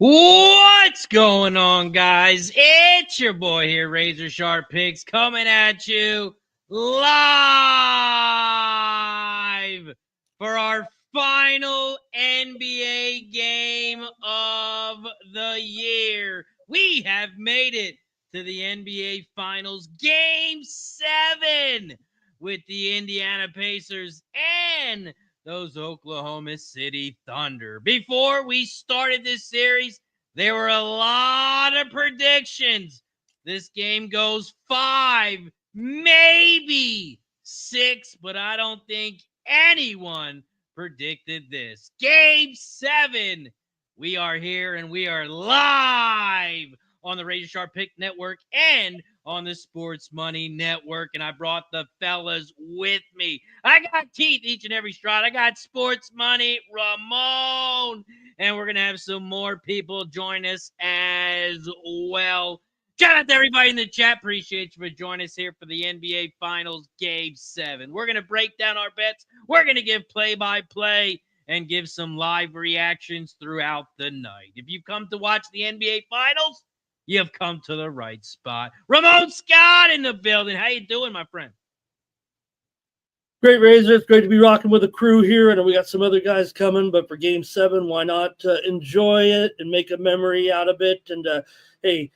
What's going on, guys? It's your boy here, Razor Sharp Picks, coming at you live for our final NBA game of the year. We have made it to the NBA Finals, Game 7, with the Indiana Pacers and those Oklahoma City Thunder. Before we started this series, there were a lot of predictions. This game goes 5, maybe 6, but I don't think anyone predicted this. Game 7. We are here and we are live on the Razor Sharp Pick Network and on the Sports Money Network, and I brought the fellas with me. I got Keith each and every stride. I got Sports Money, Ramon, and we're going to have some more people join us as well. Shout out to everybody in the chat. Appreciate you for joining us here for the NBA Finals Game 7. We're going to break down our bets. We're going to give play-by-play and give some live reactions throughout the night. If you've come to watch the NBA Finals, you've come to the right spot. Ramon Scott in the building. How you doing, my friend? Great, Razor. It's great to be rocking with the crew here, and we got some other guys coming, but for Game 7, why not enjoy it and make a memory out of it? And,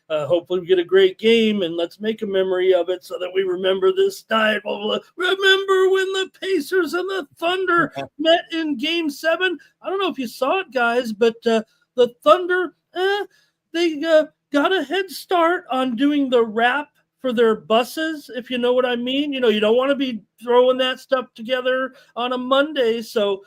hopefully we get a great game, and let's make a memory of it so that we remember this night. We'll remember when the Pacers and the Thunder met in Game 7? I don't know if you saw it, guys, but the Thunder, they got a head start on doing the wrap for their buses, if you know what I mean. You know, you don't want to be throwing that stuff together on a Monday. So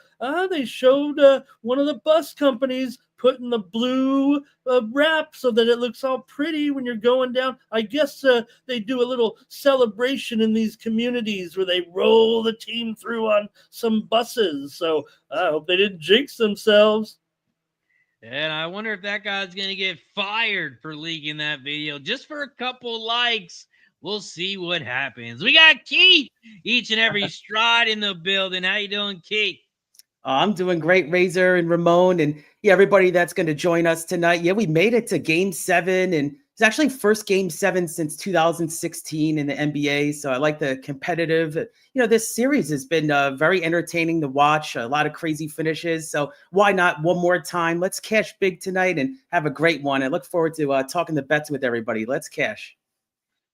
they showed one of the bus companies putting the blue wrap so that it looks all pretty when you're going down. I guess they do a little celebration in these communities where they roll the team through on some buses. So I hope they didn't jinx themselves. And I wonder if that guy's going to get fired for leaking that video just for a couple likes. We'll see what happens. We got Keith each and every stride in the building. How you doing, Keith? I'm doing great, Razor and Ramon, and everybody that's going to join us tonight. Yeah, we made it to Game 7, and it's actually first Game 7 since 2016 in the NBA. So I like the competitive. This series has been very entertaining to watch. A lot of crazy finishes. So why not one more time? Let's cash big tonight and have a great one. I look forward to talking the bets with everybody. Let's cash.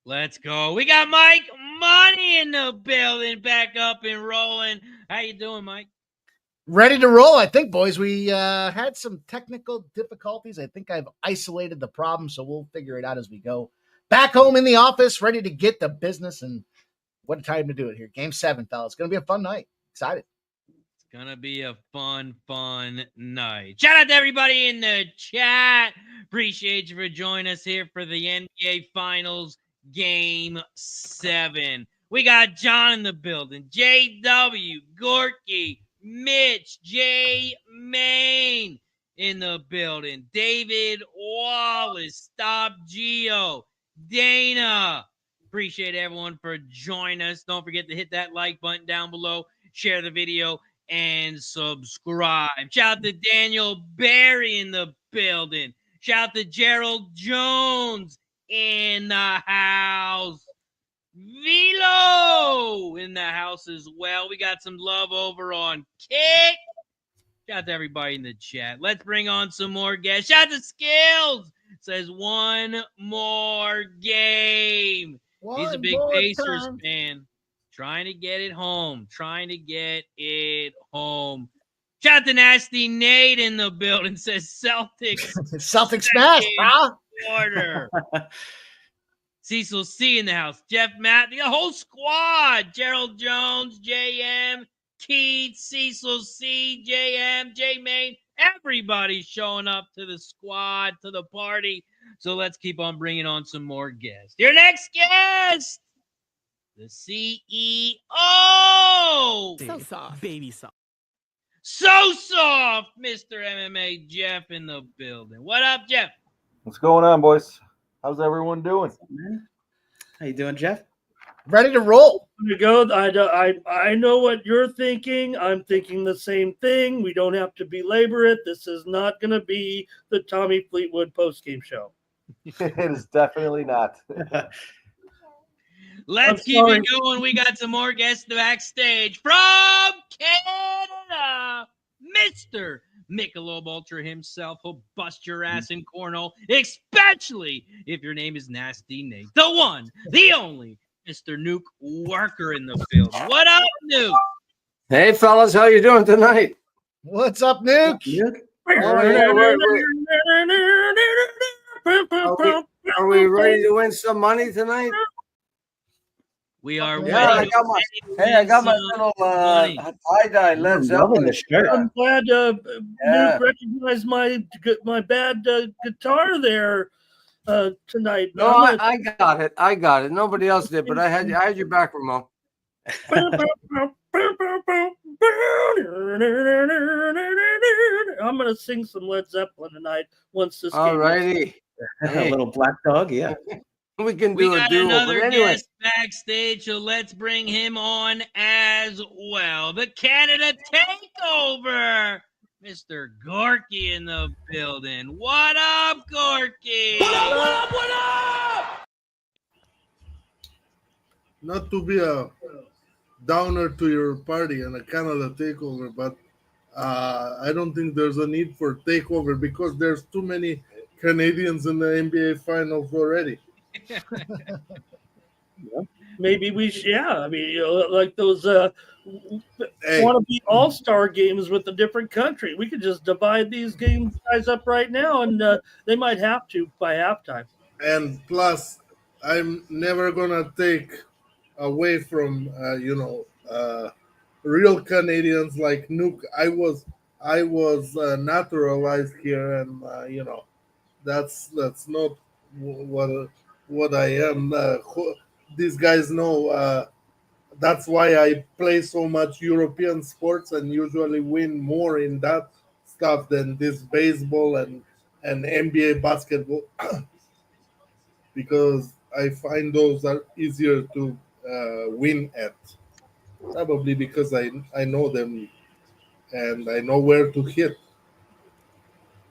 Let's go. We got Mike Money in the building, back up and rolling. How you doing, Mike? Ready to roll, I think, boys. We had some technical difficulties. I think I've isolated the problem, so we'll figure it out as we go. Back home in the office, ready to get the business, and what a time to do it here. Game 7, fellas. It's going to be a fun night. Excited. It's going to be a fun night. Shout out to everybody in the chat. Appreciate you for joining us here for the NBA Finals Game 7. We got John in the building, JW, Gorky, Mitch, J. Main in the building, David Wallace, Stop Geo, Dana. Appreciate everyone for joining us. Don't forget to hit that like button down below, share the video, and subscribe. Shout out to Daniel Barry in the building. Shout out to Gerald Jones in the house. Velo in the house as well. We got some love over on Kick. Shout out to everybody in the chat. Let's bring on some more guests. Shout out to Skills. Says one more game. He's a big Pacers fan. Trying to get it home. Shout out to Nasty Nate in the building. Says Celtics. Celtics smash, bro. Order. Cecil C in the house. Jeff Matt, the whole squad. Gerald Jones, JM, Keith, Cecil C, JM, J Main. Everybody's showing up to the squad, to the party. So let's keep on bringing on some more guests. Your next guest, the CEO. So soft. Baby soft. So soft, Mr. MMA Jeff in the building. What up, Jeff? What's going on, boys? How's everyone doing? How you doing, Jeff? Ready to roll. To go. I know what you're thinking. I'm thinking the same thing. We don't have to belabor it. This is not going to be the Tommy Fleetwood post-game show. It is definitely not. Let's keep it going. We got some more guests backstage from Canada. Mr. Michelob Ultra himself will bust your ass in cornhole, especially if your name is Nasty Nate. The one, the only, Mr. Nuke Worker in the field. What up, Nuke? Hey, fellas, how you doing tonight? What's up, Nuke? Are we ready to win some money tonight? We are Yeah, ready. I got my little tie-dye Led Zeppelin shirt. I'm glad Nuke recognized my bad guitar there tonight. No, I got it. I got it. Nobody else did, but I had your back, Ramon. I'm gonna sing some Led Zeppelin tonight once this All righty. A little black dog, yeah. We can We do a got duo, another but anyway. guest backstage, so let's bring him on as well. The Canada Takeover, Mr. Gorky in the building. What up, Gorky? What up, what up, what up? Not to be a downer to your party and a Canada takeover, but I don't think there's a need for takeover because there's too many Canadians in the NBA finals already. Maybe we should, yeah. I mean, like those want to be all-star games with a different country. We could just divide these guys up right now, and they might have to by halftime. And plus, I'm never gonna take away from real Canadians like Nuke. I was naturalized here, and that's not what I am. These guys know. That's why I play so much European sports and usually win more in that stuff than this baseball and NBA basketball, because I find those are easier to win at. Probably because I know them and I know where to hit.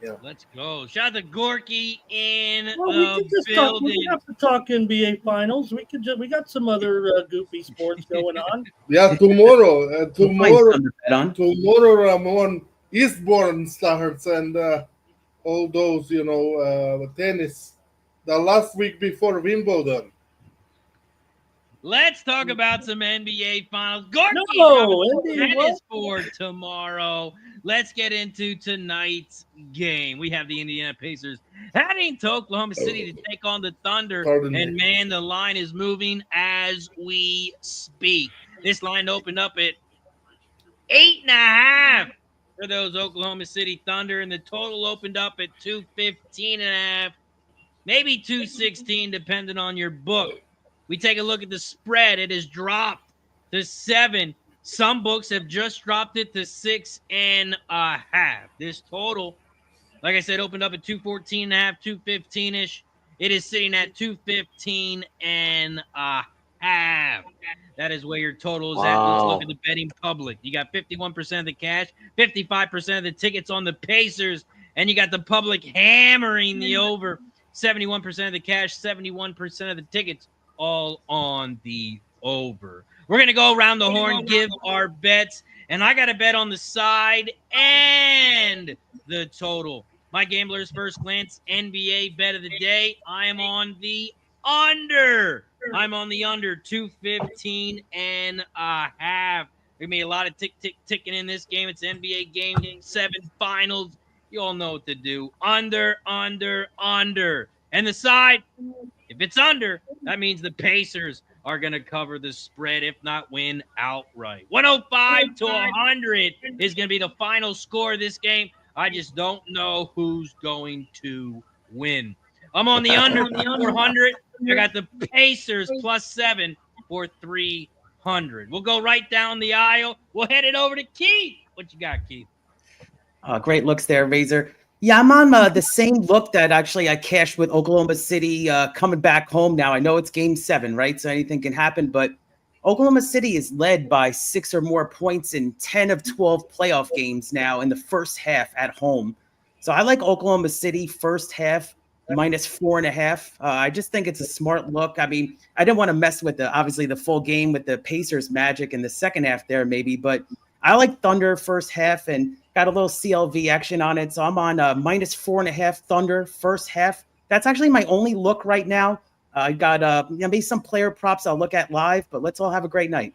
Yeah. Let's go. Shout out to Gorky in Well, the building. We have to talk NBA finals. We got some other goofy sports going on. Yeah, tomorrow, tomorrow, Ramon, Eastbourne starts and all those, tennis. The last week before Wimbledon. Let's talk about some NBA finals. Gorky NBA tennis for tomorrow. Let's get into tonight's game. We have the Indiana Pacers heading to Oklahoma City to take on the Thunder. And man, the line is moving as we speak. This line opened up at 8.5 for those Oklahoma City Thunder, and the total opened up at 215.5, maybe 216, depending on your book. We take a look at the spread. It has dropped to 7. Some books have just dropped it to 6.5. This total, like I said, opened up at 214.5, 215-ish. It is sitting at 215.5. That is where your total is at. Let's look at the betting public. You got 51% of the cash, 55% of the tickets on the Pacers, and you got the public hammering the over. 71% of the cash, 71% of the tickets, all on the over. We're going to go around the horn, give our bets, and I got a bet on the side and the total. My gambler's first glance NBA bet of the day. I am on the under. I'm on the under 215.5. There's going to be a lot of ticking in this game. It's NBA game 7 finals. You all know what to do. Under. And the side, if it's under, that means the Pacers are going to cover the spread, if not win outright. 105 to 100 is going to be the final score of this game. I just don't know who's going to win. I'm on the under 400. I got the Pacers +7 for 300. We'll go right down the aisle. We'll head it over to Keith. What you got, Keith? Great looks there, Razor. Yeah, I'm on the same look that actually I cashed with Oklahoma City coming back home now. I know it's game 7, right? So anything can happen, but Oklahoma City is led by 6 or more points in 10 of 12 playoff games now in the first half at home. So I like Oklahoma City first half -4.5. I just think it's a smart look. I mean, I didn't want to mess with obviously the full game with the Pacers magic in the second half there maybe, but I like Thunder first half and got a little CLV action on it. So I'm on -4.5 Thunder first half. That's actually my only look right now. I got maybe some player props I'll look at live, but let's all have a great night.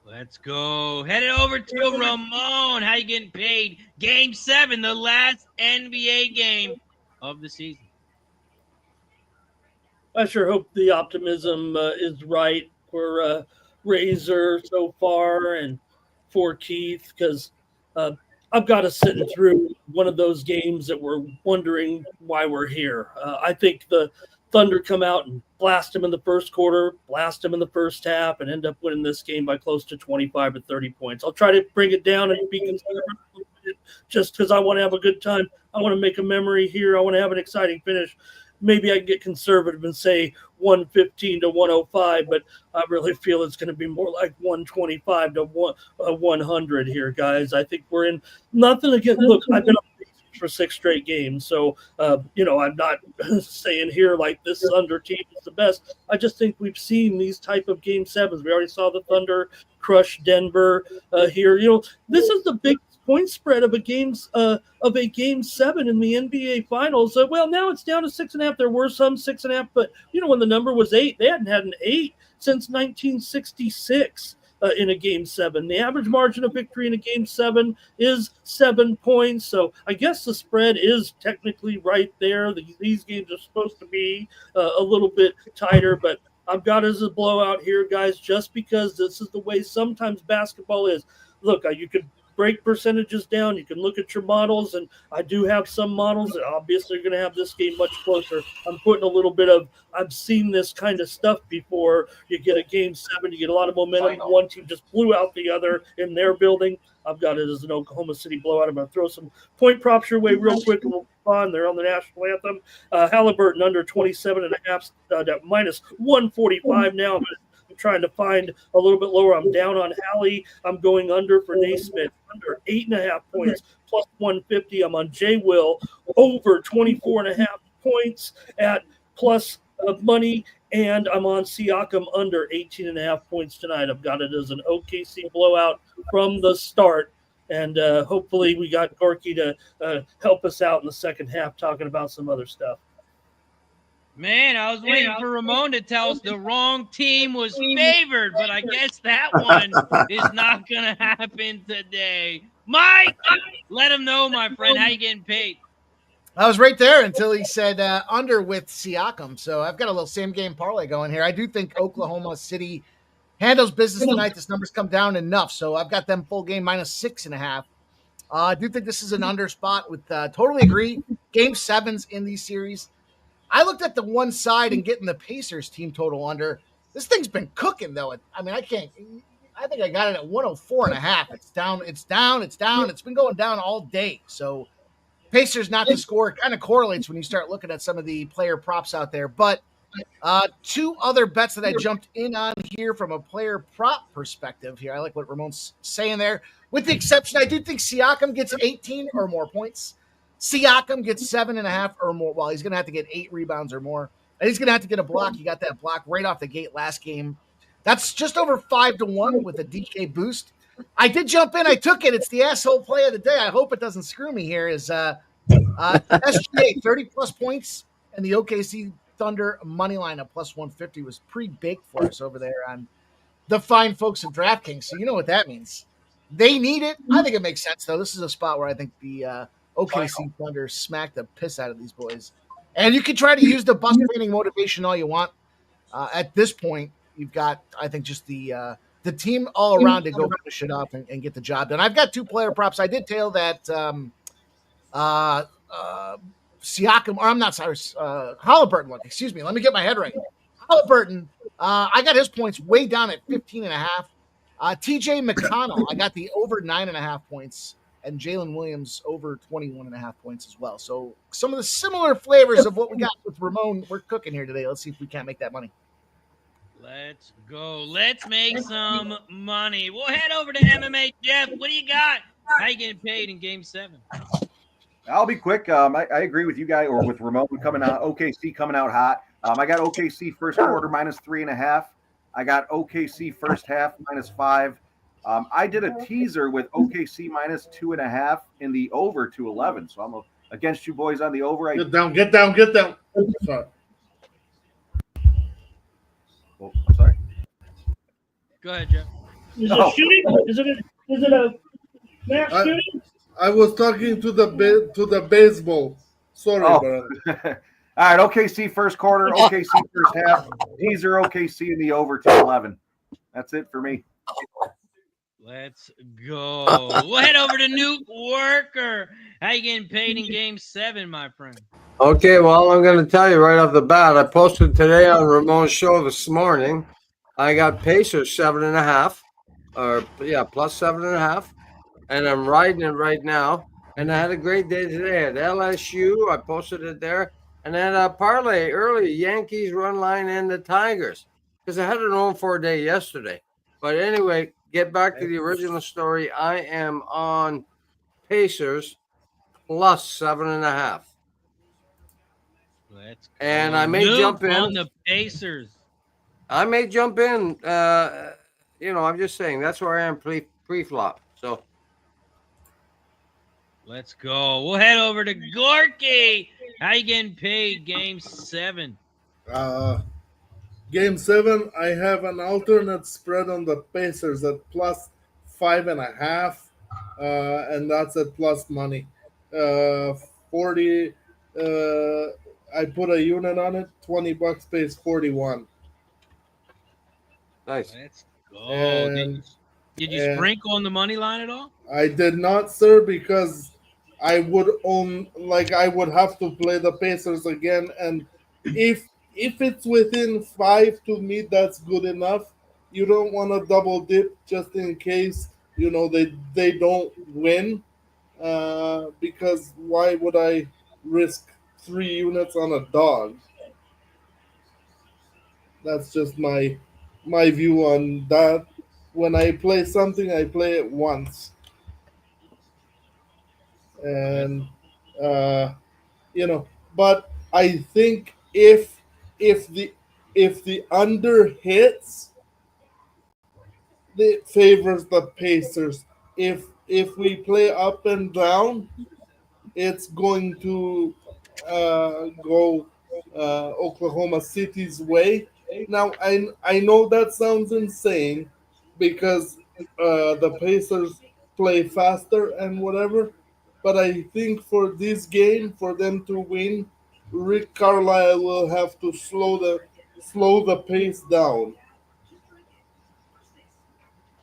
Let's go. Headed over to Ramon. How you getting paid? Game 7, the last NBA game of the season. I sure hope the optimism is right for Razor so far and for Keith, because I've got us sitting through one of those games that we're wondering why we're here. I think the Thunder come out and blast him in the first quarter, blast him in the first half, and end up winning this game by close to 25 or 30 points. I'll try to bring it down and be conservative just because I want to have a good time. I want to make a memory here. I want to have an exciting finish. Maybe I can get conservative and say 115 to 105, but I really feel it's going to be more like 125 to 100 here, guys. I think we're in nothing against. Look, I've been on for 6 straight games, so I'm not saying here like this Thunder team is the best. I just think we've seen these type of game 7s. We already saw the Thunder crush Denver here. This is the big point spread of a game 7 in the NBA Finals. Well, now it's down to 6.5. There were some 6.5, but when the number was 8, they hadn't had an 8 since 1966 in a game 7. The average margin of victory in a game 7 is 7 points. So I guess the spread is technically right there. These games are supposed to be a little bit tighter, but I've got it as a blowout here, guys, just because this is the way sometimes basketball is. Look, you could break percentages down. You can look at your models, and I do have some models that obviously are going to have this game much closer. I'm putting a little bit of, I've seen this kind of stuff before. You get a game 7, you get a lot of momentum. One team just blew out the other in their building. I've got it as an Oklahoma City blowout. I'm going to throw some point props your way real quick. And we'll fun. They're on the national anthem. Haliburton under 27.5, -145 now. I'm trying to find a little bit lower. I'm down on Hallie. I'm going under for Naismith, under 8.5 points, +150. I'm on J. Will, over 24.5 points at plus money. And I'm on Siakam under 18.5 points tonight. I've got it as an OKC blowout from the start. And hopefully we got Gorky to help us out in the second half talking about some other stuff. Man, I was waiting for Ramon to tell us the wrong team was favored, but I guess that one is not going to happen today. Mike, let him know, my friend. How you getting paid? I was right there until he said under with Siakam. So I've got a little same game parlay going here. I do think Oklahoma City handles business tonight. This number's come down enough. So I've got them full game -6.5. I do think this is an under spot with totally agree. Game 7s in these series. I looked at the one side and getting the Pacers team total under. This thing's been cooking, though. I mean, I think I got it at 104.5. It's down. It's been going down all day. So Pacers not to score kind of correlates when you start looking at some of the player props out there. But 2 other bets that I jumped in on here from a player prop perspective here. I like what Ramon's saying there. With the exception, I do think Siakam gets 18 or more points. Siakam gets 7.5 or more. Well, he's going to have to get 8 rebounds or more. And he's going to have to get a block. He got that block right off the gate last game. That's just over 5-1 with a DK boost. I did jump in. I took it. It's the asshole play of the day. I hope it doesn't screw me here. Is SGA 30-plus points, and the OKC Thunder money line at +150 was pretty big for us over there on the fine folks of DraftKings. So you know what that means. They need it. I think it makes sense, though. This is a spot where I think the OKC Thunder smack the piss out of these boys. And you can try to use the bus training motivation all you want. At this point, you've got, I think, just the team all around to go finish it up and get the job done. I've got 2 player props. I did tail that Siakam, or I'm not sorry, Haliburton one. Excuse me. Let me get my head right. Haliburton, I got his points way down at 15.5. TJ McConnell, I got the over 9.5 points. and Jalen Williams over 21.5 points as well. So some of the similar flavors of what we got with Ramon, we're cooking here today. Let's see if we can't make that money. Let's go. Let's make some money. We'll head over to MMA. Jeff, what do you got? How you getting paid in Game 7? I'll be quick. I agree with you guys, or with Ramon coming out. OKC coming out hot. I got OKC first quarter -3.5. I got OKC first half -5. I did a teaser with OKC -2.5 in the over to 11. So I'm against you boys on the over. Get down. Sorry. Oh, I'm sorry. Go ahead, Jeff. Is it a shooting? Is it a mass shooting? I was talking to the baseball. Sorry, bro. All right, OKC first quarter, OKC first half, teaser OKC in the over to 11. That's it for me. Let's go. We'll head over to Nuke Worker. How you getting paid in Game 7, my friend? Okay, well, I'm going to tell you right off the bat. I posted today on Ramon's show this morning. I got Pacers 7.5, plus 7.5, and I'm riding it right now. And I had a great day today at LSU. I posted it there. And then parlay early, Yankees run line and the Tigers, because I had an 0-4 day yesterday. But anyway, get back to the original story. I am on Pacers plus 7.5. Let's go. And I may jump in on the Pacers. I may jump in. I'm just saying that's where I am pre-flop. So let's go. We'll head over to Gorky. How you getting paid Game 7? Game 7, I have an alternate spread on the Pacers at plus 5.5, and that's at plus money. 40. I put a unit on it. $20 pays 41. nice. Let's go. Did you sprinkle on the money line at all? I did not, sir, because I would have to play the Pacers again, and if it's within 5, to me, that's good enough. You don't want to double dip just in case they don't win, because why would I risk 3 units on a dog? That's just my view on that. When I play something, I play it once. And but I think if the under hits, it favors the Pacers. If we play up and down, it's going to go Oklahoma City's way. Now I know that sounds insane because the Pacers play faster and whatever. But I think for this game, for them to win, Rick Carlisle will have to slow the pace down.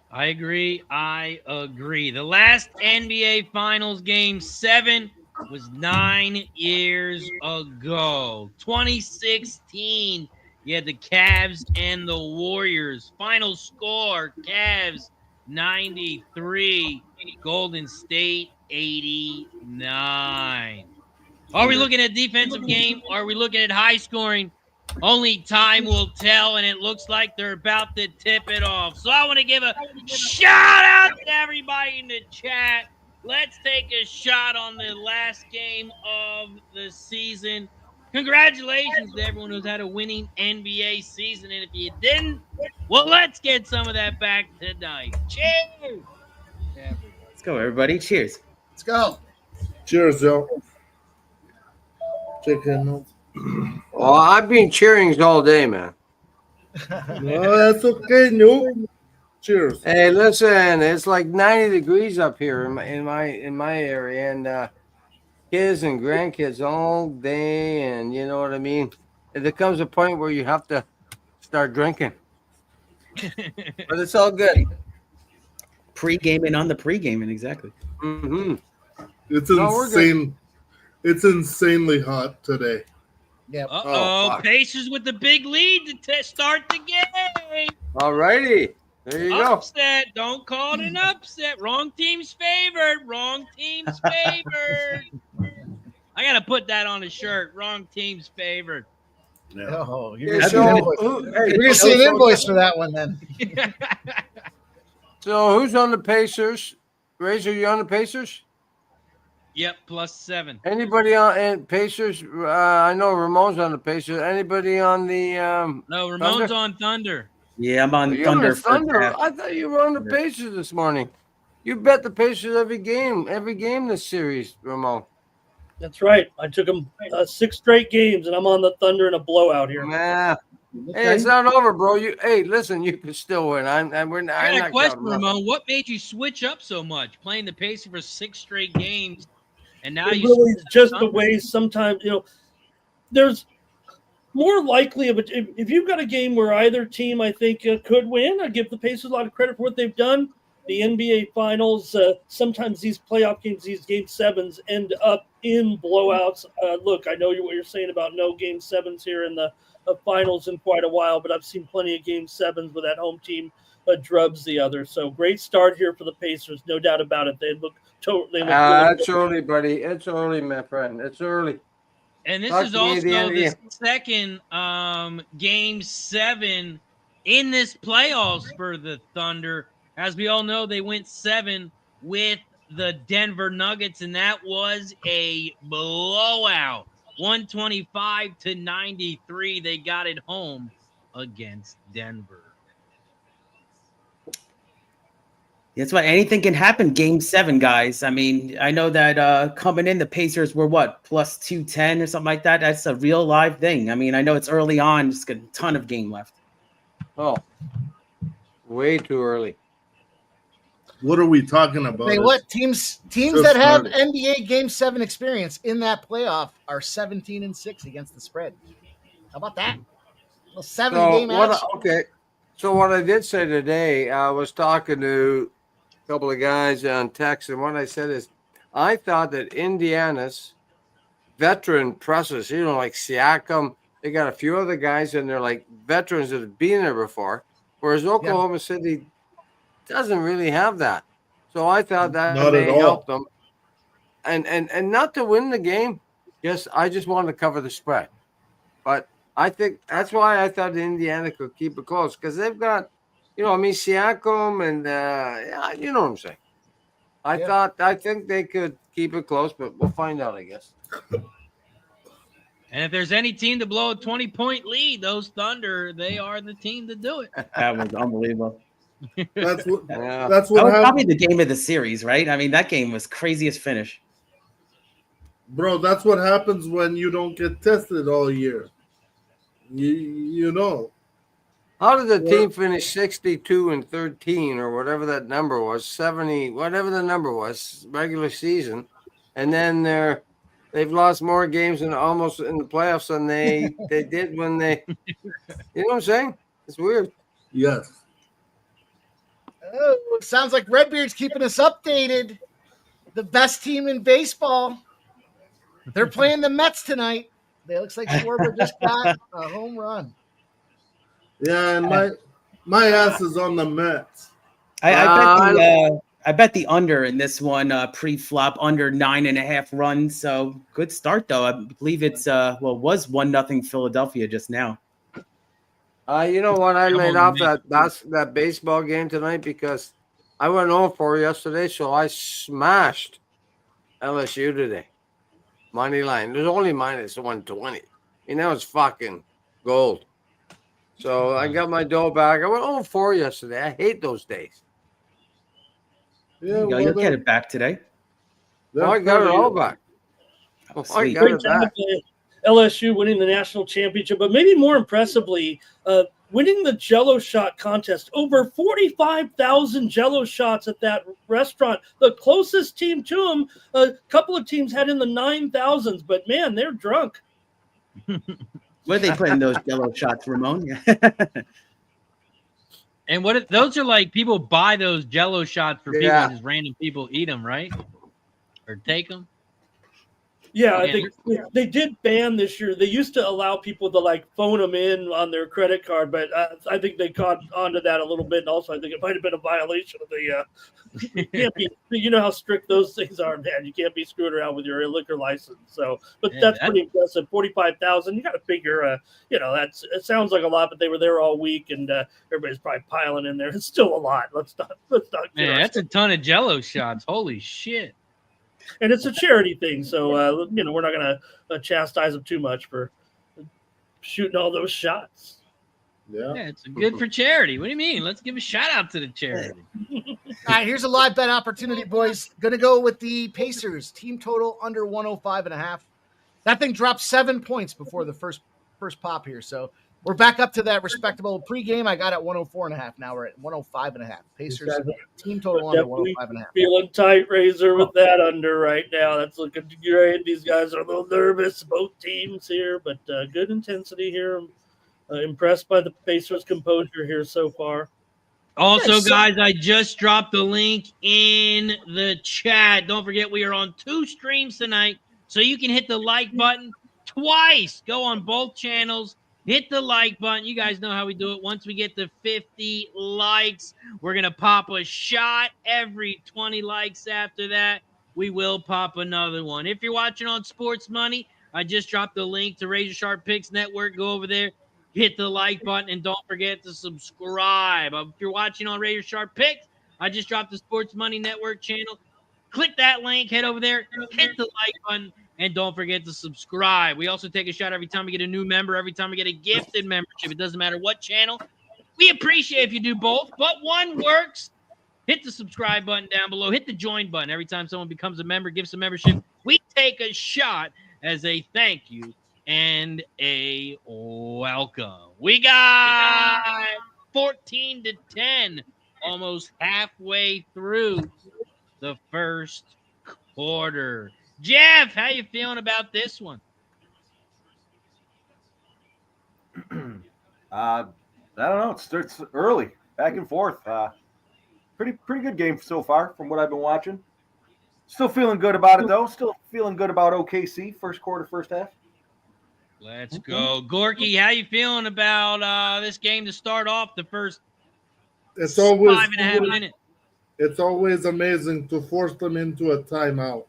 I agree. The last NBA Finals Game 7 was 9 years ago. 2016, you had the Cavs and the Warriors. Final score, Cavs 93, Golden State 89. Are we looking at defensive game? Or are we looking at high scoring? Only time will tell, and it looks like they're about to tip it off. So I want to give a shout out to everybody in the chat. Let's take a shot on the last game of the season. Congratulations to everyone who's had a winning NBA season. And if you didn't, well, let's get some of that back tonight. Cheers. Let's go, everybody. Cheers. Let's go. Cheers, Joe. Chicken. Well, I've been cheering all day, man. No, that's okay, Nuke. Cheers. Hey, listen, it's like 90 degrees up here in my area, and kids and grandkids all day, and you know what I mean. And there comes a point where you have to start drinking, but it's all good. Pre-gaming on the pre-gaming, exactly. Mm-hmm. It's insane. It's insanely hot today. Yeah. Pacers with the big lead to start the game. All righty. There you go. Upset. Don't call it an upset. Wrong team's favored. Wrong team's favored. I got to put that on a shirt. Wrong team's favored. Yeah. Oh, Yeah, you're so, going to see an invoice for that one then. So who's on the Pacers? Razor, you on the Pacers? Yep, +7. Anybody on Pacers? I know Ramon's on the Pacers. Anybody on the No, Ramon's Thunder? on Thunder. Yeah, I'm on You're on Thunder. the Thunder. Half. I thought you were on the Pacers this morning. You bet the Pacers every game this series, Ramon. That's right. I took them 6 straight games, and I'm on the Thunder in a blowout here. Nah. Hey, it's not over, bro. Listen, you can still win. I got a question, Ramon. What made you switch up so much, playing the Pacers for 6 straight games, and now It you really is just the Thunder? way sometimes, there's more likely of it. If you've got a game where either team, I think, could win, I give the Pacers a lot of credit for what they've done. The NBA Finals, sometimes these playoff games, these Game 7s, end up in blowouts. Look, I know what you're saying about no Game 7s here in the Finals in quite a while, but I've seen plenty of Game 7s where that home team drubs the other. So great start here for the Pacers, no doubt about it. They look totally. It's early, buddy. It's early, my friend. It's early. And this Talk is to me at the also end of the second Game 7 in this playoffs for the Thunder. As we all know, they went 7 with the Denver Nuggets, and that was a blowout. 125-93. They got it home against Denver. That's why anything can happen. Game 7, guys. I mean, I know that coming in, the Pacers were what, +210 or something like that. That's a real live thing. I mean, I know it's early on, just got a ton of game left. Oh, way too early. What are we talking about? Hey, what teams Just that have started. NBA Game 7 experience in that playoff are 17-6 against the spread? How about that? Well, 7-game action. Okay. So what I did say today, I was talking to a couple of guys on text, and what I said is, I thought that Indiana's veteran presses, like Siakam, they got a few other guys in there, like veterans that have been there before, whereas Oklahoma City doesn't really have that. So I thought that Not may at all. help them. And not to win the game, I just wanted to cover the spread. But I think that's why I thought Indiana could keep it close, because they've got, Siakam and you know what I'm saying. I think they could keep it close, but we'll find out, I guess. And if there's any team to blow a 20-point lead, those Thunder, they are the team to do it. That was unbelievable. That's what. Yeah. That's That what was happened, probably the game of the series, right? I mean, that game was craziest finish. bro. That's what happens when you don't get tested all year. You know. How did the team finish 62-13 or whatever that number was, 70, whatever the number was, regular season, and then they've lost more games almost in the playoffs than they did when they, you know what I'm saying? It's weird. Yes. Oh, it sounds like Redbeard's keeping us updated. The best team in baseball. They're playing the Mets tonight. It looks like Scoreboard just got a home run. Yeah, and my ass is on the Mets. I bet the under in this one pre-flop under 9.5 runs. So good start though. I believe it's was 1-0 Philadelphia just now. You know what? I laid off that baseball game tonight because I went 0-4 yesterday, so I smashed LSU today. Money line. There's only -120. That was fucking gold. So I got my dough back. I went 0-4 yesterday. I hate those days. Yeah, You'll get it back today. Well, I got it all back. I Sweet. got Great it job back. with LSU winning the national championship, but maybe more impressively, winning the Jell-O shot contest. Over 45,000 Jell-O shots at that restaurant. The closest team to them, a couple of teams had in the 9,000s, but man, they're drunk. Where they put in those Jell-O shots, Ramon? And those are like people buy those Jell-O shots for people, and just random people eat them, right? Or take them. Yeah, I think they did ban this year. They used to allow people to like phone them in on their credit card, but I think they caught onto that a little bit. And also, I think it might have been a violation of the. You can't be. You know how strict those things are, man. You can't be screwing around with your liquor license. So, but that's pretty impressive. 45,000. You got to figure. It sounds like a lot, but they were there all week, and everybody's probably piling in there. It's still a lot. Let's not. Man, that's a ton of Jello shots. Holy shit. And it's a charity thing, so we're not going to chastise them too much for shooting all those shots. Yeah, it's good for charity. What do you mean? Let's give a shout out to the charity. All right, here's a live bet opportunity, boys. Going to go with the Pacers team total under 105.5. That thing dropped 7 points before the first pop here, so we're back up to that respectable pregame. I got at 104.5. Now we're at 105.5. Pacers team total under 105.5. Feeling tight, Razor, with that under right now. That's looking great. These guys are a little nervous, both teams here, but good intensity here. Impressed by the Pacers' composure here so far. Also, guys, I just dropped the link in the chat. Don't forget, we are on 2 streams tonight, so you can hit the like button twice. Go on both channels. Hit the like button. You guys know how we do it. Once we get to 50 likes, we're going to pop a shot. Every 20 likes after that, we will pop another one. If you're watching on Sports Money, I just dropped the link to Razor Sharp Picks Network. Go over there, hit the like button, and don't forget to subscribe. If you're watching on Razor Sharp Picks, I just dropped the Sports Money Network channel. Click that link, head over there, hit the like button, and don't forget to subscribe. We also take a shot every time we get a new member, every time we get a gifted membership. It doesn't matter what channel. We appreciate if you do both, but one works. Hit the subscribe button down below. Hit the join button. Every time someone becomes a member, gives a membership, we take a shot as a thank you and a welcome. We got 14-10, almost halfway through the first quarter. Jeff, how you feeling about this one? I don't know. It starts early, back and forth. Pretty good game so far from what I've been watching. Still feeling good about it, though. Still feeling good about OKC, first quarter, first half. Let's go. Gorky, how you feeling about this game to start off the first it's always 5.5 minutes? It's always amazing to force them into a timeout.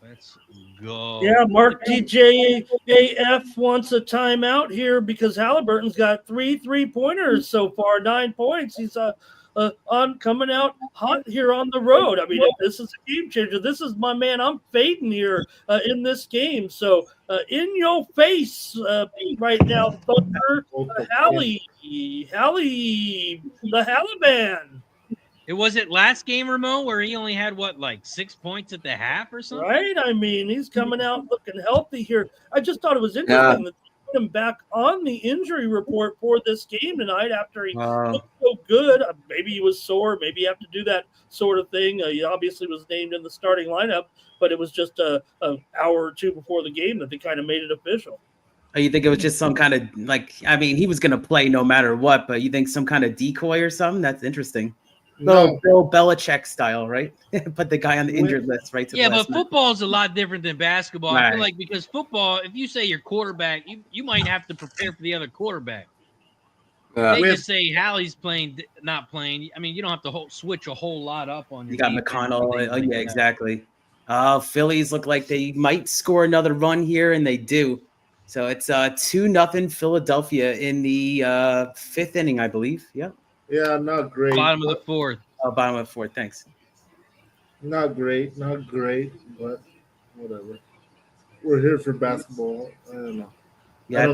Let's go. Yeah, Mark TJAF wants a timeout here because Haliburton's got 3 3-pointers so far, 9 points. He's coming out hot here on the road. I mean, if this is a game changer, this is my man. I'm fading here in this game. So in your face right now, Thunder, Hallie, the Haliban. It was it last game, Ramon, where he only had like 6 points at the half or something? Right. I mean, he's coming out looking healthy here. I just thought it was interesting that they put him back on the injury report for this game tonight after he looked so good. Maybe he was sore. Maybe you have to do that sort of thing. He obviously was named in the starting lineup, but it was just an hour or two before the game that they kind of made it official. Oh, you think it was just some kind of he was going to play no matter what, but you think some kind of decoy or something? That's interesting. No. Bill Belichick style, right? Put the guy on the injured list, right? Yeah, but football is a lot different than basketball. Right. I feel like because football, if you say your quarterback, you might have to prepare for the other quarterback. They just say Hallie's not playing. I mean, you don't have to switch a whole lot up on your. You got McConnell. Oh, yeah, exactly. Phillies look like they might score another run here, and they do. So it's 2-0 Philadelphia in the 5th inning, I believe. Yep. Yeah, not great. Bottom of the 4th. Oh, bottom of the 4th. Thanks. Not great, but whatever. We're here for basketball. I don't know. Yeah,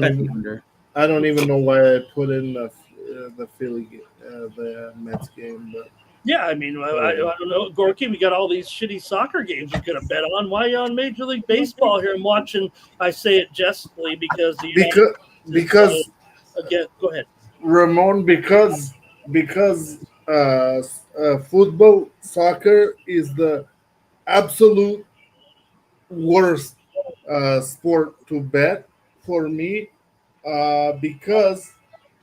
I don't even know why I put in the Philly the Mets game, but yeah, I mean, I don't know, Gorky. We got all these shitty soccer games you could have bet on. Why are you on Major League Baseball here and watching? I say it jestingly because again, go ahead, Ramon. Because football, soccer is the absolute worst sport to bet for me because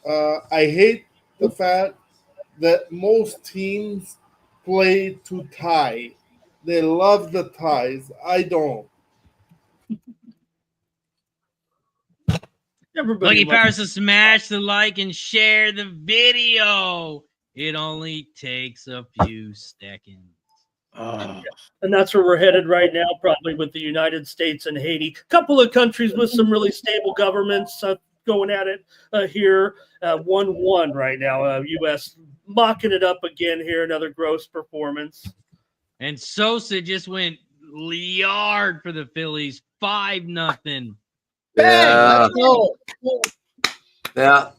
I hate the fact that most teams play to tie. They love the ties. I don't. Everybody Lucky Powers to smash the like and share the video. It only takes a few seconds. And that's where we're headed right now, probably with the United States and Haiti. A couple of countries with some really stable governments going at it here. 1-1 right now. U.S. mocking it up again here. Another gross performance. And Sosa just went yard for the Phillies. 5-0. Yeah. Let's go. Yeah.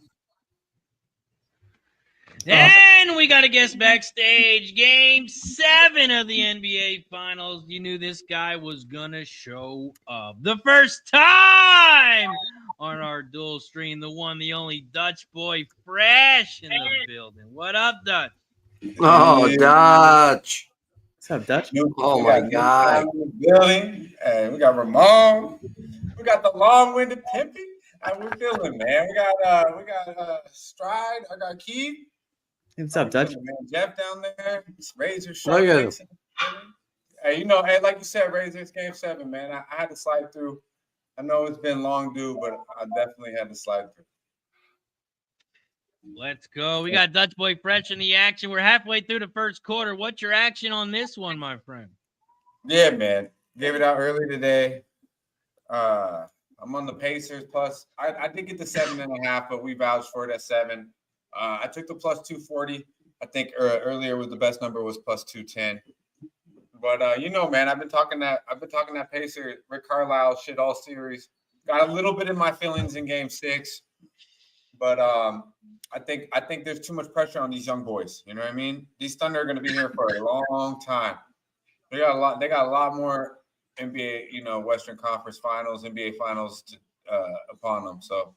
And we got a guest backstage. Game 7 of the NBA Finals. You knew this guy was going to show up. The first time on our dual stream. The one, the only Dutch boy fresh in the building. What up, Dutch? Oh, Dutch. What's up, Dutch? Oh, my God. Building. And we got Ramon. We got the long-winded Pimpy. How we feeling, man? We got Stride. I got Keith. What's up, Dutch? Man, Jeff down there. Razor Look at him. Shark. Hey, hey, like you said, Razor, it's game 7, man. I had to slide through. I know it's been long due, but I definitely had to slide through. Let's go. We got Dutch boy fresh in the action. We're halfway through the first quarter. What's your action on this one, my friend? Yeah, man. Gave it out early today. I'm on the Pacers plus. I did get the 7.5, but we vouched for it at 7. I took the plus 240. I think earlier was the best number was plus 210. But man, I've been talking that Pacer Rick Carlisle shit all series. Got a little bit in my feelings in game 6, but I think there's too much pressure on these young boys. You know what I mean? These Thunder are going to be here for a long time. They got a lot more NBA, Western Conference Finals, NBA Finals upon them. So,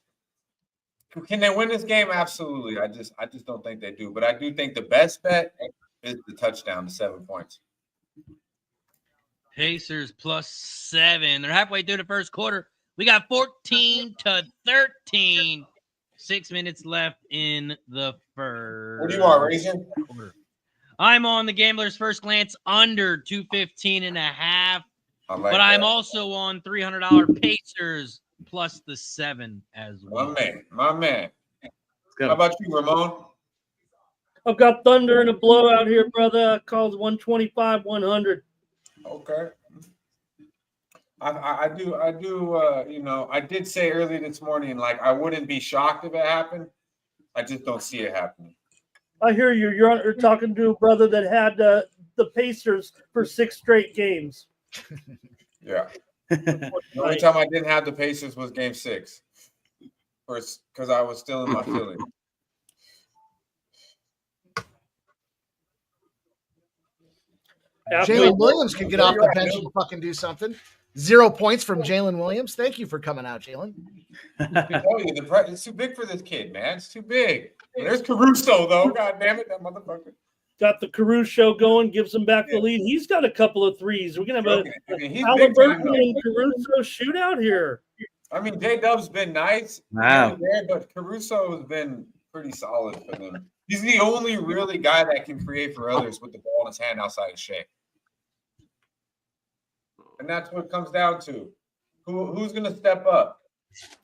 can they win this game? Absolutely. I just don't think they do. But I do think the best bet is the touchdown, the 7 points. Pacers plus 7. They're halfway through the first quarter. We got 14-13. 6 minutes left in the first. What do you want, Razor? I'm on the Gambler's First Glance under 215.5. But I'm also on $300 Pacers plus the 7 as well. My man. How about you, Ramon? I've got Thunder in a blowout here, brother. I called 125-100. Okay. I did say early this morning, like, I wouldn't be shocked if it happened. I just don't see it happening. I hear you. You're talking to a brother that had the Pacers for 6 straight games. Yeah. The only time I didn't have the Pacers was game 6. Because I was still in my feelings. Jalen Williams can get off the bench and fucking do something. 0 points from Jalen Williams. Thank you for coming out, Jalen. It's too big for this kid, man. It's too big. There's Caruso, though. God damn it, that motherfucker. Got the Caruso going, gives him back the lead. He's got a couple of threes. We're going to have a Haliburton and Caruso shootout here. I mean, J-Dub's been nice. Wow. But Caruso has been pretty solid for them. He's the only really guy that can create for others with the ball in his hand outside of Shea. And that's what it comes down to. Who's going to step up?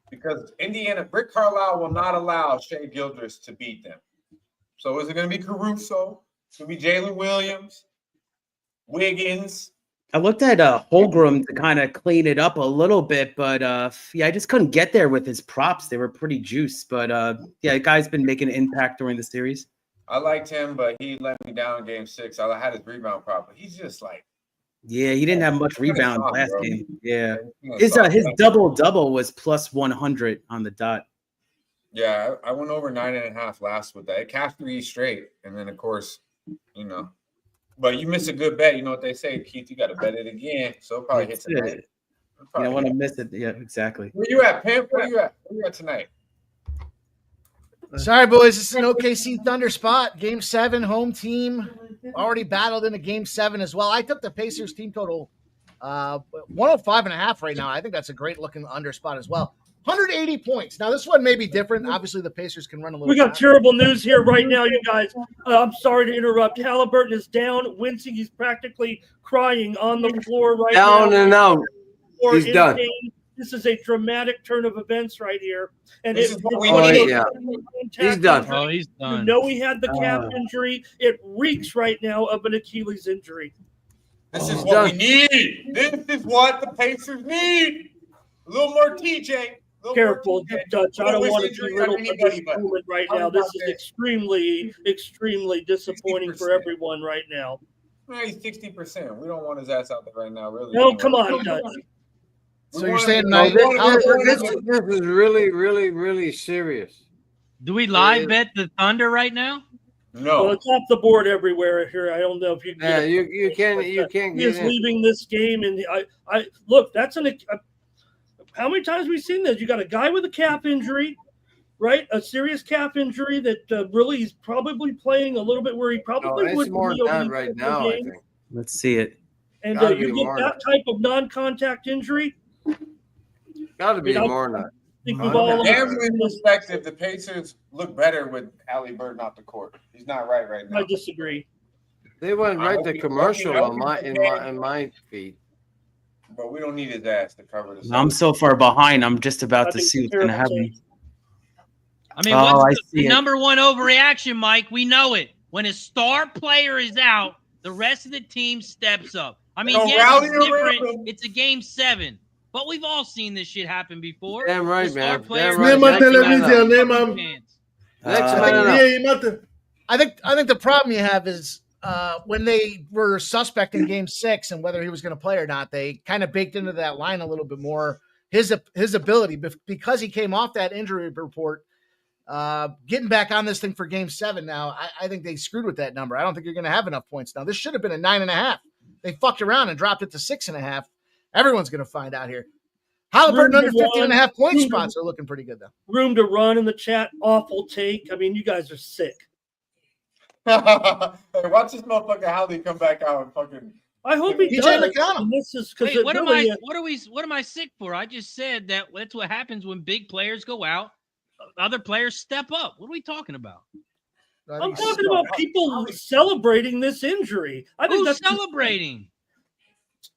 Because Rick Carlisle will not allow Shea Gildress to beat them. So is it going to be Caruso? It's going to be Jalen Williams, Wiggins. I looked at Holmgren to kind of clean it up a little bit, but I just couldn't get there with his props. They were pretty juiced, but the guy's been making an impact during the series. I liked him, but he let me down in game 6. I had his rebound prop, but he's just like. Yeah, he didn't have much rebound last game. Yeah, his double was plus 100 on the dot. Yeah, I went over 9.5 last with that. It cashed 3 straight, and then of course, but you miss a good bet. You know what they say, Keith? You got to bet it again, so it probably hits tonight. You don't want to miss it. Yeah, exactly. Where you at, Pimp? Where you at tonight? Sorry, boys. This is an OKC Thunder spot. Game 7, home team. Already battled into Game 7 as well. I took the Pacers team total 105.5 right now. I think that's a great looking under spot as well. 180 points. Now, this one may be different. Obviously, the Pacers can run a little. We got terrible news here right now, you guys. I'm sorry to interrupt. Haliburton is down, wincing. He's practically crying on the floor right now. Down and out. Or He's in done. pain. This is a dramatic turn of events right here. And This it, is what we Oh, need. yeah. He's done. Oh, he's You done. know he had the calf injury. It reeks right now of an Achilles injury. This is what we need. This is what the Pacers need. A little more TJ. Careful, Dutch. I don't wish want to injury belittle on anybody, this but moment right I'm now. This is about extremely, extremely disappointing for 60%. everyone right now. He's 60%. We don't want his ass out there right now, really. No, anyway. come on, Dutch. So you're saying No, Haliburton this is really, really, really serious. Do we live bet the Thunder right now? No. Well, it's off the board everywhere here. I don't know if you can. Yeah, get it. you can't He get is in. leaving this game, and I look. That's how many times have we seen this? You got a guy with a calf injury, right? A serious calf injury that really he's probably playing a little bit where he No, probably it's would more be than over that these right couple now, I games. think. Let's see it. And Gotta you be get more that type of non-contact injury. Got to be I mean, more than that. I think we've Okay. all Gambling perspective, the Pacers look better with Haliburton off the court. He's not right now. I disagree. They went I right hope to he- commercial I hope on he- my feed. But we don't need his ass to cover this. I'm so far behind. I'm just about I to think see it's what's going to terrible happen. take. I mean, Oh, I what's see the it. number one overreaction, Mike? We know it. When a star player is out, the rest of the team steps up. I mean, Don't yes, rally it's different. around him. It's a game 7, but we've all seen this shit happen before. Damn right, The star man. player Damn right. Nema Next man televizija, up. nemam. chance. Next Uh, man up. Nije imate. I think the problem you have is when they were suspecting Game 6 and whether he was going to play or not, they kind of baked into that line a little bit more his ability because he came off that injury report. Getting back on this thing for Game 7 now, I think they screwed with that number. I don't think you're going to have enough points now. This should have been a 9.5. They fucked around and dropped it to 6.5. Everyone's going to find out here. Haliburton under 15.5 point spots are looking pretty good though. Room to run in the chat. Awful take. I mean, you guys are sick. Hey, watch this motherfucker Hali come back out and fucking. I hope he TJ does. McConnell. And this is because Wait, what am I sick for? I just said that's what happens when big players go out. Other players step up. What are we talking about? I'm talking about people celebrating this injury. I think Who's that's celebrating?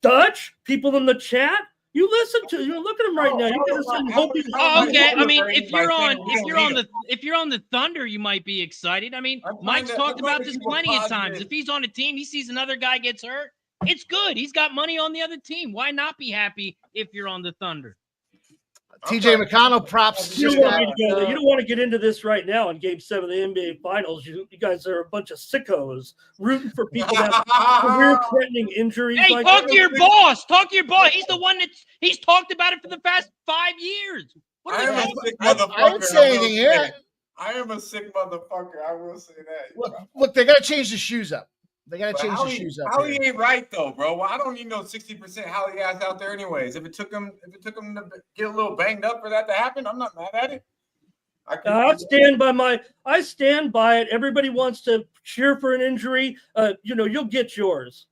Dutch. People in the chat. You listen to. You look at him right now. You guys are hoping. Oh, okay. I mean, Celebrating if by you're saying on we don't need him. if you're on the Thunder, you might be excited. I mean, I'm trying Mike's to- talked I'm trying about to this keep a plenty of times. positive- If he's on a team, he sees another guy gets hurt. It's good. He's got money on the other team. Why not be happy if you're on the Thunder? TJ McConnell props. You Just don't, got, want me to go there. You don't want to get into this right now in Game 7 of the NBA Finals. You guys are a bunch of sickos rooting for people that have career-threatening injuries. Hey, like talk that. to your boss. Talk to your boss. He's the one he's talked about it for the past 5 years. What I are am we a talking sick I motherfucker. didn't say anything will here. say. I am a sick motherfucker. I will say that. Look, they got to change the shoes up. They got to But change how the he- shoes up. How here. he ain't right though, bro. Well, I don't need no 60% Hali ass out there anyways. If it took him to get a little banged up for that to happen, I'm not mad at it. I stand by it. Everybody wants to cheer for an injury. You'll get yours.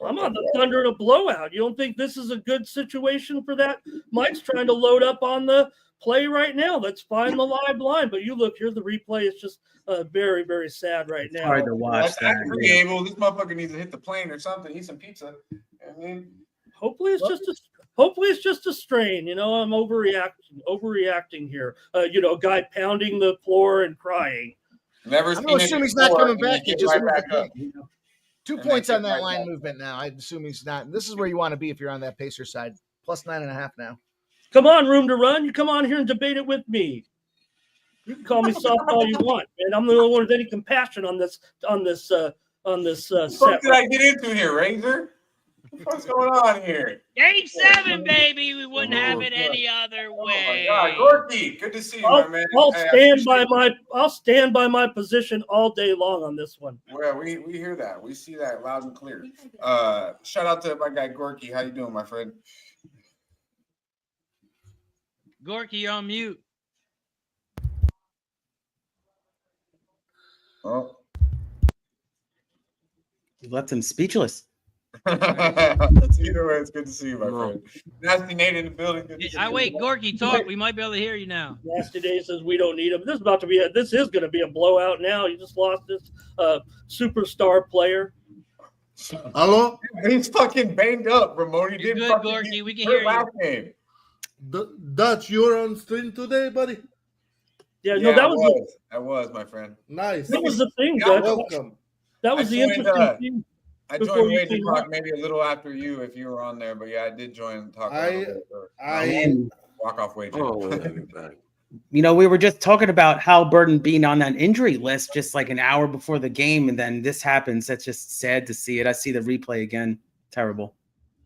I'm on the Thunder in a blowout. You don't think this is a good situation for that? Mike's trying to load up on the play right now. Let's find the live line. But you look here, the replay is just very, very sad right now. Hard to watch That's that. agreeable. This motherfucker needs to hit the plane or something, eat some pizza. I mean, Hopefully it's just a strain. I'm overreacting here. A guy pounding the floor and crying. never I'm seen going to it assume he's not before, coming and back. he He gets just right moved back the up. thing. 2 And points then on that right line back. movement now. I assume he's not. And this is where you want to be if you're on that Pacer side. Plus 9.5 now. Come on, room to run. You come on here and debate it with me. You can call me soft all you want, man. I'm the only one with any compassion on this What the set. fuck did I get into here, Razor? What's going on here? Game 7, baby. We wouldn't have it any other Oh my way. God, Gorky, good to see you, my man. I'll stand by my position all day long on this one. Well, we hear that. We see that loud and clear. Shout out to my guy Gorky. How you doing, my friend? Gorky on mute. Oh, You left him speechless. Either way, it's good to see you, my friend. Nasty Nate in the building. Good to see you. Wait, Gorky, talk. We might be able to hear you now. Nasty Day says we don't need him. This is going to be a blowout now. You just lost this superstar player. Hello? He's fucking banged up, Ramon. He You're didn't good, fucking Gorky. We can hurt hear last you. game. Dutch, you're on stream today, buddy? Yeah, no, that was my friend. Nice. That was the thing, Yeah, Dutch. Welcome. That was the interesting thing. I Before joined you Wage came Talk on. maybe a little after you if you were on there, but yeah, I did join Talk. I walk off Wage. You know, we were just talking about Haliburton being on that injury list just like an hour before the game, and then this happens. That's just sad to see it. I see the replay again. Terrible.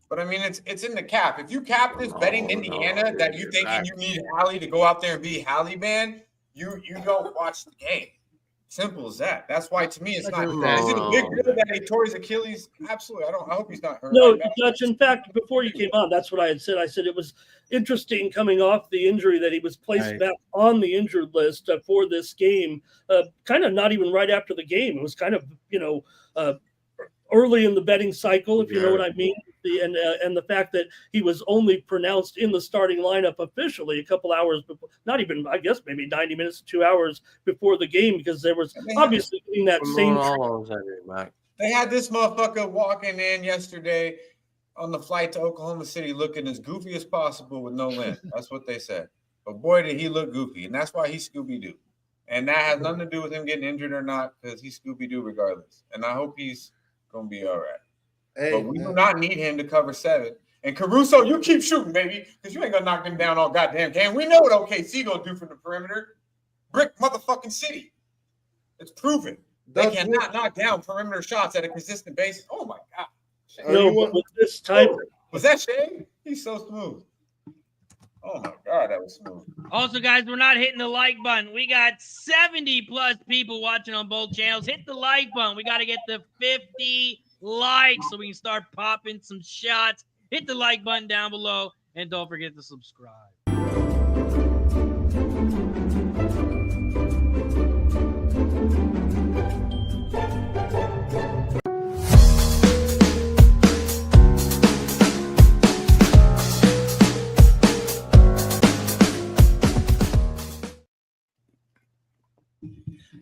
But I mean, it's in the cap. If you cap this betting Indiana that you thinking you need Hallie to go out there and be Hallie man, you don't watch the game. Simple as that. That's why to me it's not. Is it a big deal that he tore his Achilles? Absolutely. I hope he's not hurt. No, Dutch. In fact, before you came on, that's what I had said. I said it was interesting coming off the injury that he was placed back on the injured list for this game. Kind of not even right after the game. It was kind of early in the betting cycle, if you know what I mean. And the fact that he was only pronounced in the starting lineup officially a couple hours before, not even, I guess, maybe 90 minutes to 2 hours before the game, because there was obviously in that same. They had this motherfucker walking in yesterday on the flight to Oklahoma City looking as goofy as possible with no lens. That's what they said. But boy, did he look goofy, and that's why he's Scooby-Doo. And that has nothing to do with him getting injured or not, because he's Scooby-Doo regardless. And I hope he's going to be all right. Hey, but we do not need him to cover 7. And Caruso, you keep shooting, baby, because you ain't gonna knock them down all goddamn game. We know what OKC gonna do from the perimeter. Brick motherfucking city. It's proven. They cannot knock down perimeter shots at a consistent basis. Oh my god. No, but with this type, was that Shea? He's so smooth. Oh my god, that was smooth. Also, guys, we're not hitting the like button. We got 70 plus people watching on both channels. Hit the like button. We got to get to 50 likes so we can start popping some shots. Hit the like button down below, and don't forget to subscribe.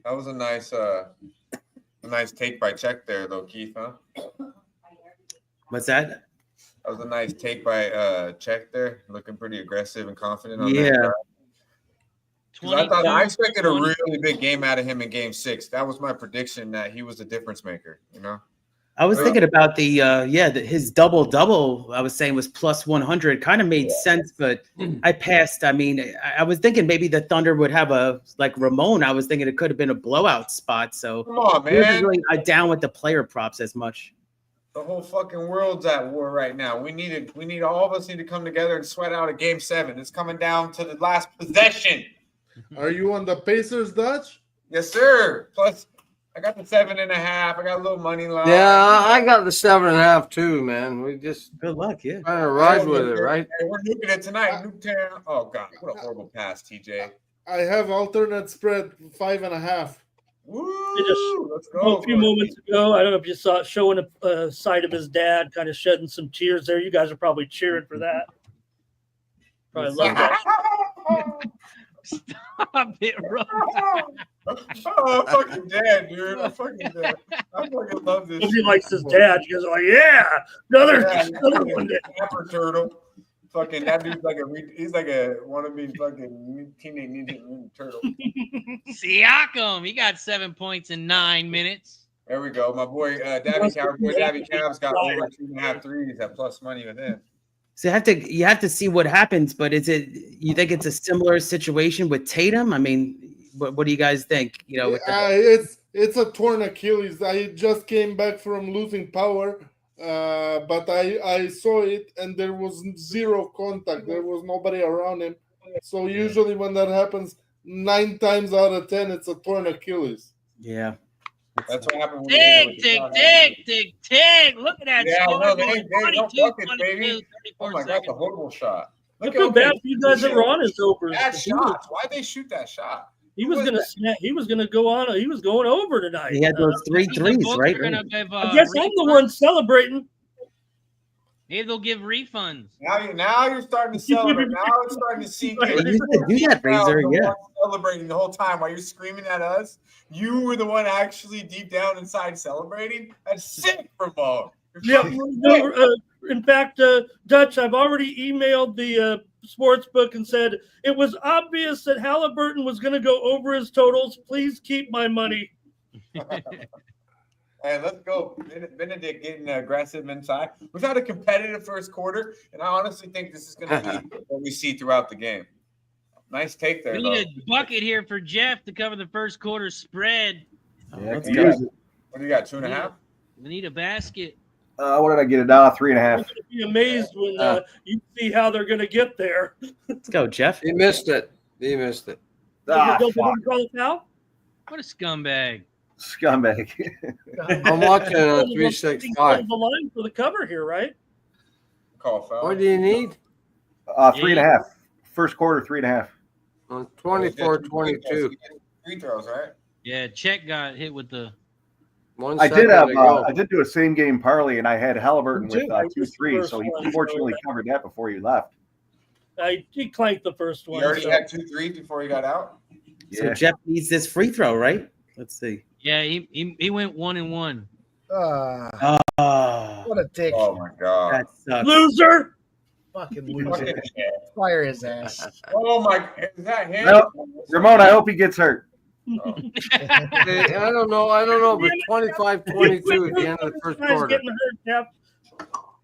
That was a nice take by Check there, though, Keith, huh? What's that? That was a nice take by Check there, looking pretty aggressive and confident on that. I expected a really big game out of him in Game 6. That was my prediction that he was a difference maker, you know? I was thinking about his double-double, I was saying was plus 100. Kind of made sense, but I passed. I mean, I was thinking maybe the Thunder would have like Ramon. I was thinking it could have been a blowout spot. So come on, man. I wasn't really down with the player props as much. The whole fucking world's at war right now. All of us need to come together and sweat out a Game 7. It's coming down to the last possession. Are you on the Pacers, Dutch? Yes, sir. Plus, I got the 7.5. I got a little money line. Yeah, I got the 7.5 too, man. We just good luck, trying to ride with it, right? Hey, we're nuking it tonight. Nuketown. Oh god, what a horrible pass, TJ. I have alternate spread 5.5. Woo! Let's go. A few moments ago, I don't know if you saw it showing a side of his dad, kind of shedding some tears there. You guys are probably cheering for that. Probably love that. Stop it, Rose. Oh, I'm fucking dead, dude. I'm fucking dead. I fucking love this. Nobody likes his dad. You guys are like, yeah, another one. Snapper turtle. Fucking that dude's like he's like a wannabe fucking teenage ninja turtle. Siakam, he got 7 points in 9 minutes. There we go. My boy Davy Cavs got over 2.5 threes at plus money with him. So you have to see what happens, but you think it's a similar situation with Tatum? I mean, what do you guys think? You know, it's a torn Achilles. I just came back from losing power, but I saw it and there was zero contact. There was nobody around him. So usually when that happens, 9 times out of 10, it's a torn Achilles. Yeah. That's what happened. Tick. Look at that score. No, baby. Oh my god, that's a horrible shot. I feel bad for you guys that were on his overs. That shot. Why'd they shoot that shot? He was gonna go on. He was going over tonight. He had those 3 threes, right? I guess I'm the one celebrating. Maybe they'll give refunds. Now you're starting to celebrate. Now it's starting to sink in. You used to do that, Razor. Yeah. Celebrating the whole time while you're screaming at us. You were the one actually deep down inside celebrating. That's sick, Ramon. Yeah. In fact, Dutch, I've already emailed the sports book and said it was obvious that Haliburton was going to go over his totals. Please keep my money. Hey, let's go. Benedict getting aggressive inside. We've had a competitive first quarter, and I honestly think this is going to be what we see throughout the game. Nice take there, We need a bucket here for Jeff to cover the first quarter spread. Yeah, let's can go. use it. What do you got, 2.5? We need a basket. What did I get it? 3.5. You're going to be amazed when you see how they're going to get there. Let's go, Jeff. He missed it. He missed it. Ah, Don't fuck. call it foul? What a scumbag. Scumbag. I'm watching on He 365. calls the line for the cover here, right? Call foul. What do you need? 3.5. First quarter, 3.5. On 24-22. Free throws, right? Yeah, Chet got hit with the. 1 I second did have to go. I did do a same game parlay, and I had Haliburton Me too. I with missed the 2-3, first so he one, fortunately so- covered that before you left. He clanked the first You one. already so- had 2 threes before he got out? So Yeah. Jeff needs this free throw, right? Let's see. Yeah, he went 1-1. Ah, Oh, what a dick. Oh, my God. that sucks. Loser! Fucking Fucking loser. shit. Fire his ass. Oh, my. Is that him? No, Ramon, I hope he gets hurt. Oh. Hey, I don't know. But 25-22 at the end of the first Guy's quarter. getting hurt, Jeff.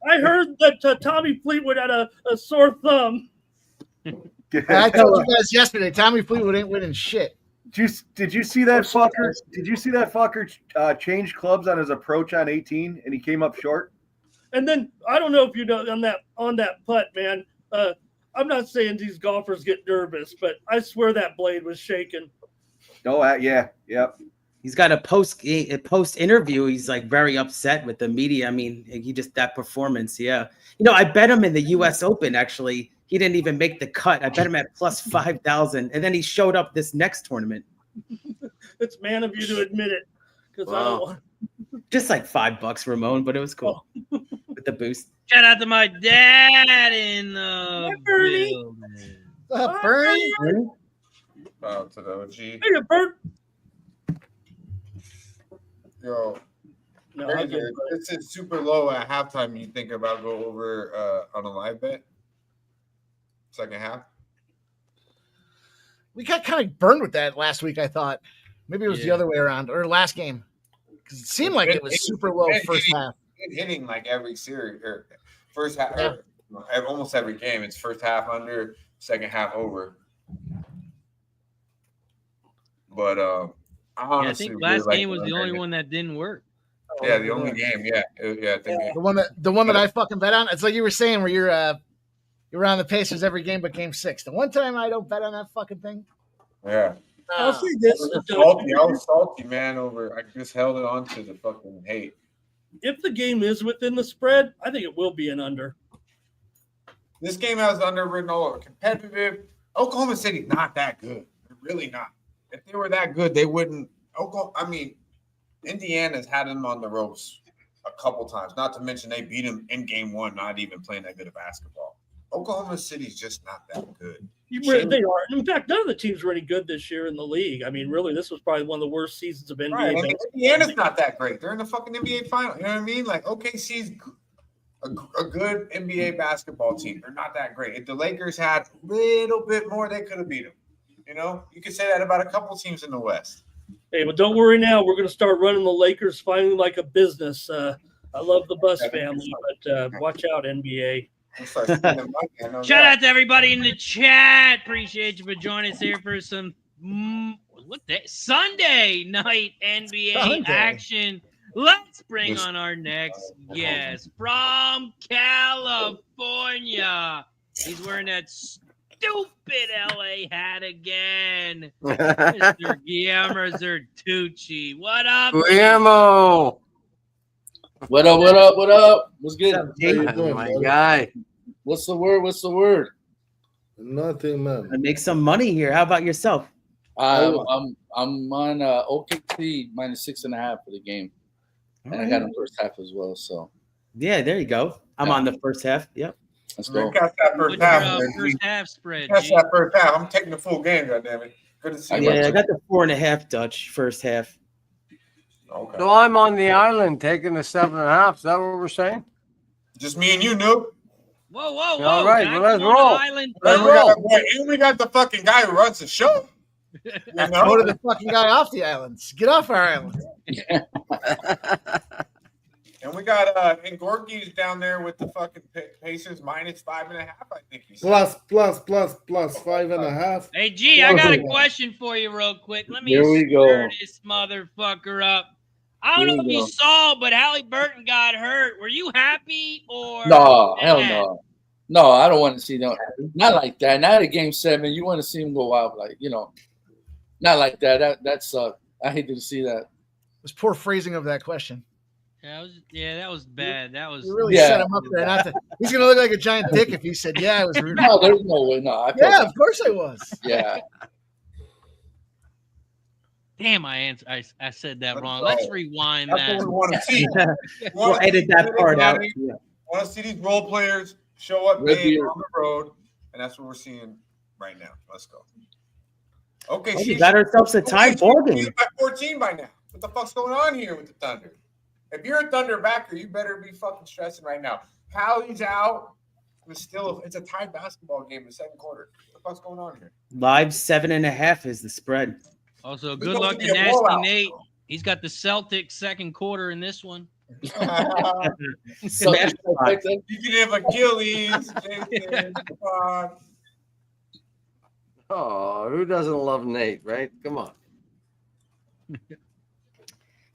I heard that Tommy Fleetwood had a sore thumb. I told you guys yesterday, Tommy Fleetwood ain't winning shit. Did you see that fucker? Did you see that fucker change clubs on his approach on 18 and he came up short? And then I don't know if you know on that putt, man. I'm not saying these golfers get nervous, but I swear that blade was shaking. Oh, yeah, yep. He's got a post interview. He's like very upset with the media. I mean, he just that performance. Yeah, I bet him in the U.S. Open. Actually, he didn't even make the cut. I bet him at plus 5,000, and then he showed up this next tournament. It's man of you to admit it, because I don't want. Just like $5, Ramon, but it was cool with the boost. Shout out to my dad in the Bernie. building. What's up, Bernie? Out to the OG. Hey, Bert. Yo, No, I get it. this is super low at halftime. You think about go over on a live bet? Second half? We got kind of burned with that last week, I thought. Maybe it was the Yeah. other way around, or last game. Because it seemed like it was super low first half. Hitting like every series or first half, Yeah. almost every game. It's first half under, second half over. But I Yeah, I honestly think really last like game was the only under. one that didn't work. Yeah, the only game. Yeah, I think The one that I fucking bet on. It's like you were saying where you're on the Pacers every game but game 6. The one time I don't bet on that fucking thing. yeah. I'll say I this: was salty, man. I just held it on to the fucking hate. if the game is within the spread, I think it will be an under. This game has underwritten all over. Competitive. Oklahoma City not that good. They're really not. If they were that good, they wouldn't. Indiana's had them on the ropes a couple times. Not to mention they beat them in game 1, not even playing that good of basketball. Oklahoma City's just not that good. They are. In fact, none of the teams were any good this year in the league. I mean, really, this was probably one of the worst seasons of NBA. Right. I mean, baseball. Indiana's not that great. They're in the fucking NBA final. You know what I mean? Like OKC's a good NBA basketball team. They're not that great. If the Lakers had a little bit more, they could have beat them. You could say that about a couple teams in the West. Hey, but don't worry now. We're going to start running the Lakers finally like a business. I love the Bus family, but watch out, NBA. Start spending money, I know Shout that. out to everybody in the chat. Appreciate you for joining us here for some Sunday night NBA Sunday. action. Let's bring on our next guest from California. He's wearing that stupid LA hat again. Mr. Guillermo Zertucci. What up? Guillermo. What up? What's good? How you Jake? doing, My brother? guy. What's the word? Nothing, man. Make some money here. How about yourself? I'm on OKC minus 6.5 for the game, and I got him first half as well. So Yeah, there you go. I'm on the first half. Yep. Let's Man, go. catch that first What's your half. first half spread, Catch G? that first half. I'm taking the full game, goddammit. Good to see I you. Yeah, I got the 4.5 Dutch first half. Okay. So I'm on the island taking the 7.5. Is that what we're saying? Just me and you, Noob. Whoa, whoa, whoa. All right, Can I well, let's come on roll. the island? Let's And we got, roll. and we got the fucking guy who runs the show. You know? Go to the fucking guy off the islands. Get off our island. And we got and Gorky's down there with the fucking Pacers minus 5.5. I think he's Plus 5.5. Hey, G, I got a question for you real quick. Let me Here we go. stir this motherfucker up. I don't Here know we if you go. saw, but Haliburton got hurt. Were you happy or No, hell mad? no. No, I don't want to see them. Not like that. Not at game 7. You want to see him go out, like, not like that. That sucked. I hate to see that. It was poor phrasing of that question. That was bad. That was You really Yeah. set him up there. Not to, he's going to look like a giant dick if he said, "Yeah, I was rooting." No, there's no way. No, I felt Yeah, that. of course I was. Yeah. damn. I said that Let's wrong. go. Let's rewind That's that. what we want to see. We'll edit that part out. Yeah. Want to see these role players show up Red big beard. on the road, and that's what we're seeing right now. Let's go. Okay, Oh, we got ourselves a tie ball game. By 14 by now. What the fuck's going on here with the Thunder? If you're a Thunder backer, you better be fucking stressing right now. Hallie's out. It's a tied basketball game in the second quarter. What the fuck's going on here? Live 7.5 is the spread. Also, It's good supposed luck to to be a Nasty blowout. Nate. He's got the Celtics second quarter in this one. So, Smash pot. You can have Achilles, Jason, come on. Oh, who doesn't love Nate, right? Come on.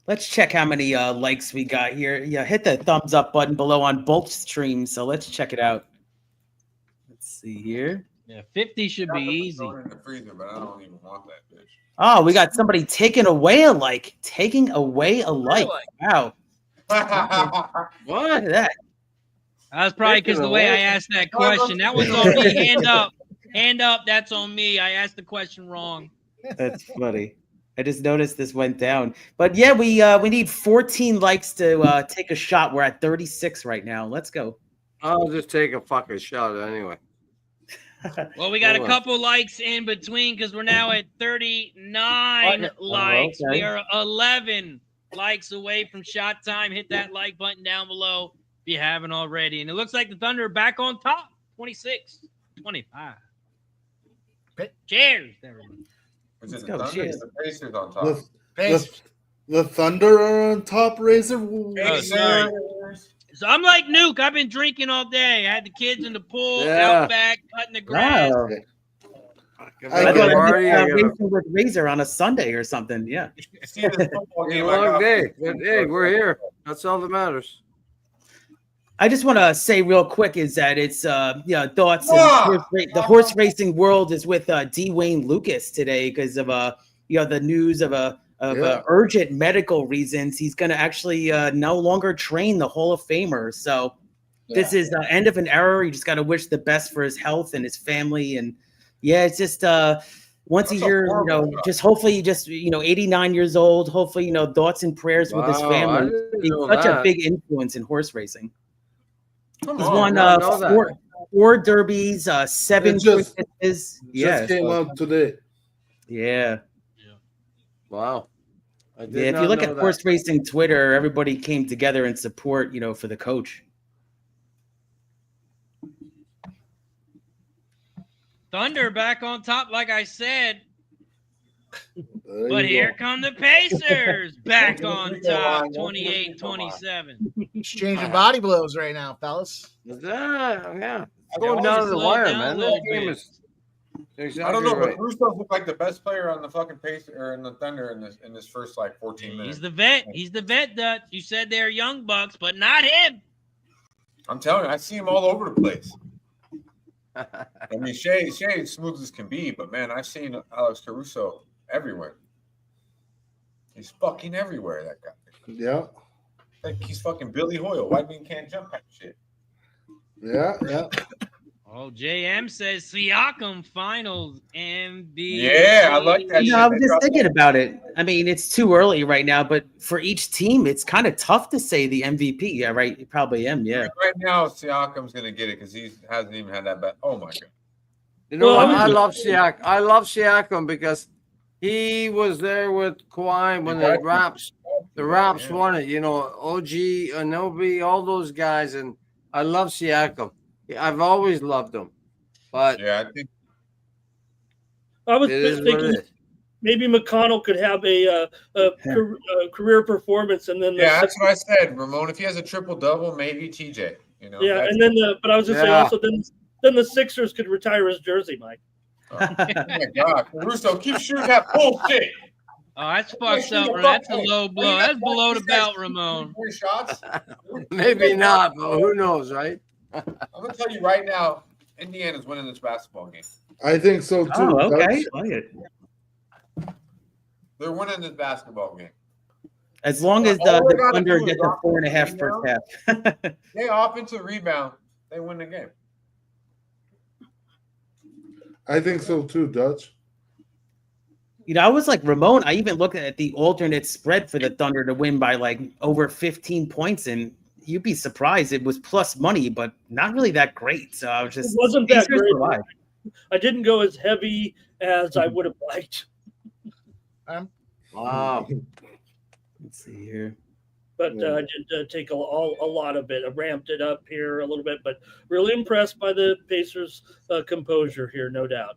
Let's check how many likes we got here. Yeah, hit the thumbs up button below on both streams. So let's check it out. Let's see here. Yeah, 50 should be easy. Throw it in the freezer, but I don't even want that bitch. Oh, we got somebody taking away a like. Taking away a like. Wow. Look at that. That was probably because the way I asked that question. That was on me. Hand up. Hand up. That's on me. I asked the question wrong. That's funny. I just noticed this went down. But yeah, we need 14 likes to take a shot. We're at 36 right now. Let's go. I'll just take a fucking shot anyway. Well, we got a Hold on. couple likes in between because we're now at 39 likes. okay. We are 11 likes away from shot time. Hit that like button down below if you haven't already. And it looks like the Thunder are back on top. 26, 25. Cheers, everyone. Is it Let's the go, Thunder cheers. or the Pacers on top? The Thunder are on top, Razor. sorry. So I'm like Nuke. I've been drinking all day. I had the kids in the pool, Yeah. out back, cutting the grass. Wow. I I got got Party, I got a- racing with Razor on a Sunday or something. Yeah. See this football It's game a I long got. day. But hey, we're here. That's all that matters. I just want to say real quick is that it's thoughts and Ah! the horse racing world is with D. Wayne Lucas today because of the news of urgent medical reasons. He's going to actually no longer train the Hall of Famer. So this is the end of an era. You just got to wish the best for his health and his family. And yeah, it's just once a That's a year, horrible job. just hopefully 89 years old. Hopefully, thoughts and prayers with his Wow, I family. didn't He's know such a that. big influence in horse racing. Come He's on. won I didn't know that. four derbies, 7 It just- Princesses. Yeah, Just came out today. yeah. Wow. I did Yeah, if not you look know at that. horse racing Twitter, everybody came together in support, for the coach. Thunder back on top, like I said. There But you here go. come the Pacers back on top, 28-27. Exchanging body blows right now, fellas. Yeah. I Going don't down want to to the slow wire, down man. a This little game bit. is I exactly don't know, right. but Russo looked like the best player on the fucking Pacers or in the Thunder in this first 14 minutes. He's the vet. He's the vet, Dutch. You said they're young bucks, but not him. I'm telling you, I see him all over the place. I mean, Shea smooth as can be, but man, I've seen Alex Caruso everywhere. He's fucking everywhere, that guy. Yeah, Like he's fucking Billy Hoyle. White man can't jump that shit. yeah. Oh, JM says Siakam Finals MVP. Yeah, I like that. I was just thinking about it. I mean, it's too early right now, but for each team, it's kind of tough to say the MVP. Yeah, right. You probably am. Yeah. Right now, Siakam's going to get it because he hasn't even had that bet. Oh, my God. You know, I love Siakam. I love Siakam because he was there with Kawhi when the Raps won it. You know, OG, Anobi, all those guys, and I love Siakam. I've always loved him. But yeah, I think I was thinking maybe McConnell could have a career performance, and then that's what I said, Ramon. If he has a triple double, maybe TJ. You know, yeah, and then but I was just saying also then the Sixers could retire his jersey, Mike. Oh my God, Caruso, keep shooting that bullshit. Oh, that's fucked up. That's a low blow. That's below the belt, Ramon. 4 shots? Maybe not, but who knows, right? I'm gonna tell you right now, Indiana's winning this basketball game. I think so too. Oh, okay. They're winning this basketball game. As long as the Thunder get the 4.5 first half. They offensive rebound, they win the game. I think so too, Dutch. You know, I was like Ramon. I even looked at the alternate spread for the Thunder to win by like over 15 points, and you'd be surprised. It was plus money, but not really that great. So I was just it wasn't that great. I didn't go as heavy as I would have liked. Wow. Let's see here. But I did take a lot of it. I ramped it up here a little bit, but really impressed by the Pacers' composure here, no doubt.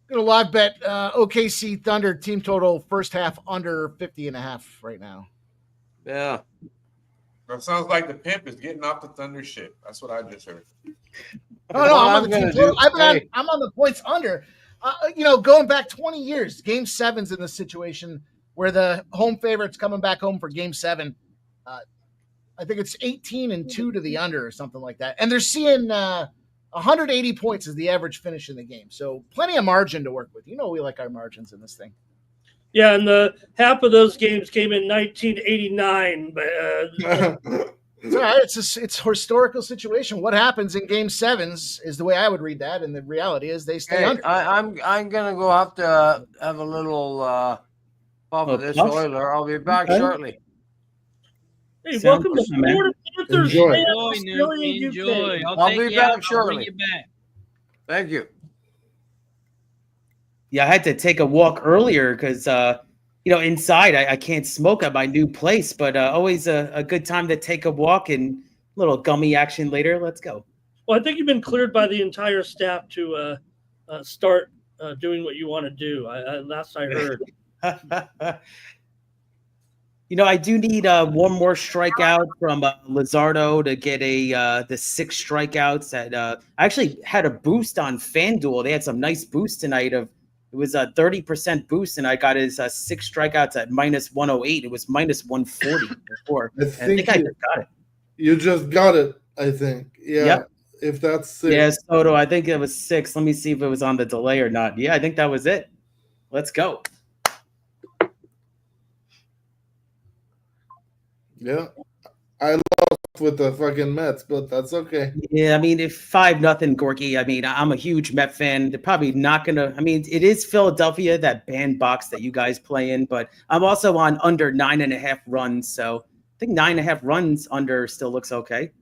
Gonna live bet OKC Thunder team total first half under 50.5 right now. Yeah. That sounds like the pimp is getting off the Thunder shit. That's what I just heard. No, I'm on the team total. I'm on the points under. Going back 20 years, Game 7's in this situation where the home favorite's coming back home for Game 7. I think it's 18-2 to the under or something like that. And they're seeing 180 points is the average finish in the game. So plenty of margin to work with. You know we like our margins in this thing. Yeah, and the half of those games came in 1989. But it's all right. It's a historical situation. What happens in Game 7s is the way I would read that, and the reality is they stay under. I'm gonna go have to have a little puff of this Oiler. I'll be back shortly. Hey, welcome to Florida Panthers. Enjoy. I'll be back shortly. Thank you. Yeah, I had to take a walk earlier because, inside I can't smoke at my new place, but always a good time to take a walk and a little gummy action later. Let's go. Well, I think you've been cleared by the entire staff to start doing what you want to do. Last I heard. I do need one more strikeout from Luzardo to get the 6 strikeouts. I actually had a boost on FanDuel. They had some nice boosts tonight. It was a 30% boost, and I got his 6 strikeouts at -108. It was -140 before. I think I just got it. You just got it, I think. Yeah. Yep. If that's 6. Yeah, Soto, I think it was 6. Let me see if it was on the delay or not. Yeah, I think that was it. Let's go. Yeah. I lost with the fucking Mets, but that's okay. Yeah, I mean, if 5-0, Gorky, I mean, I'm a huge Met fan. They're probably not going to – I mean, it is Philadelphia, that bandbox that you guys play in, but I'm also on under 9.5 runs, so I think 9.5 runs under still looks okay.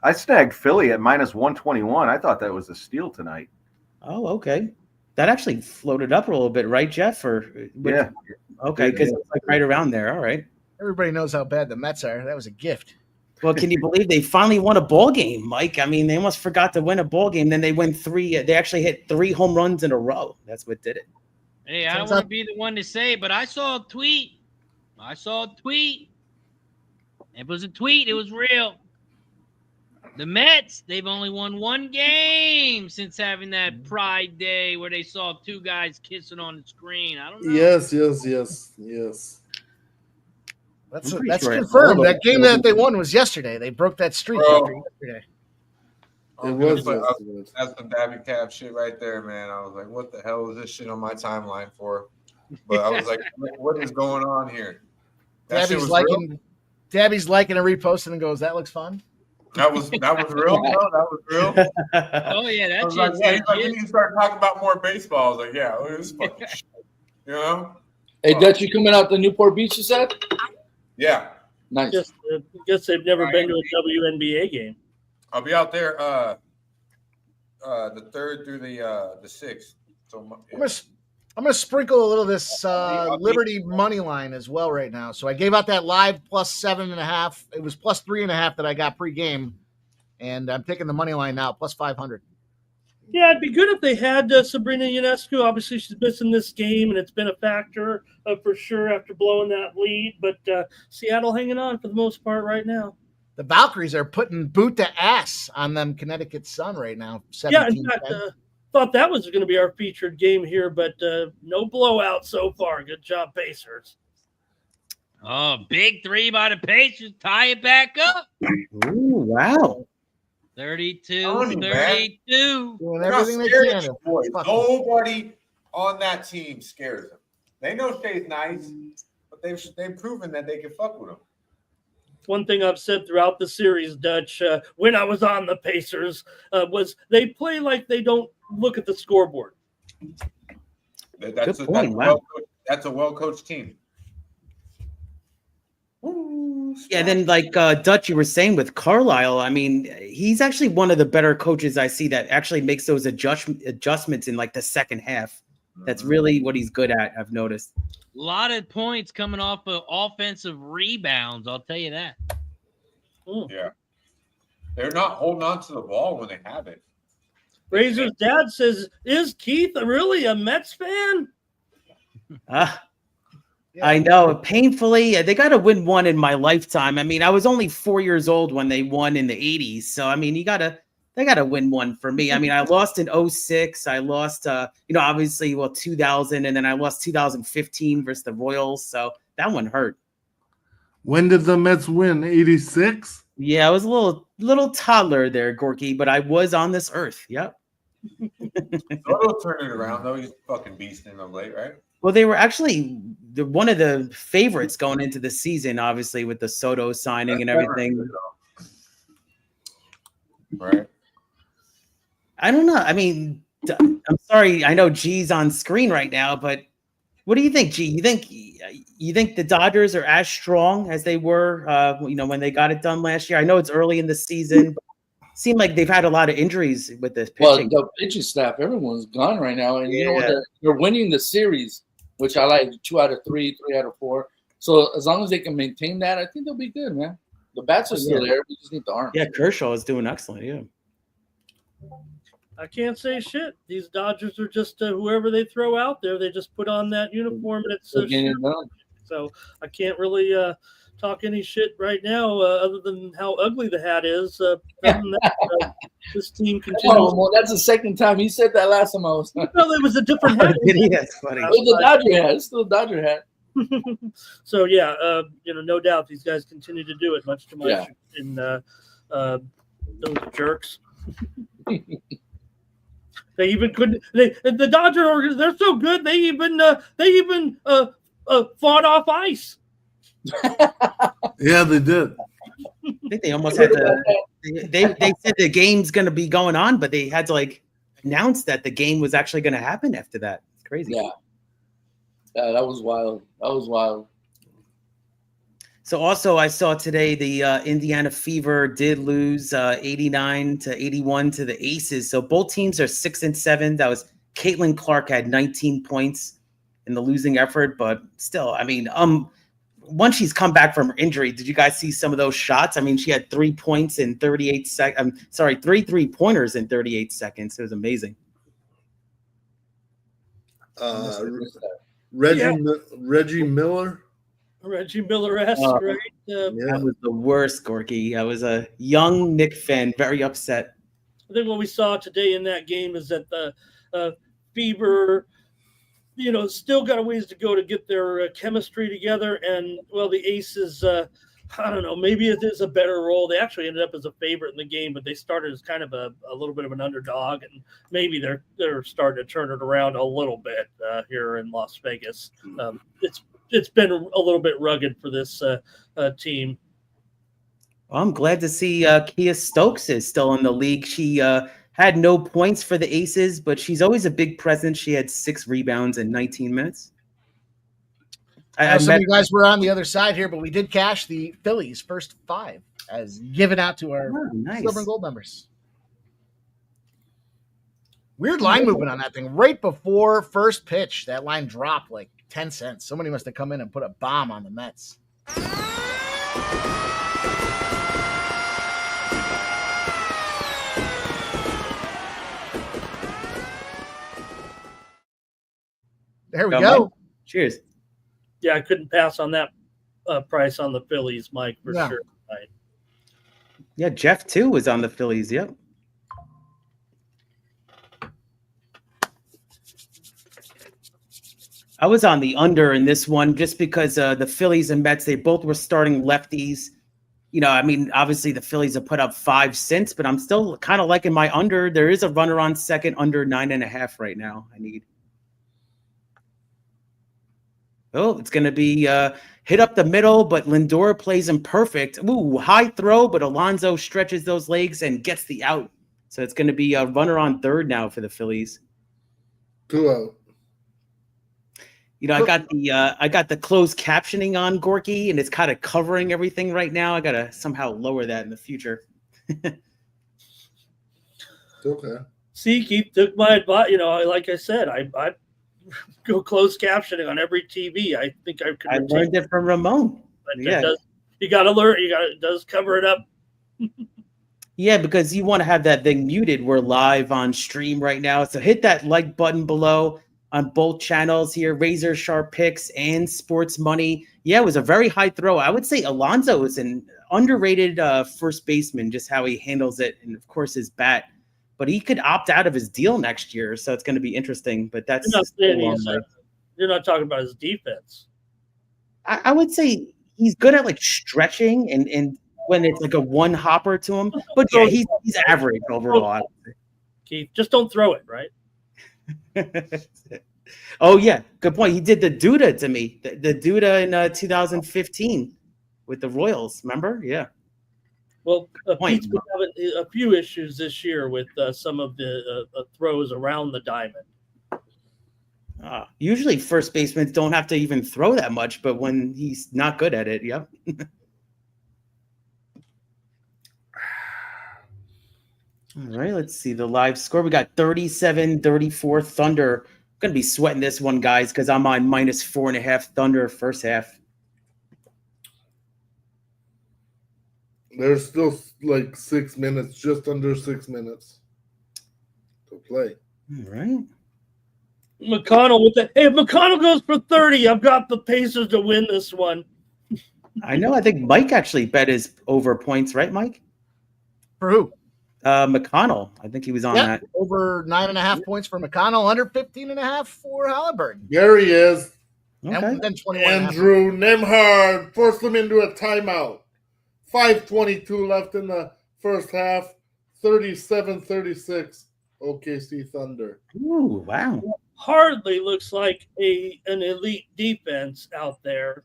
I snagged Philly at -121. I thought that was a steal tonight. Oh, okay. That actually floated up a little bit, right, Jeff? Yeah. Okay, because it's like right around there. All right. Everybody knows how bad the Mets are. That was a gift. Well, can you believe they finally won a ball game, Mike? I mean, they almost forgot to win a ball game. Then they win 3. They actually hit 3 home runs in a row. That's what did it. Hey, I don't want to be the one to say, but I saw a tweet. It was a tweet. It was real. The Mets, they've only won 1 game since having that Pride Day where they saw 2 guys kissing on the screen. I don't know. Yes. That's confirmed. That game that they won was yesterday. They broke that streak yesterday. It was. That's the Dabby Cab shit right there, man. I was like, what the hell is this shit on my timeline for? But I was like, what is going on here? Dabby's liking a repost and goes, that looks fun. That was real. No, that was real. Oh yeah, I that was like, shit's yeah, he's like, we legit. need to start talking about more baseball. I was like, yeah, this is fucking shit. You know? Hey, Dutch, you coming out to Newport Beach, you said? Yeah. Nice. Guess they've never been to a WNBA game. I'll be out there the 3rd through the 6th. So yeah. I'm gonna sprinkle a little of this Liberty money line as well right now. So I gave out that live plus 7.5. It was plus 3.5 that I got pre-game, and I'm taking the money line now plus 500. Yeah, it'd be good if they had Sabrina Ionescu. Obviously, she's missing this game, and it's been a factor for sure after blowing that lead. But Seattle hanging on for the most part right now. The Valkyries are putting boot to ass on them Connecticut Sun right now. Yeah, in fact, thought that was going to be our featured game here, but no blowout so far. Good job, Pacers. Oh, big 3 by the Pacers. Tie it back up. Ooh, wow. 32-32. Doing everything they can. Nobody on that team scares them. They know Shay's nice, but they've proven that they can fuck with him. One thing I've said throughout the series, Dutch, when I was on the Pacers, was they play like they don't look at the scoreboard. That's a well-coached team. Yeah, then like Dutch, you were saying with Carlisle, I mean, he's actually one of the better coaches I see that actually makes those adjustments in like the second half. That's really what he's good at, I've noticed. A lot of points coming off of offensive rebounds, I'll tell you that. Yeah. They're not holding on to the ball when they have it. Razor's dad says, is Keith really a Mets fan? I know, painfully. They got to win one in my lifetime. I mean, I was only 4 years old when they won in the 80s. So, I mean, they got to win one for me. I mean, I lost in 06. I lost, obviously, 2000. And then I lost 2015 versus the Royals. So that one hurt. When did the Mets win? 86? Yeah, I was a little toddler there, Gorky, but I was on this earth. Yep. Soto turned it around, though. He's fucking beasting of late, right? Well, they were actually one of the favorites going into the season, obviously, with the Soto signing and everything. Right. I don't know. I mean, I'm sorry. I know G's on screen right now, but what do you think, G? You think the Dodgers are as strong as they were, when they got it done last year? I know it's early in the season. But it seemed like they've had a lot of injuries with this pitching. Well, the pitching staff, everyone's gone right now, and you know what? They're winning the series, which I like. 2 out of 3, 3 out of 4. So as long as they can maintain that, I think they'll be good, man. The bats are still there. We just need the arm. Yeah, Kershaw is doing excellent. Yeah. I can't say shit. These Dodgers are just whoever they throw out there. They just put on that uniform, and it's so I can't really talk any shit right now, other than how ugly the hat is. This team continues. Oh, well, that's the second time he said that. Last time I was. Well, it was a different hat. That's funny. It was a Dodger hat. It's still a Dodger hat. So yeah, no doubt these guys continue to do it, much to my in those jerks. They even couldn't. The Dodger they're so good. They even fought off ice. Yeah, they did. I think they almost had to. They said the game's going to be going on, but they had to announce that the game was actually going to happen after that. It's crazy. Yeah, that was wild. So also, I saw today the Indiana Fever did lose 89-81 to the Aces. So both teams are 6-7. That was Caitlin Clark had 19 points in the losing effort, but still, I mean, once she's come back from her injury, did you guys see some of those shots? I mean, she had 3 points in 38 seconds. 3 3-pointers in 38 seconds. It was amazing. Reggie Miller. Reggie Miller-esque, right? That was the worst, Gorky. I was a young Knick fan, very upset. I think what we saw today in that game is that the Fever, still got a ways to go to get their chemistry together. And, well, the Aces, I don't know, maybe it is a better role. They actually ended up as a favorite in the game, but they started as kind of a little bit of an underdog, and maybe they're starting to turn it around a little bit here in Las Vegas. It's been a little bit rugged for this team. Well, I'm glad to see Kia Stokes is still in the league. She had no points for the Aces, but she's always a big presence. She had 6 rebounds in 19 minutes. I know some of you guys were on the other side here, but we did cash the Phillies first 5 as given out to our silver and gold members. Weird line movement on that thing. Right before first pitch, that line dropped like 10 cents. Somebody must have come in and put a bomb on the Mets. There we go. Mike. Cheers. Yeah, I couldn't pass on that price on the Phillies, Mike, for sure. Right. Yeah, Jeff too was on the Phillies. Yep. I was on the under in this one just because the Phillies and Mets, they both were starting lefties. You know, I mean, obviously the Phillies have put up 5 cents, but I'm still kind of liking my under. There is a runner on second, under 9.5 right now. I need. Oh, it's going to be hit up the middle, but Lindor plays him perfect. Ooh, high throw, but Alonso stretches those legs and gets the out. So it's going to be a runner on third now for the Phillies. 2 out. You know, I got the closed captioning on Gorky, and it's kind of covering everything right now. I got to somehow lower that in the future. Okay. See, Keith took my advice. You know, like I said, I go closed captioning on every TV. I think I learned it from Ramon. But yeah, you got to learn. It does cover it up. Yeah, because you want to have that thing muted. We're live on stream right now, so hit that like button below on both channels here. Razor Sharp Picks and Sports Money. Yeah, it was a very high throw. I would say Alonso is an underrated first baseman, just how he handles it, and of course his bat. But he could opt out of his deal next year, so it's going to be interesting. But that's you're not talking about his defense. I would say he's good at like stretching and when it's like a one hopper to him. But yeah, he's average overall. Keith, just don't throw it, right? Oh yeah, good point. He did the Duda to me, the Duda in 2015 with the Royals. Remember? Yeah. Well, Pete's been having a few issues this year with some of the throws around the diamond. Usually first basemen don't have to even throw that much, but when he's not good at it, yep. All right, let's see the live score. We got 37-34 Thunder. I'm going to be sweating this one, guys, because I'm on -4.5 Thunder first half. There's still like 6 minutes, just under 6 minutes to play. All right. McConnell with if McConnell goes for 30, I've got the Pacers to win this one. I know. I think Mike actually bet his over points, right, Mike? For who? McConnell. I think he was on that. Over 9.5 points for McConnell, under 15.5 for Haliburton. There he is. Okay. And then 21. Andrew Nemhard forced him into a timeout. 5:22 left in the first half. 37-36 OKC Thunder. Ooh, wow. Hardly looks like an elite defense out there.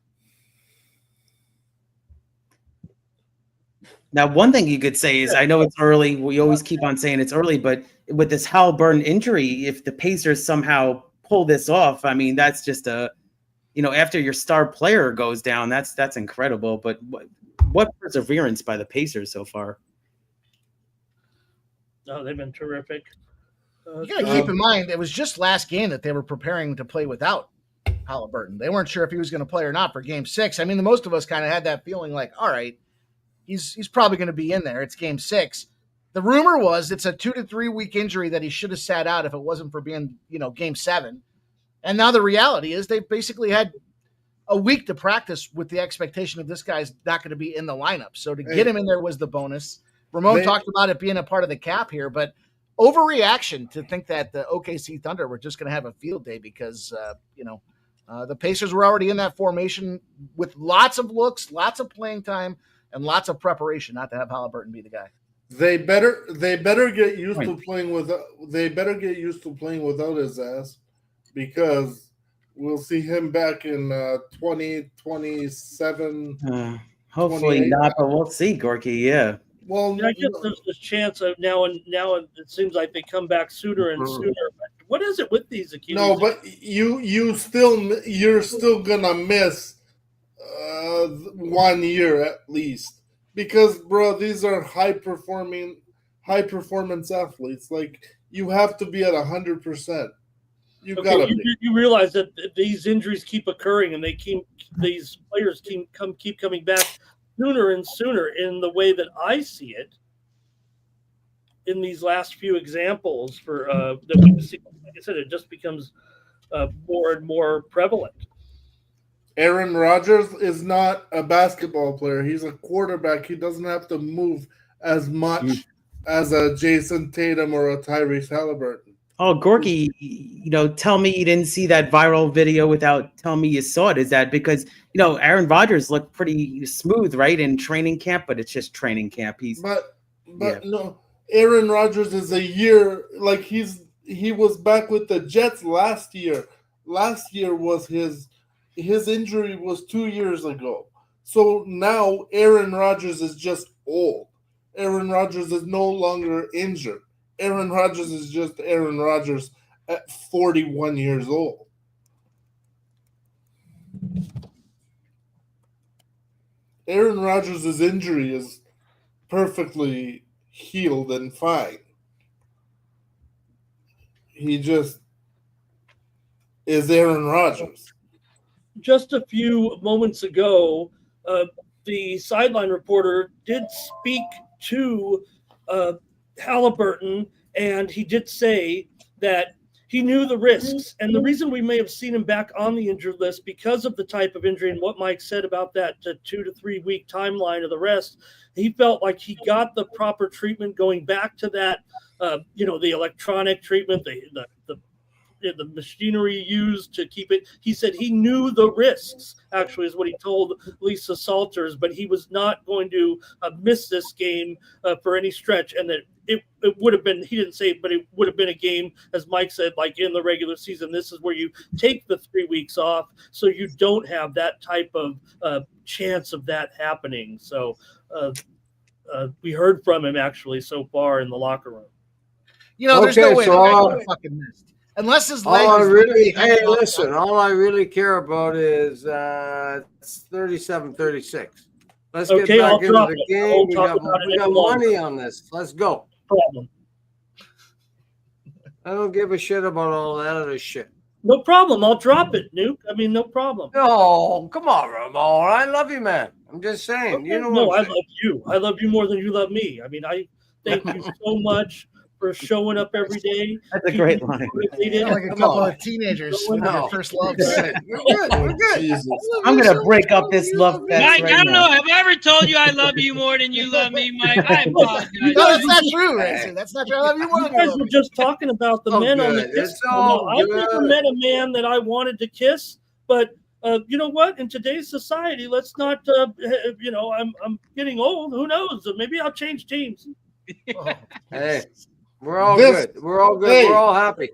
Now, one thing you could say is, I know it's early. We always keep on saying it's early, but with this Haliburton injury, if the Pacers somehow pull this off, I mean, that's just after your star player goes down, that's incredible. But what perseverance by the Pacers so far? Oh, they've been terrific. You got to keep in mind, it was just last game that they were preparing to play without Haliburton. They weren't sure if he was going to play or not for Game 6. I mean, most of us kind of had that feeling like, all right, he's probably going to be in there. It's Game 6. The rumor was it's a 2 to 3 week injury that he should have sat out if it wasn't for being, Game 7. And now the reality is they've basically had a week to practice with the expectation of this guy's not going to be in the lineup. So to get him in there was the bonus. Ramon talked about it being a part of the cap here, but overreaction to think that the OKC Thunder were just going to have a field day because, the Pacers were already in that formation with lots of looks, lots of playing time, and lots of preparation not to have Haliburton be the guy. They better get used to playing with. They better get used to playing without his ass, because we'll see him back in 2027. Hopefully 28. not, but we'll see, Gorky. Yeah. Well, I guess there's this chance of now and it seems like they come back sooner and sooner. But what is it with these Achilles? no, but you're still gonna miss 1 year at least, because bro, these are high performance athletes. Like, you have to be at 100%. You gotta be. You realize that these injuries keep occurring, and these players keep coming back sooner and sooner. In the way that I see it, in these last few examples for that we see, like I said, it just becomes more and more prevalent. Aaron Rodgers is not a basketball player. He's a quarterback. He doesn't have to move as much as a Jason Tatum or a Tyrese Haliburton. Oh, Gorky, tell me you didn't see that viral video without telling me you saw it. Is that because, Aaron Rodgers looked pretty smooth, right, in training camp, but it's just training camp. No, Aaron Rodgers is a year, like he was back with the Jets last year. Last year was his injury was 2 years ago. So now Aaron Rodgers is just old. Aaron Rodgers is no longer injured. Aaron Rodgers is just Aaron Rodgers at 41 years old. Aaron Rodgers' injury is perfectly healed and fine. He just is Aaron Rodgers. Just a few moments ago, the sideline reporter did speak to Haliburton, and he did say that he knew the risks. And the reason we may have seen him back on the injured list because of the type of injury and what Mike said about that 2 to 3 week timeline of the rest, he felt like he got the proper treatment going back to that, the electronic treatment, the machinery used to keep it. He said he knew the risks, actually, is what he told Lisa Salters, but he was not going to miss this game for any stretch, and that it would have been, he didn't say it, but it would have been a game, as Mike said, like in the regular season. This is where you take the 3 weeks off so you don't have that type of chance of that happening. So we heard from him, actually, so far in the locker room. There's no way the guy could have fucking missed. Unless his leg all I really care about is 37-36. Let's get back into the game. We got money on this. Let's go. Problem. I don't give a shit about all that other shit. No problem. I'll drop it, Nuke. I mean, no problem. No, come on, Ramon. I love you, man. I'm just saying. Okay. I love you. I love you more than you love me. I mean, I thank you so much for showing up every day. That's a great line. Like a couple of teenagers with their first love. We're good. Jesus. I'm going to break up this love fest Mike, right I don't now. know. Have I ever told you I love you more than you love me, Mike? I apologize. No, that's not true, Razor. That's not true. I love you more than You you guys love were me. just talking about the men on the good. kiss. It's all I've good. never met a man that I wanted to kiss, but you know what? In today's society, let's not. I'm getting old. Who knows? Maybe I'll change teams. Hey, we're all good. We're all good. Hey. We're all happy.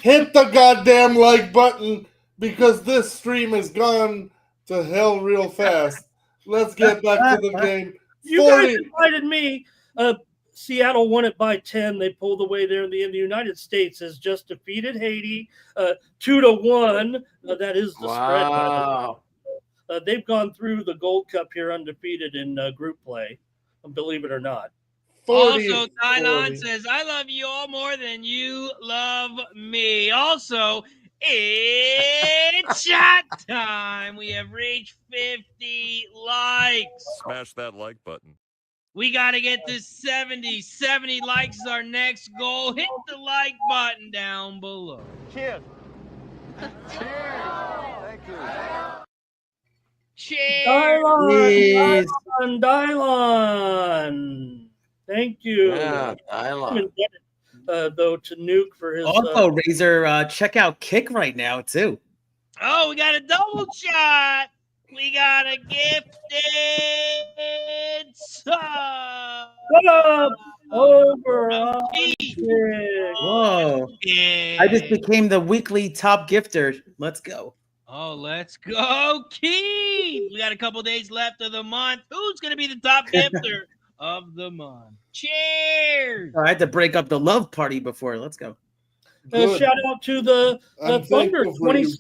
Hit the goddamn like button, because this stream has gone to hell real fast. Let's get back to the game. You guys invited me. Seattle won it by 10. They pulled away there in the United States has just defeated Haiti 2-1. That is the spread. Wow. They've gone through the Gold Cup here undefeated in group play, believe it or not. 40, Also, Tylon 40. says, I love you all more than you love me. Also, it's shot time. We have reached 50 likes. Smash that like button. We got to get to 70. 70 likes is our next goal. Hit the like button down below. Cheers. Cheers. Dylon. Thank you. Yeah, I love it. Though, to Nuke for his. Also, Razor, check out Kick right now, too. Oh, we got a double shot. We got a gifted sub. Over. Whoa. I just became the weekly top gifter. Let's go. Oh, let's go, Keith. We got a couple days left of the month. Who's going to be the top tipster of the month? Cheers! I had to break up the love party before. Let's go. Shout out to the I'm Thunder, thankful for you, Keith.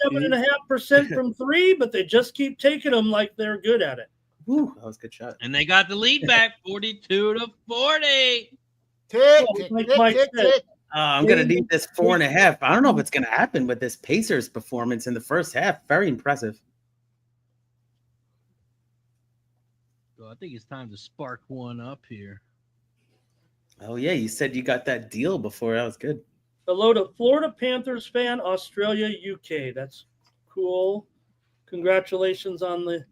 27.5% from three, but they just keep taking them like they're good at it. Ooh, that was a good shot. And they got the lead back 42-40. Tick, Like tick, Mike tick, said. tick. I'm going to need this 4.5. I don't know if it's going to happen with this Pacers performance in the first half. Very impressive. So I think it's time to spark one up here. Oh, yeah. You said you got that deal before. That was good. Hello to Florida Panthers fan, Australia, UK. That's cool. Congratulations on the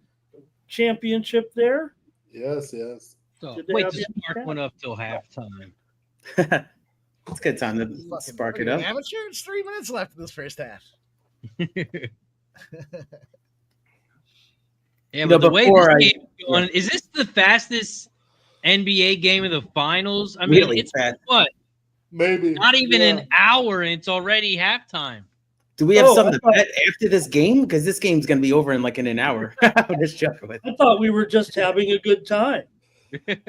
championship there. Yes, yes. So Did they wait have to you- spark one up till halftime. It's a good time to Fucking spark what it are you, up. an amateur? It's 3 minutes left in this first half. Yeah, No, but the way before this I- game's going, is this the fastest NBA game of the finals? I mean, Really it's fast. what? Maybe. Not even Yeah. an hour, and it's already halftime. Do we have Oh, something I to thought- bet after this game? Because this game's going to be over in like in an hour. I'm just joking with you. I thought we were just having a good time. The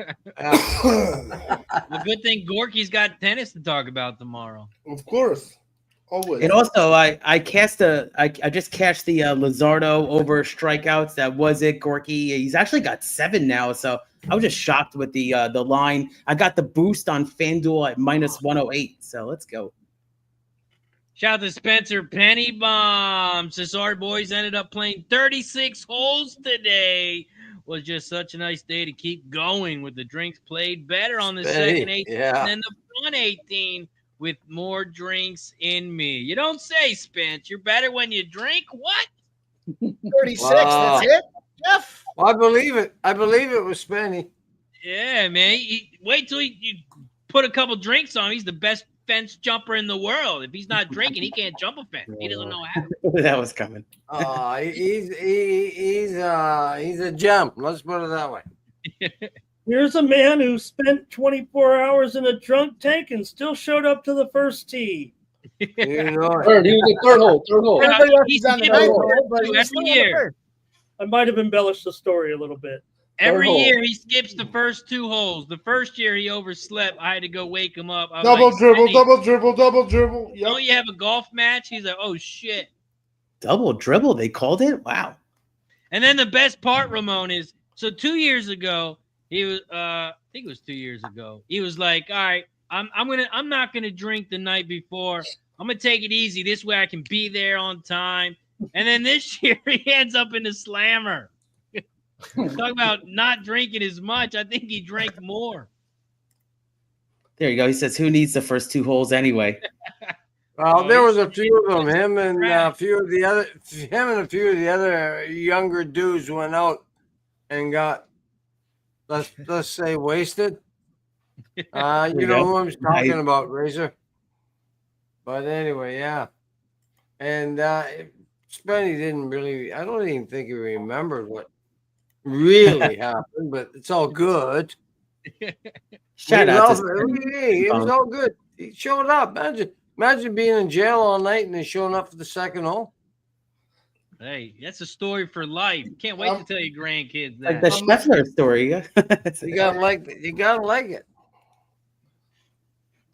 good thing Gorky's got tennis to talk about tomorrow. Of course. Always. And also, I just cashed the Luzardo over strikeouts. That was it, Gorky. He's actually got 7 now, so I was just shocked with the line. I got the boost on FanDuel at -108. So let's go. Shout out to Spencer Penny Bomb. Cesar boys ended up playing 36 holes today. Was just such a nice day to keep going with the drinks played better on the second 18 than the front 18 with more drinks in me. You don't say, Spence. You're better when you drink? What? 36, Wow. that's it? Jeff? I believe it. I believe it was Spenny. Yeah, man. Wait till you put a couple drinks on him. He's the best fence jumper in the world. If he's not drinking, he can't jump a fence. He doesn't know how. That was coming. He's a gem. Let's put it that way. Here's a man who spent 24 hours in a drunk tank and still showed up to the first tee. You know it. Third, he was the third hole. Everybody else He's is on the skipping ninth hole hole, but he's every still on the year. first. I might have embellished the story a little bit. Every hole. year he skips the first 2 holes. The first year he overslept. I had to go wake him up. I was Double like, dribble, "Spenny, double dribble, double dribble. Yep. don't you have a golf match?" He's like, "Oh shit." Double dribble, they called it? Wow. And then the best part, Ramon, is so 2 years ago, he was I think it was 2 years ago. He was like, "All right, I'm not gonna drink the night before. I'm gonna take it easy. This way I can be there on time." And then this year he ends up in the slammer. Talk about not drinking as much. I think he drank more. There you go. He says, who needs the first 2 holes anyway? Well, Oh, there was he's- a few of them. Him and crap. a few of the other younger dudes went out and got let's say wasted. You know who I'm talking Nice. about, Razor. But anyway, yeah. And Spenny didn't really. I don't even think he remembered what really happened. But it's all good. Shout out to It was all good. He showed up. Imagine being in jail all night and then showing up for the second hole. Hey, that's a story for life. Can't wait to tell your grandkids like that. the Scheffler story. You gotta like it. You gotta like it.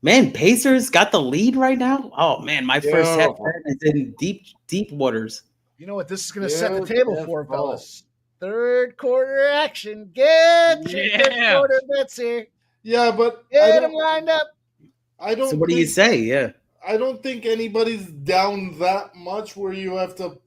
Man, Pacers got the lead right now. Oh man, my first half Beautiful. is in deep waters. You know what this is going to set the table for, Beautiful. fellas? Third quarter action. Get your third Yeah. quarter bets here. Yeah, but I Get them don't, lined up. I don't So what do you think- say? Yeah. I don't think anybody's down that much where you have to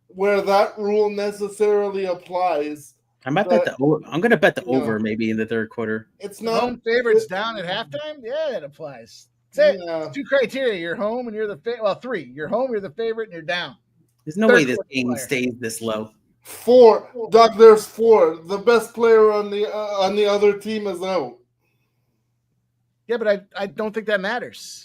where that rule necessarily applies. I'm gonna bet the Yeah. over maybe in the third quarter. It's not Home favorites down at halftime? Yeah, that applies. That's it. Yeah. 2 criteria. You're home and you're the favorite. Well, 3. You're home, you're the favorite, and you're down. There's no Third way this quarter game player. stays this low. 4. Doc, there's 4. The best player on the other team is out. Yeah, but I don't think that matters.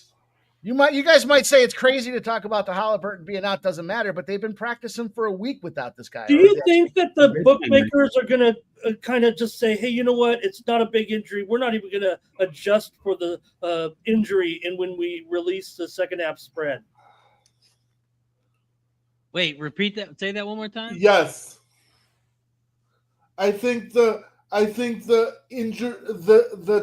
You guys might say it's crazy to talk about the Haliburton being out doesn't matter, but they've been practicing for a week without this guy. Do you think that the bookmakers are going to kind of just say, hey, you know what? It's not a big injury. We're not even going to adjust for the injury and when we release the second half spread? Wait, repeat that. Say that one more time. Yes. I think the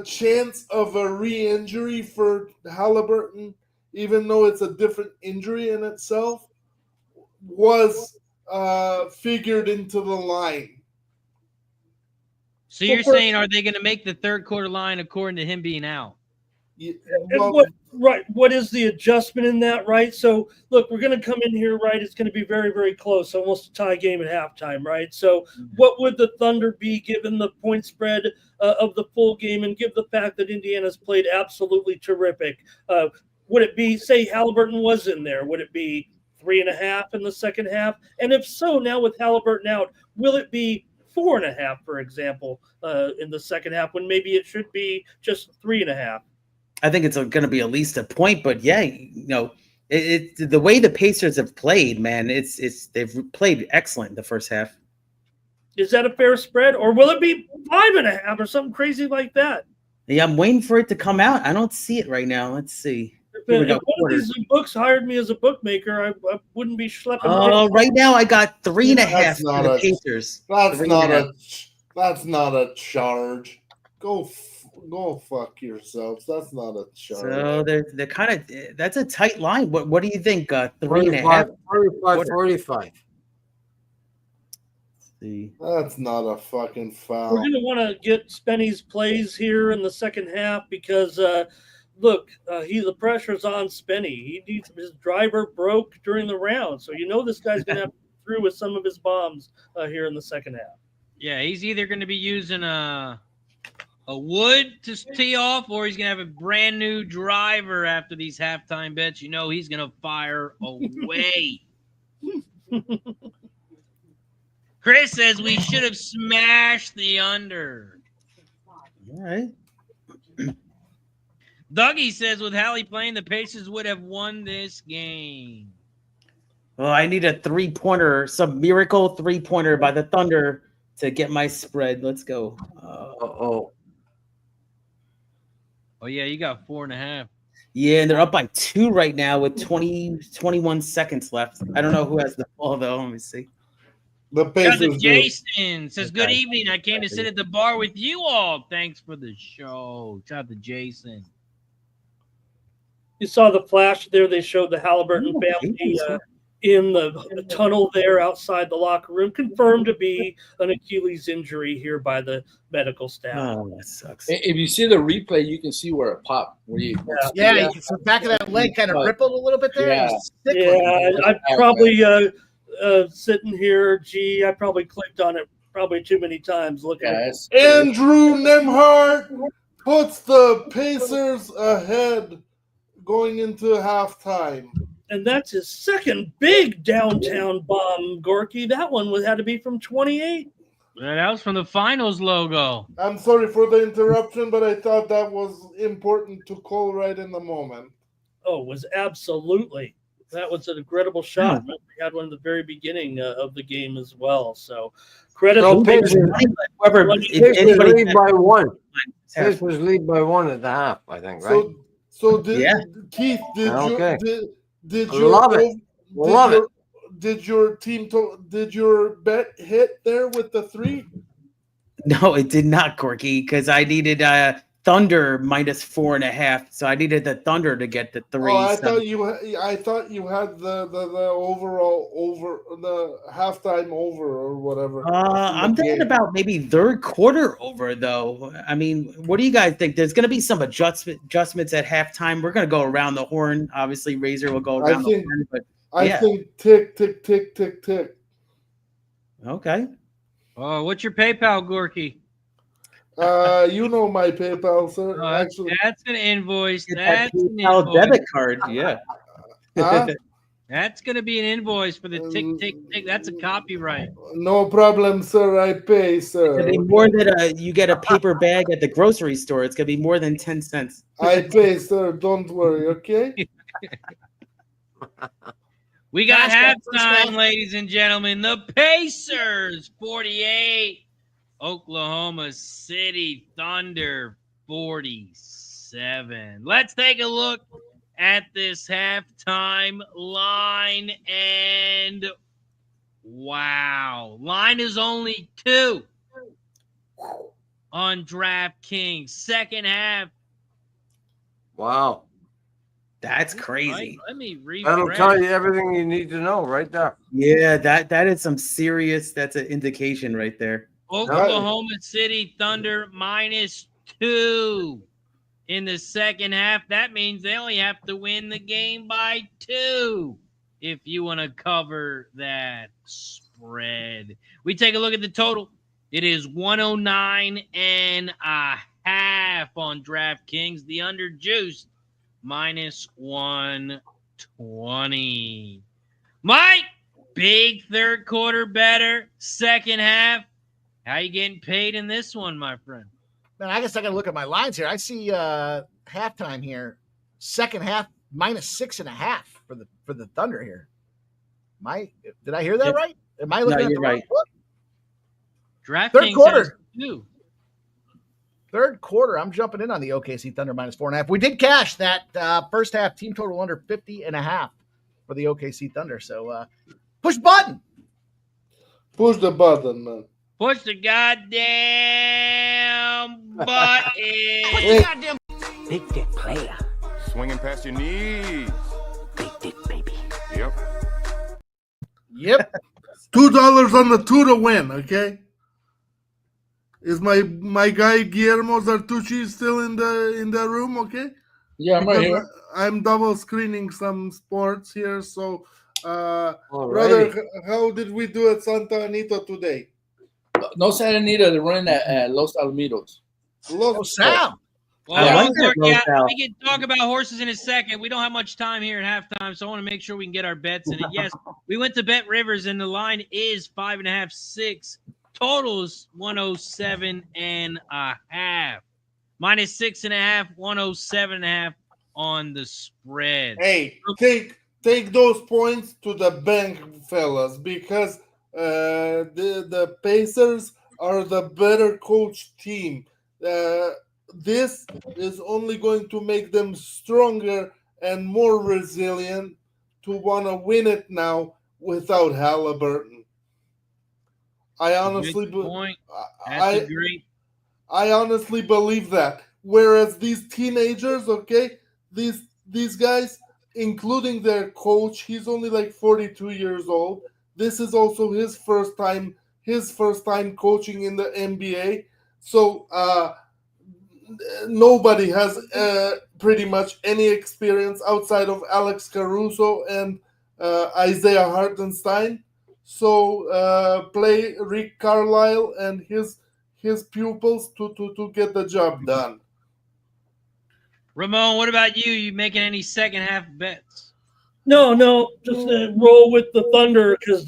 chance of a re-injury for Haliburton, even though it's a different injury in itself, was figured into the line. So you're saying, are they going to make the third quarter line according to him being out? Yeah, And what is the adjustment in that, right? So look, we're going to come in here, right? It's going to be very, very close, almost a tie game at halftime, right? So what would the Thunder be given the point spread of the full game, and give the fact that Indiana's played absolutely terrific? Would it be, say, Haliburton was in there? Would it be 3.5 in the second half? And if so, now with Haliburton out, will it be 4.5, for example, in the second half, when maybe it should be just 3.5? I think it's going to be at least a point, but yeah, the way the Pacers have played, man, they've played excellent in the first half. Is that a fair spread, or will it be 5.5 or something crazy like that? Yeah, I'm waiting for it to come out. I don't see it right now. Let's see. If one of these books hired me as a bookmaker, I wouldn't be schlepping. Oh, right now I got 3.5 for the Pacers. That's not a charge. Go fuck yourselves. That's not a charge. So they're kind of, that's a tight line. What do you think? 3.5, 45. See. That's not a fucking foul. We're gonna want to get Spenny's plays here in the second half because look, the pressure's on Spenny. He needs, his driver broke during the round, so this guy's gonna have to get through with some of his bombs here in the second half. Yeah, he's either going to be using a wood to tee off, or he's going to have a brand new driver after these halftime bets. He's going to fire away. Chris says we should have smashed the under. All right. Dougie says with Hallie playing, the Pacers would have won this game. Well, I need a 3-pointer, some miracle 3-pointer by the Thunder to get my spread. Let's go. Oh, yeah, you got 4.5. Yeah, and they're up by 2 right now with 21 seconds left. I don't know who has the ball, though. Let me see. The Pacers. Jason says, good evening. I came to sit at the bar with you all. Thanks for the show. Shout out to Jason. You saw the flash there. They showed the Haliburton family in the tunnel there outside the locker room, confirmed to be an Achilles injury here by the medical staff. Oh, that sucks. If you see the replay, you can see where it popped. Yeah, the back of that leg kind of rippled a little bit there. Yeah, I probably sitting here. I probably clicked on it probably too many times. Looking at Andrew Nemhart puts the Pacers ahead going into halftime. And that's his second big downtown bomb, Gorky. That one had to be from 28. Yeah, that was from the finals logo. I'm sorry for the interruption, but I thought that was important to call right in the moment. Oh, it was absolutely. That was an incredible shot. We had one at the very beginning of the game as well. So credit to whoever. Pacers lead by 1. Pacers lead by 1 at the half, I think, right? So Keith, did your bet hit there with the 3? No, it did not, Corky, because I needed Thunder minus 4.5, so I needed the Thunder to get the 3. Oh, I thought you had the overall over, the halftime over or whatever. I'm thinking about maybe third quarter over though. I mean, what do you guys think? There's going to be some adjustments at halftime. We're going to go around the horn. Obviously, Razor will go around the horn. But I think tick, tick, tick, tick, tick. Okay. Oh, what's your PayPal, Gorky? You know my PayPal, sir. Actually, that's an invoice. That's an invoice. Debit card. Yeah. That's gonna be an invoice for the tick tick tick. That's a copyright. No problem, sir. I pay, sir. It's gonna be more than you get a paper bag at the grocery store. It's gonna be more than 10 cents. I pay, sir. Don't worry. Okay. We got halftime, ladies and gentlemen. The Pacers 48. Oklahoma City Thunder 47. Let's take a look at this halftime line, and wow, line is only 2. on DraftKings. Second half. Wow. That's crazy. Let me refresh. That'll tell you everything you need to know right there. Yeah, that is some serious. That's an indication right there. Oklahoma City Thunder -2 in the second half. That means they only have to win the game by 2 if you want to cover that spread. We take a look at the total. It is 109.5 on DraftKings. The under juiced -120. Mike, big third quarter better. Second half. How you getting paid in this one, my friend? Man, I guess I got to look at my lines here. I see halftime here. Second half -6.5 for the Thunder here. Did I hear that right? Am I looking at the right book? DraftKings third quarter. Too. Third quarter, I'm jumping in on the OKC Thunder -4.5. We did cash that first half team total under 50.5 for the OKC Thunder. So push button. Push the button, man. Push the goddamn button. Big dick player. Swinging past your knees. Big dick baby. Yep. Yep. $2 on the 2 to win, okay? Is my guy Guillermo Zartucci still in the room? Okay. Yeah, I'm right here. I'm double screening some sports here. So, brother, how did we do at Santa Anita today? No Santa Anita. They're running at Los Alamitos. Sam. Well, we can talk about horses in a second. We don't have much time here at halftime, so I want to make sure we can get our bets in it. Yes, we went to Bet Rivers, and the line is 5.5, 6. Totals 107.5. -6.5, 107.5 on the spread. Hey, take those points to the bank, fellas, because the Pacers are the better coach team. This is only going to make them stronger and more resilient to want to win it now without Haliburton. I honestly believe that. Whereas these teenagers, okay, these guys, including their coach, he's only like 42 years old. This is also his first time coaching in the NBA. So nobody has pretty much any experience outside of Alex Caruso and Isaiah Hartenstein. So play Rick Carlisle and his pupils to get the job done. Ramon, what about you? You making any second half bets? No, just roll with the Thunder because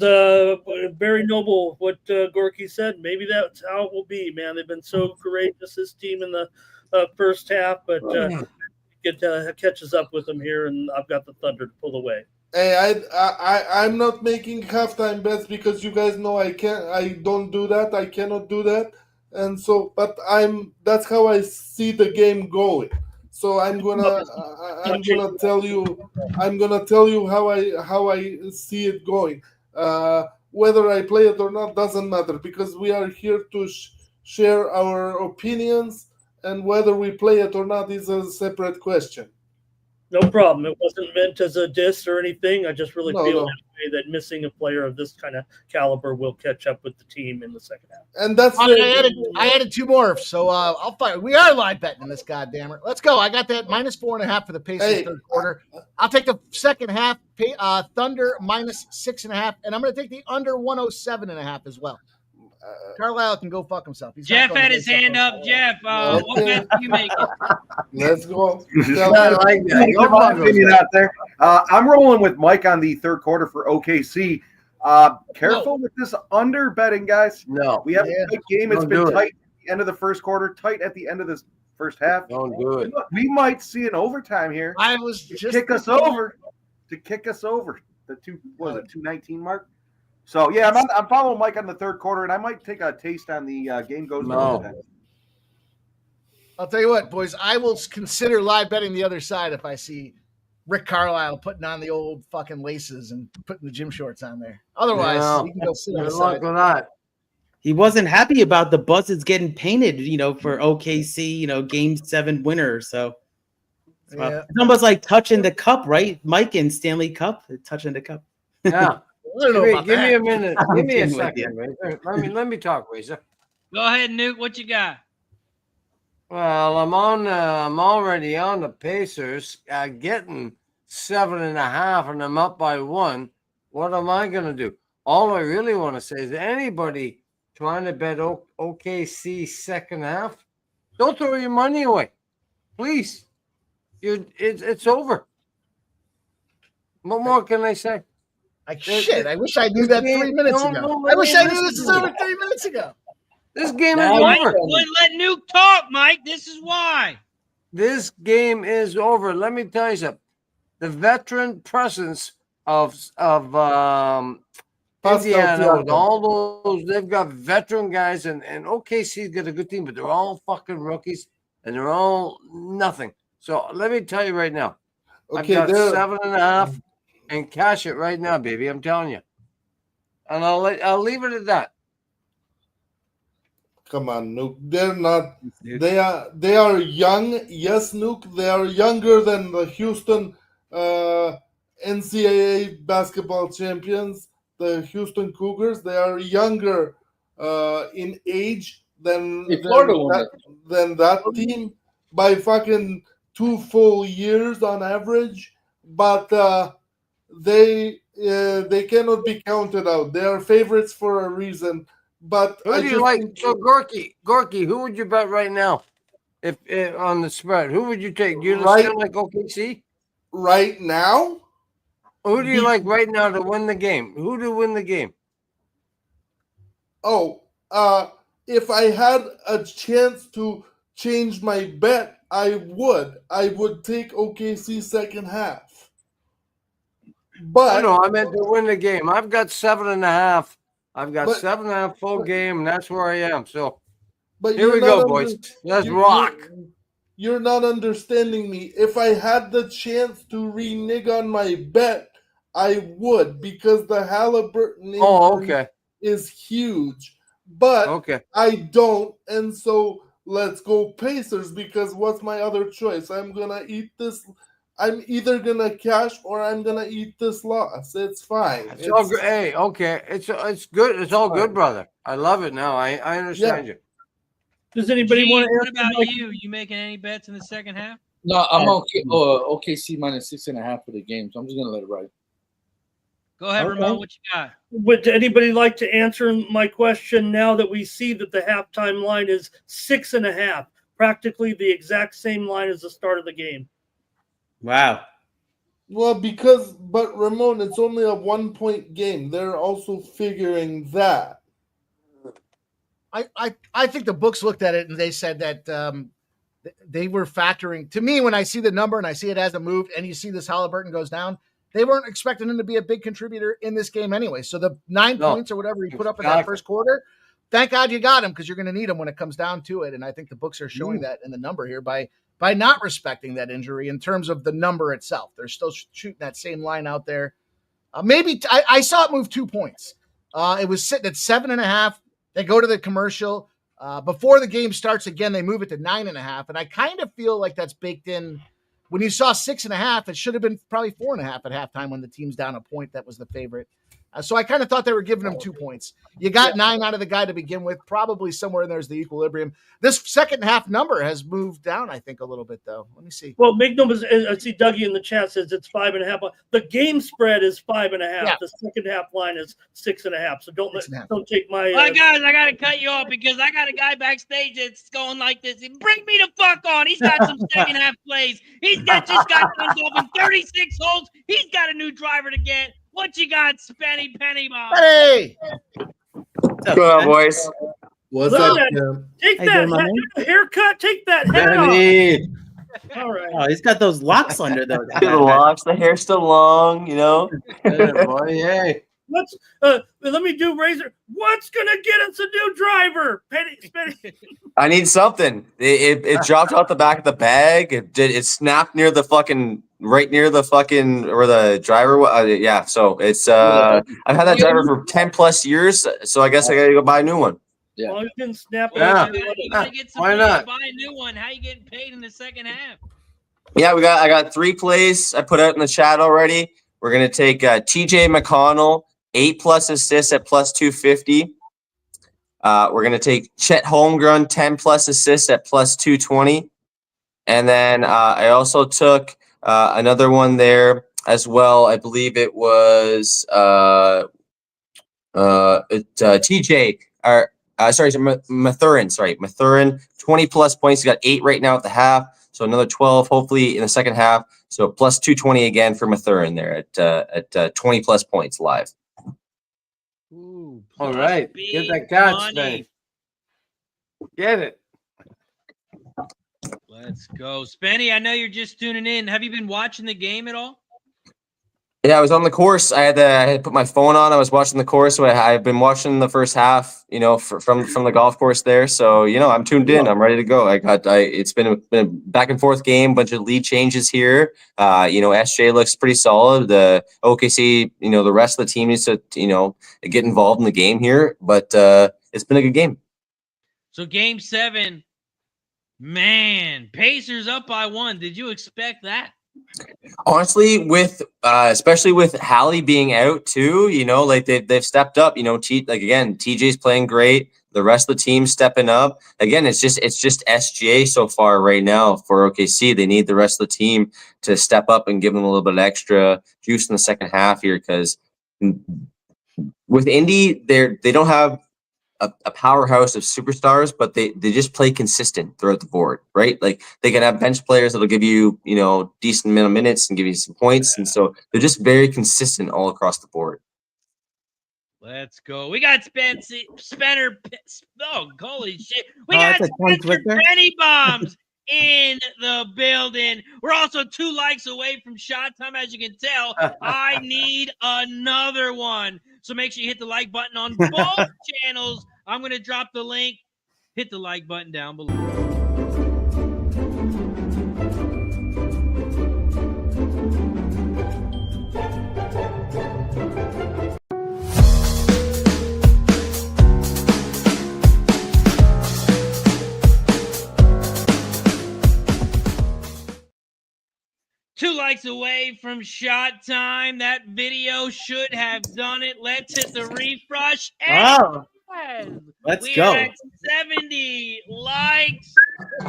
very noble what Gorky said. Maybe that's how it will be, man. They've been so courageous, this team in the first half, but it catches up with them here, and I've got the Thunder to pull away. Hey, I'm not making halftime bets because you guys know I don't do that. I cannot do that, and so, but that's how I see the game going. So I'm gonna tell you how I see it going. Whether I play it or not doesn't matter because we are here to share our opinions, and whether we play it or not is a separate question. No problem. It wasn't meant as a diss or anything. I just really feel that missing a player of this kind of caliber will catch up with the team in the second half. And that's I added 2 more, so I'll fight. We are live betting in this, goddamn it. Let's go. I got that -4.5 for the Pacers third quarter. I'll take the second half, Thunder -6.5, and I'm going to take the under 107.5 as well. Carlisle can go fuck himself. Jeff had his hand up. Jeff, what bet do you make? Let's go. My opinion out there. I'm rolling with Mike on the third quarter for OKC. Careful with this under betting, guys. No, we have a tight game. It's been tight at the end of the first quarter, tight at the end of this first half. Don't do it. We might see an overtime here. I was just kick us over. The 2:19 mark. So yeah, I'm following Mike on the third quarter, and I might take a taste on the game goes. No. I'll tell you what, boys. I will consider live betting the other side if I see Rick Carlisle putting on the old fucking laces and putting the gym shorts on there. Otherwise, you can go sit on the side. Good luck with that. he wasn't happy about the buzzes getting painted, for OKC, Game 7 winner. So it's almost like touching the cup, right? Mike and Stanley Cup, touching the cup. Yeah. Give me a minute. Give me a kidding with you. second, Razor. Let me talk, Razor. Go ahead, Nuke. What you got? Well, I'm already on the Pacers, getting 7.5, and I'm up by 1. What am I gonna do? All I really want to say is anybody trying to bet OKC second half, don't throw your money away, please. It's over. What more can I say? Shit, I wish I knew that 3 minutes ago. I wish I knew this was over 3 minutes ago. This game is Mike over. wouldn't let Nuke talk, Mike. This is why. This game is over. Let me tell you something. The veteran presence of Indiana with all those, they've got veteran guys, and OKC's got a good team, but they're all fucking rookies, and they're all nothing. So let me tell you right now, Okay, I've got 7.5, and cash it right now, baby. I'm telling you, and I'll leave it at that. Come on, Nuke. They're not. They are young. Yes, Nuke. They are younger than the Houston NCAA basketball champions, the Houston Cougars. They are younger in age than that team by fucking 2 full years on average. But they cannot be counted out. They are favorites for a reason. But who do you like? So Gorky, who would you bet right now? If on the spread, who would you take? Do you still like OKC right now? Who do you like right now to win the game? Who to win the game? Oh, if I had a chance to change my bet, I would. I would take OKC second half. But no, I meant to win the game. I've got 7.5. I've got 7.5 full game, and that's where I am. So here we go, boys. Let's rock. You're not understanding me. If I had the chance to renege on my bet, I would, because the Haliburton injury is huge. But I don't, and so let's go Pacers, because what's my other choice? I'm gonna eat this. I'm either gonna cash or I'm gonna eat this loss. It's fine. It's all good. Hey, okay. It's good. It's all good, brother. I love it now. I understand you. Does anybody want to? What about you? You making any bets in the second half? No, I'm okay. OKC minus 6.5 for the game, so I'm just gonna let it ride. Go ahead, Ramon. What you got? Would anybody like to answer my question now that we see that the halftime line is 6.5, practically the exact same line as the start of the game? Wow. Well, but Ramon, it's only a 1-point game. They're also figuring that. I think the books looked at it and they said that they were factoring. To me, when I see the number and I see it hasn't moved, and you see this Haliburton goes down, they weren't expecting him to be a big contributor in this game anyway. So the 9 points or whatever he put up in that first quarter, thank God you got him, because you're going to need him when it comes down to it. And I think the books are showing that in the number here by not respecting that injury in terms of the number itself. They're still shooting that same line out there. Maybe I saw it move 2 points. It was sitting at 7.5. They go to the commercial. Before the game starts again, they move it to 9.5. And I kind of feel like that's baked in. When you saw 6.5, it should have been probably 4.5 at halftime when the team's down a point. That was the favorite. So I kind of thought they were giving him 2 points. You got 9 out of the guy to begin with. Probably somewhere in there's the equilibrium. This second half number has moved down, I think, a little bit, though. Let me see. Well, Magnum I see Dougie in the chat says it's 5.5. The game spread is 5.5. Yeah. The second half line is 6.5. So don't take my. Guys, I gotta cut you off because I got a guy backstage that's going like this. Bring me the fuck on. He's got some second half plays. Just got done golfing 36 holes. He's got a new driver to get. What you got, Spenny Penny Bob? Hey! What's going on, boys? What's up, Tim? Take that haircut. Take that hair off. All right. Oh, he's got those locks under those. The locks, the hair's still long, you know. Yeah, boy, yay. Let me do Razor. What's gonna get us a new driver? Penny. I need something. It dropped out the back of the bag. It snapped near the fucking where the driver was. Yeah, so it's I've had that driver for 10 plus years, so I guess I gotta go buy a new one. Yeah. Well, you didn't snap it. Yeah. You gotta get some Why money to not? buy a new one. How you getting paid in the second half? Yeah, I got 3 plays I put out in the chat already. We're gonna take TJ McConnell, 8+ assists at +250. We're gonna take Chet Holmgren, 10+ assists at +220. And then I also took another one there as well. I believe it was TJ or Mathurin. Sorry, Mathurin, 20+ points. He got 8 right now at the half. So another 12, hopefully in the second half. So +220 again for Mathurin there at 20+ points live. Ooh, All right. Get that catch, man. Get it. Let's go. Spenny, I know you're just tuning in. Have you been watching the game at all? Yeah, I was on the course. I had to put my phone on. I was watching the course. So I've been watching the first half, from the golf course there. So, I'm tuned in. I'm ready to go. It's been a back and forth game, bunch of lead changes here. SJ looks pretty solid. The OKC, the rest of the team needs to, get involved in the game here. But it's been a good game. So game 7, man, Pacers up by 1. Did you expect that? Honestly, with especially with Hallie being out too, they've stepped up. Again, TJ's playing great. The rest of the team stepping up. Again, it's just SGA so far right now for OKC. They need the rest of the team to step up and give them a little bit of extra juice in the second half here, because with Indy, they don't have a powerhouse of superstars, but they just play consistent throughout the board, right? Like they can have bench players that'll give you, decent amount of minutes and give you some points. And so they're just very consistent all across the board. Let's go. We got Spencer. Oh, holy shit. We got Spencer Penny Bombs in the building. We're also 2 likes away from shot time. As you can tell, I need another one. So make sure you hit the like button on both channels. I'm going to drop the link. Hit the like button down below. 2 likes away from shot time. That video should have done it. Let's hit the refresh. Wow. Let's go. At 70 likes.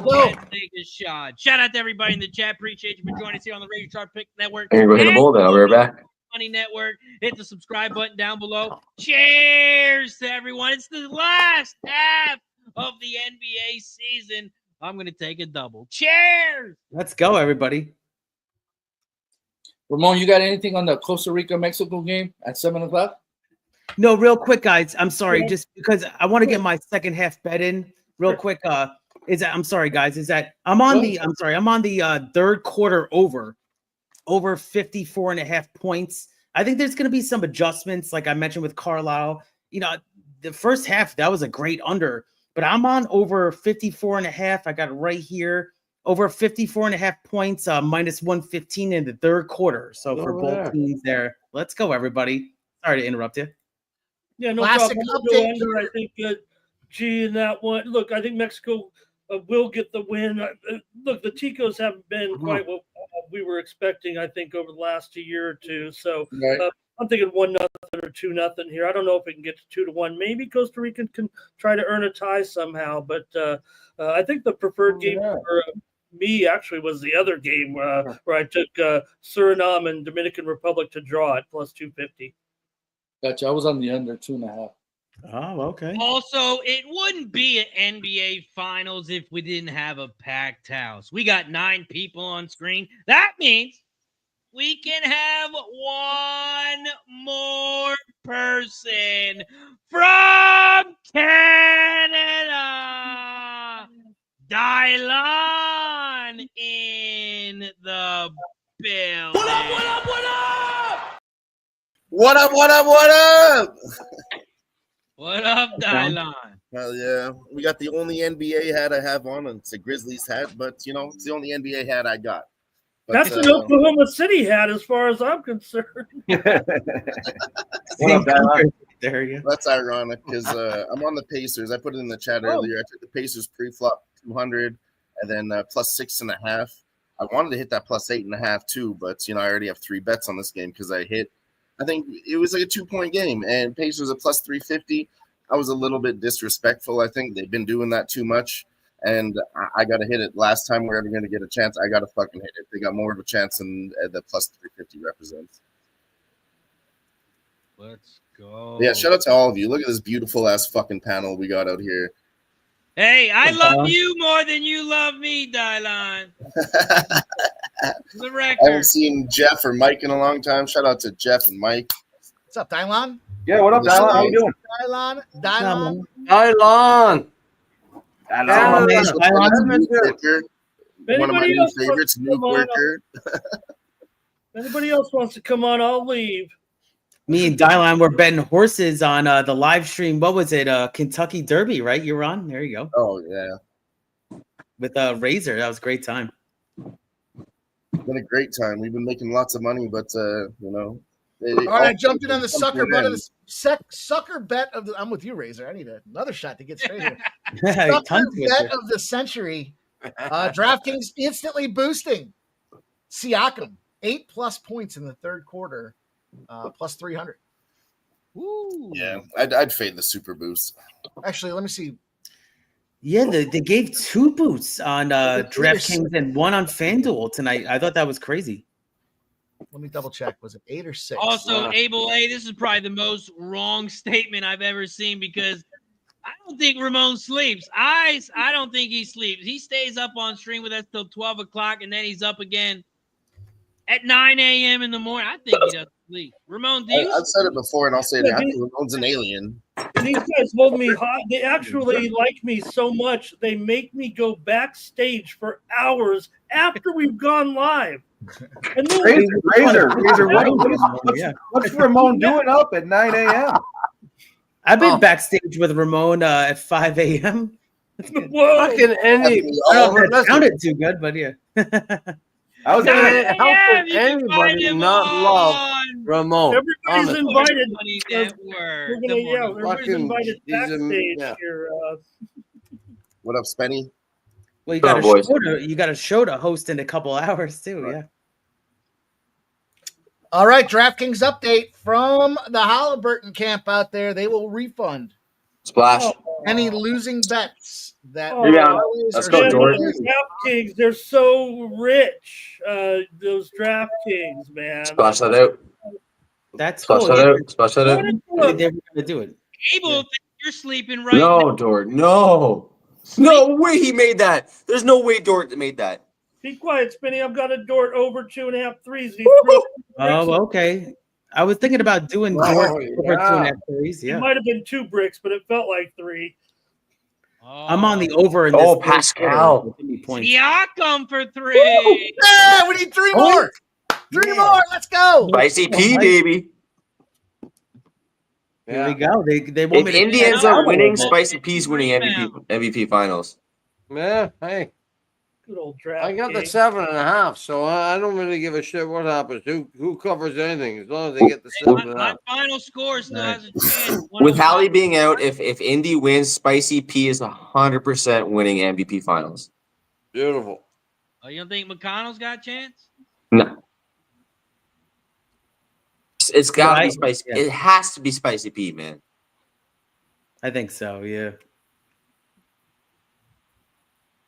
Let's take a shot. Shout out to everybody in the chat. Appreciate you for joining us here on the Radio Sharp Pick Network. Here, go hit a bowl then. I'll be right back. Money Network. Hit the subscribe button down below. Cheers to everyone. It's the last half of the NBA season. I'm going to take a double. Cheers. Let's go, everybody. Ramon, you got anything on the Costa Rica-Mexico game at 7 o'clock? No, real quick, guys. I'm sorry, just because I want to get my second half bet in real quick. I'm sorry, guys. I'm on the third quarter over 54.5 points. I think there's going to be some adjustments, like I mentioned with Carlisle. The first half, that was a great under, but I'm on over 54.5. I got it right here. Over 54.5 points, minus 115 in the third quarter. So for both teams there, let's go, everybody. Sorry to interrupt you. Yeah, no Classic problem. update. Under, I think in that one. Look, I think Mexico will get the win. Look, the Ticos haven't been quite what we were expecting, I think, over the last year or two. So I'm thinking 1-0 or 2-0 here. I don't know if it can get to 2-1. Maybe Costa Rica can try to earn a tie somehow. But I think the preferred game for me actually was the other game where I took Suriname and Dominican Republic to draw at plus 250. Gotcha. I was on the under 2.5. Oh, okay. Also, it wouldn't be an NBA Finals if we didn't have a packed house. We got 9 people on screen. That means we can have one more person from Canada. Dylan in the building. What up, what up, what up? What up, what up, what up? What up, Dylan? Hell yeah. We got the only NBA hat I have on, and it's a Grizzlies hat, but, it's the only NBA hat I got. But, that's an Oklahoma City hat as far as I'm concerned. What up, Dylan? There you go. That's ironic because I'm on the Pacers. I put it in the chat earlier. I took the Pacers pre-flop 200 and then plus 6.5. I wanted to hit that plus 8.5 too, but I already have 3 bets on this game because I think it was like a 2-point game, and Pacers a plus 350. I was a little bit disrespectful. I think they've been doing that too much, and I got to hit it. Last time we're ever going to get a chance, I got to fucking hit it. They got more of a chance than the plus 350 represents. Let's go. Yeah, shout out to all of you. Look at this beautiful ass fucking panel we got out here. Hey, I love you more than you love me, Dylan. The record. I haven't seen Jeff or Mike in a long time. Shout out to Jeff and Mike. What's up, Dylan? Yeah, what up, Dylan? How you doing? Dylan. Dylan. One of my new favorites, Nuke Worker. Anybody else wants to come on, I'll leave. Me and Dylan were betting horses on the live stream. What was it? Kentucky Derby, right? You were on? There you go. Oh, yeah. With Razor. That was a great time. Been a great time. We've been making lots of money, but, All right, I jumped in on the sucker bet of the sucker bet of the. I'm with you, Razor. I need another shot to get straight here. Sucker bet of the century. DraftKings instantly boosting Siakam 8+ points in the third quarter. Plus 300. Woo. Yeah, I'd fade the super boost. Actually, let me see. Yeah, they gave 2 boosts on DraftKings and 1 on FanDuel tonight. I thought that was crazy. Let me double check. Was it 8 or 6? Also, Abel A, this is probably the most wrong statement I've ever seen because I don't think Ramon sleeps. I don't think he sleeps. He stays up on stream with us till 12 o'clock, and then he's up again at 9 a.m. in the morning. I think he doesn't sleep. Ramon, do you? I've said it before, and I'll say it again. I think Ramon's an alien. These guys hold me hot. They actually like me so much, they make me go backstage for hours after we've gone live. And then Razor, what's Ramon doing up at 9 a.m.? I've been backstage with Ramon at 5 a.m. Whoa. Fucking any. That sounded too good, but yeah. How can anybody not love Ramon? Everybody's invited. We're gonna, everybody's invited backstage here. What up, Spenny? Well, you got a show to host in a couple hours too. Yeah. All right, DraftKings update from the Haliburton camp out there. They will refund Splash. any losing bets that Let's go, Jordan. DraftKings, they're so rich. Those DraftKings, man. Splash that out. That's Splash that out. Splash that out. They're gonna do it. Abel, you're sleeping right No, now. Dort. No. No way he made that. There's no way Dort made that. Be quiet, Spinny. I've got a Dort over 2.5 threes. Oh, okay. I was thinking about doing Dort over 2.5 threes. Yeah. It might have been 2 bricks, but it felt like 3. I'm on the over in this. Oh, Pascal. Siakam for 3. Yeah, we need 3 more. 3 more. Let's go. Spicy P, baby. Here we go. They want If me to Indy ends up winning, Spicy P's winning MVP finals. Yeah, hey. Good old draft. I got the 7.5, so I don't really give a shit what happens. Who covers anything as long as they get the 7.5. My final score still has a chance. With Hallie being out, if Indy wins, Spicy P is 100% winning MVP finals. Beautiful. Oh, you don't think McConnell's got a chance? No. It's got to be Spicy. Yeah. It has to be Spicy P, man. I think so, yeah.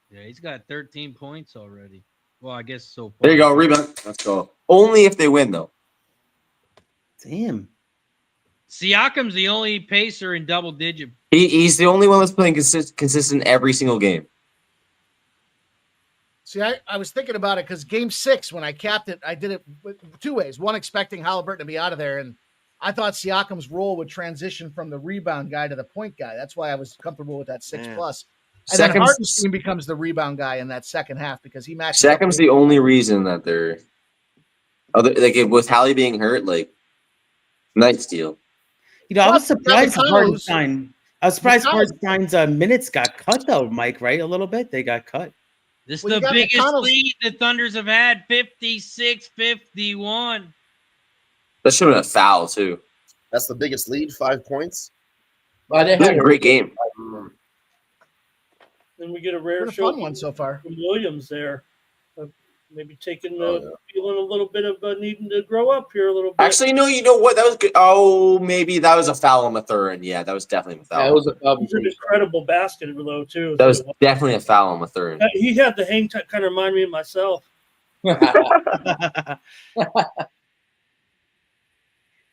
Yeah, he's got 13 points already. Well, I guess so far. There you go, rebound. Let's go. Only if they win, though. Damn. Siakam's the only pacer in double digit. He's the only one that's playing consistent every single game. See, I was thinking about it because game 6, when I capped it, I did it 2 ways. One, expecting Haliburton to be out of there, and I thought Siakam's role would transition from the rebound guy to the point guy. That's why I was comfortable with that 6+. And then Hartenstein becomes the rebound guy in that second half because he matches. Siakam's the only reason that they're with Hallie being hurt, like night steal. You know, I was surprised Hartenstein. I was surprised Hartenstein's minutes got cut though, Mike. Right, a little bit. They got cut. This is the biggest lead the Thunders have had, 56-51. That should have been a foul too. That's the biggest lead, 5 points. But they This is had a great game. Then we get a rare Been a show fun one so far. from Williams there. Maybe taking feeling a little bit of needing to grow up here a little bit. Actually, no, you know what? That was good. Oh, maybe that was a foul on Mathurin. Yeah, that was definitely a foul. Yeah, it was a foul. It was an incredible basket though too. That was definitely a foul on Mathurin. He had the hang time, kind of remind me of myself.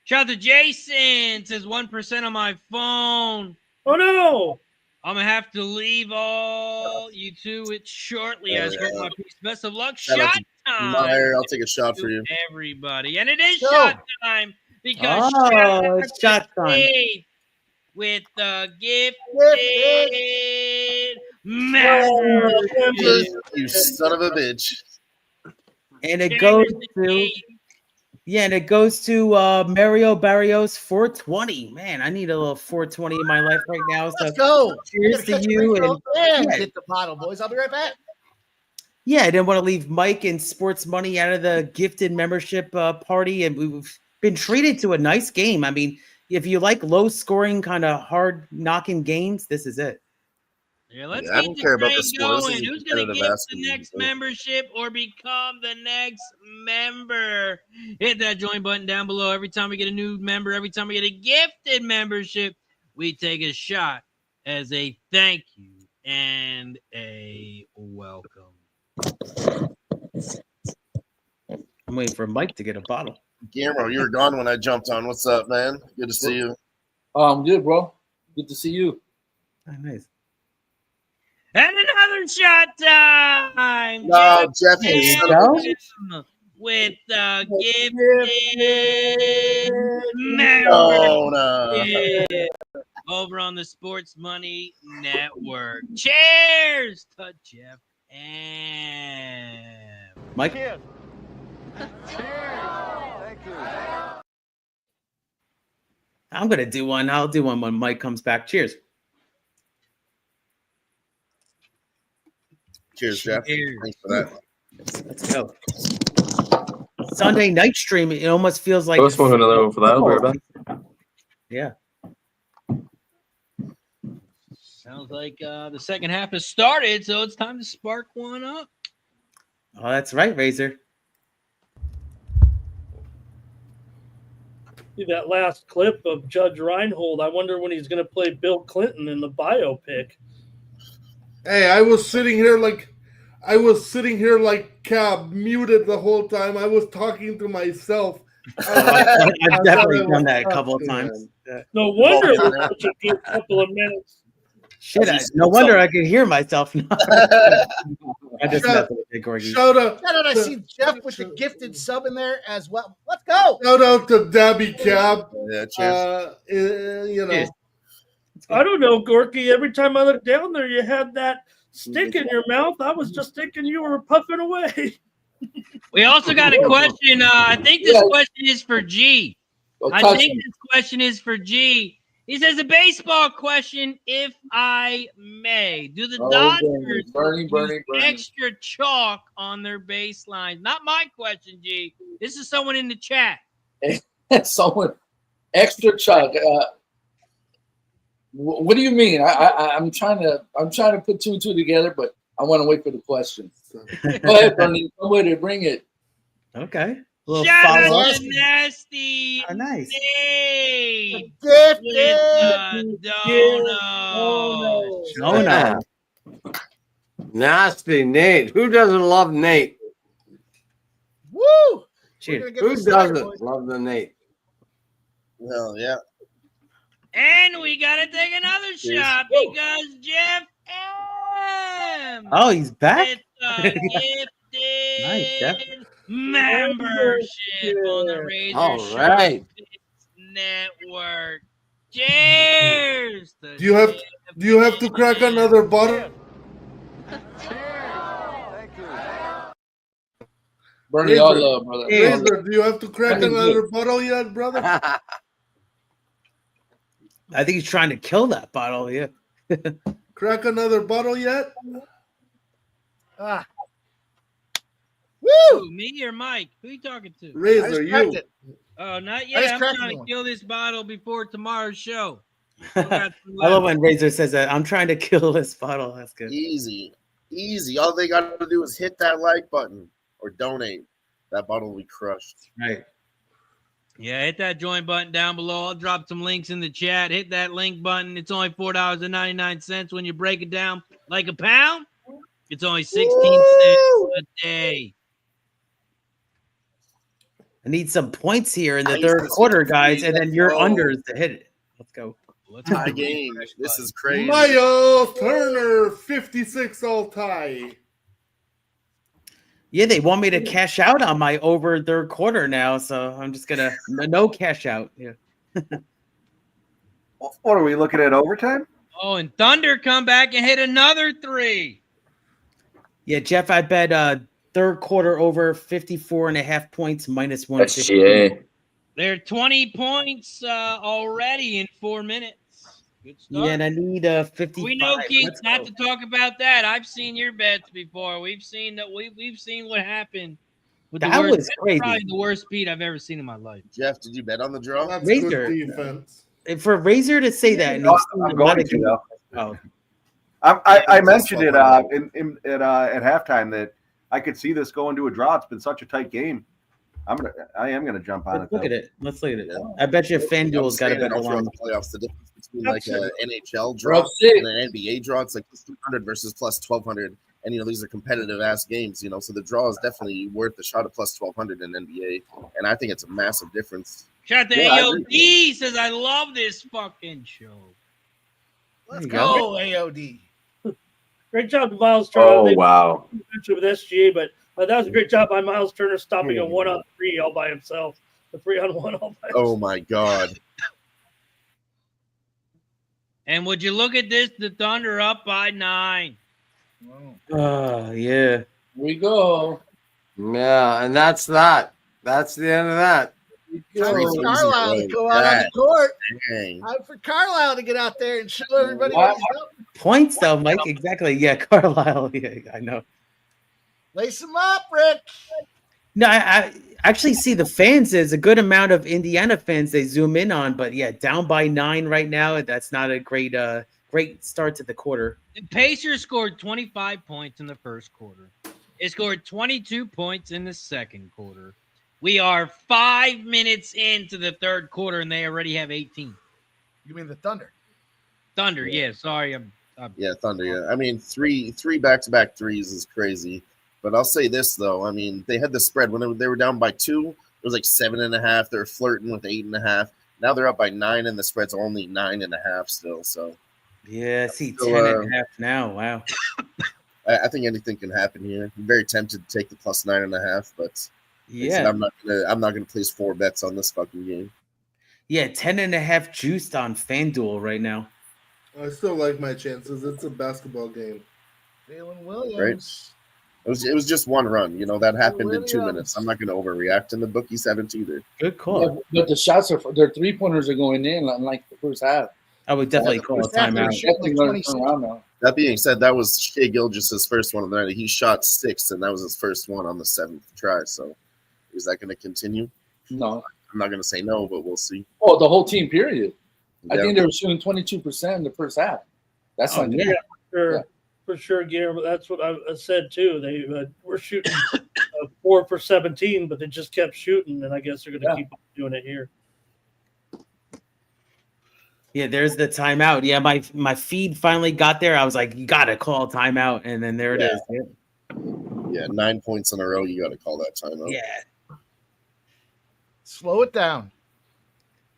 Shout out to Jason. Says 1% on my phone. Oh no! I'm gonna have to leave all you two it shortly. I scored my piece. Best of luck. Shout out Shot to time. Meyer. I'll take a shot for you. Everybody. And it is Go. shot time because it's shot time. Dave with the gifted You son of a bitch. And it goes to Mario Barrios 420. Man, I need a little 420 in my life right now. So Let's go. cheers to you and Hit the bottle, boys. I'll be right back. yeah, I didn't want to leave Mike and Sports Money out of the gifted membership party, and we've been treated to a nice game. I mean, if you like low scoring, kind of hard knocking games, this is it. Yeah, let's I get don't the care about train the score. This going. is a Who's going to competitive get the basketball next game. membership or become the next member? Hit that join button down below. Every time we get a new member, every time we get a gifted membership, we take a shot as a thank you and a welcome. I'm waiting for Mike to get a bottle. Guillermo, you were gone when I jumped on. What's up, man? Good to see you. I'm good, bro. Good to see you. Oh, nice. And another shot time. No, Jeff, you There you son of a go. bitch. With the gifted membership over on the Sports Money Network. Cheers to Jeff and Mike. Cheers. Thank you. I'm gonna do one. I'll do one when Mike comes back. Cheers. Cheers, Jeff. Cheers. Thanks for that. Let's go. Sunday night stream. It almost feels like. Go smoke another one for that. I'll be right back. Yeah. sounds like the second half has started, so it's time to spark one up. Oh, that's right, Razor. See that last clip of Judge Reinhold. I wonder when he's going to play Bill Clinton in the biopic. Hey, I was sitting here like Cab, muted the whole time. I was talking to myself. I've definitely done that a couple of times. No wonder it was such a good couple of minutes. Shit, no wonder I could hear myself now. I just Shout- messed with it, Gorgie. Shout out, Shout out, I see Jeff with the gifted sub in there as well. Let's go. shout out to Dabby Cab. Yeah, cheers. You know, Cheers. I don't know, Gorky. Every time I looked down there, you had that stick in your mouth. I was just thinking you were puffing away. We also got a question. I think this question is for G. I think this question is for G. He says a baseball question, if I may. Do the Dodgers use extra chalk on their baselines? Not my question, G. This is someone in the chat. Someone extra chalk. What do you mean? I'm trying to put two and two together, but I want to wait for the question. Go ahead, Bernie. Some way to bring it. Okay. Shout out to Nasty nice. Nate Gifted. with the dono. Nasty Nate. Who doesn't love Nate? Woo! Cheers. Who doesn't love the Nate? Well, yeah. And we got to take another shot because Jeff M. Oh, he's back. With the gifted Nice, Jeff. membership on the Razor All right. Network. Cheers. do you have to crack another bottle? Bernie, all love, brother. Razor, do you have to crack another bottle yet, brother? I think he's trying to kill that bottle. Yeah. Crack another bottle yet? Woo! Who, me or Mike? Who you talking to? Razor, I just cracked you. it. Oh, not I yet. just I'm cracked trying to one. kill this bottle before tomorrow's show. I love when Razor says that. I'm trying to kill this bottle. That's good. Easy. All they got to do is hit that like button or donate. That bottle will be crushed. Right. Yeah, hit that join button down below. I'll drop some links in the chat. Hit that link button. It's only $4.99 when you break it down like a pound. It's only 16 cents a day. I need some points here in the I third used to quarter, see guys, three. and then Let's your go. unders to hit it. Let's go. Tie game. This is crazy. Miles Turner, 56 all tie. Yeah, they want me to cash out on my over third quarter now, so I'm just gonna no cash out. Yeah. What are we looking at, overtime? Oh, and Thunder come back and hit another 3. Yeah, Jeff, I bet third quarter over 54.5 points minus That's 150. GA. They're 20 points already in 4 minutes. Good start. Yeah, and I need 55. We know, Keith, Let's not go. to talk about that. I've seen your bets before. We've seen that. We've seen what happened. With That the worst, was crazy. Probably the worst beat I've ever seen in my life. Jeff, did you bet on the draw? That's Razor. good defense. And for Razor to say that, and No, he's seen I'm a going lot of to, though. Oh, I mentioned it at halftime that I could see this going to a draw. It's been such a tight game. I am gonna jump on let's it. look Though. at it. Let's look at it. I bet you FanDuel's got a better throughout line. the playoffs. The difference between like an NHL We're draw up 6. and an NBA draw, it's like plus 200 versus plus 1200. And these are competitive ass games. So the draw is definitely worth the shot of plus 1200 in NBA. And I think it's a massive difference. Shout out to Yeah, I AOD says I love this fucking show. Let's you go, AOD. Great job to Miles Turner. Oh, They wow. mentioned with SGA, but that was a great job by Miles Turner stopping a 1-on-3 all by himself. A 3-on-1 all by himself. Oh my God. And would you look at this? The Thunder up by 9. Oh, yeah. Here we go. Yeah, and that's that. That's the end of that. Time Three for seasons Carlisle to away. go out on the court. Dang. Time for Carlisle to get out there and show everybody what he's up. Points, though, Mike. Exactly. Yeah, Carlisle. Yeah, I know. Lace him up, Rick. No, I actually see the fans. There's a good amount of Indiana fans they zoom in on, but yeah, down by 9 right now. That's not a great start to the quarter. The Pacers scored 25 points in the first quarter. It scored 22 points in the second quarter. We are 5 minutes into the third quarter, and they already have 18. You mean the Thunder? Thunder, yeah. Sorry, Yeah, Thunder. Yeah, I mean, three back-to-back threes is crazy. But I'll say this though, I mean, they had the spread when they were down by 2. It was like 7.5. They were flirting with 8.5. Now they're up by 9, and the spread's only 9.5 still. So Yeah, see, So, 10.5 now. Wow. I think anything can happen here. I'm very tempted to take the plus 9.5, but Yeah. I'm not gonna place 4 bets on this fucking game. Yeah, 10.5 juiced on FanDuel right now. I still like my chances. It's a basketball game. Jalen Williams. Right. It was just one run. That happened in 2 Williams. minutes. I'm not gonna overreact, and the bookies haven't either. Good call. Yeah, but the shots their 3-pointers are going in like the first half. I would definitely call a First half, they're timeout. shooting Definitely like gonna 26. turn around now. That being said, that was Shea Gilgeous' first one of the night. He shot 6, and that was his first one on the 7th try. So, is that going to continue? No. I'm not going to say no, but we'll see. Oh, the whole team, period. I Yeah. think they were shooting 22% in the first half. That's not yeah. For sure, Guillermo. That's what I said too. They were shooting 4 for 17, but they just kept shooting, and I guess they're going to keep doing it here. Yeah, there's the timeout. Yeah, my feed finally got there. I was like, you got to call timeout, and then there it is. Yeah, 9 points in a row. You got to call that timeout. Yeah. Slow it down.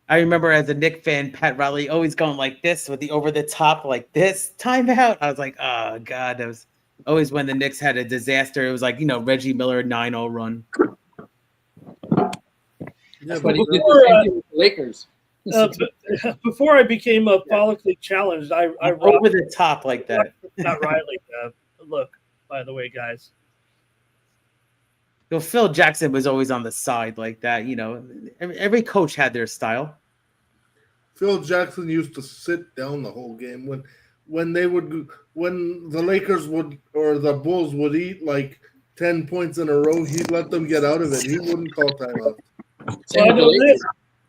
I remember as a Knick fan, Pat Riley always going like this with the over the top like this timeout. I was like, oh God, that was always when the Knicks had a disaster. It was like, Reggie Miller 9-0 run. Yeah, but he did the same thing with the Lakers. Before I became a follically challenged, I over the top like that. Not Riley. Look, by the way, guys. Phil Jackson was always on the side like that. Every coach had their style. Phil Jackson used to sit down the whole game when the Lakers would or the Bulls would eat like 10 points in a row. He'd let them get out of it. He wouldn't call timeout. Same with the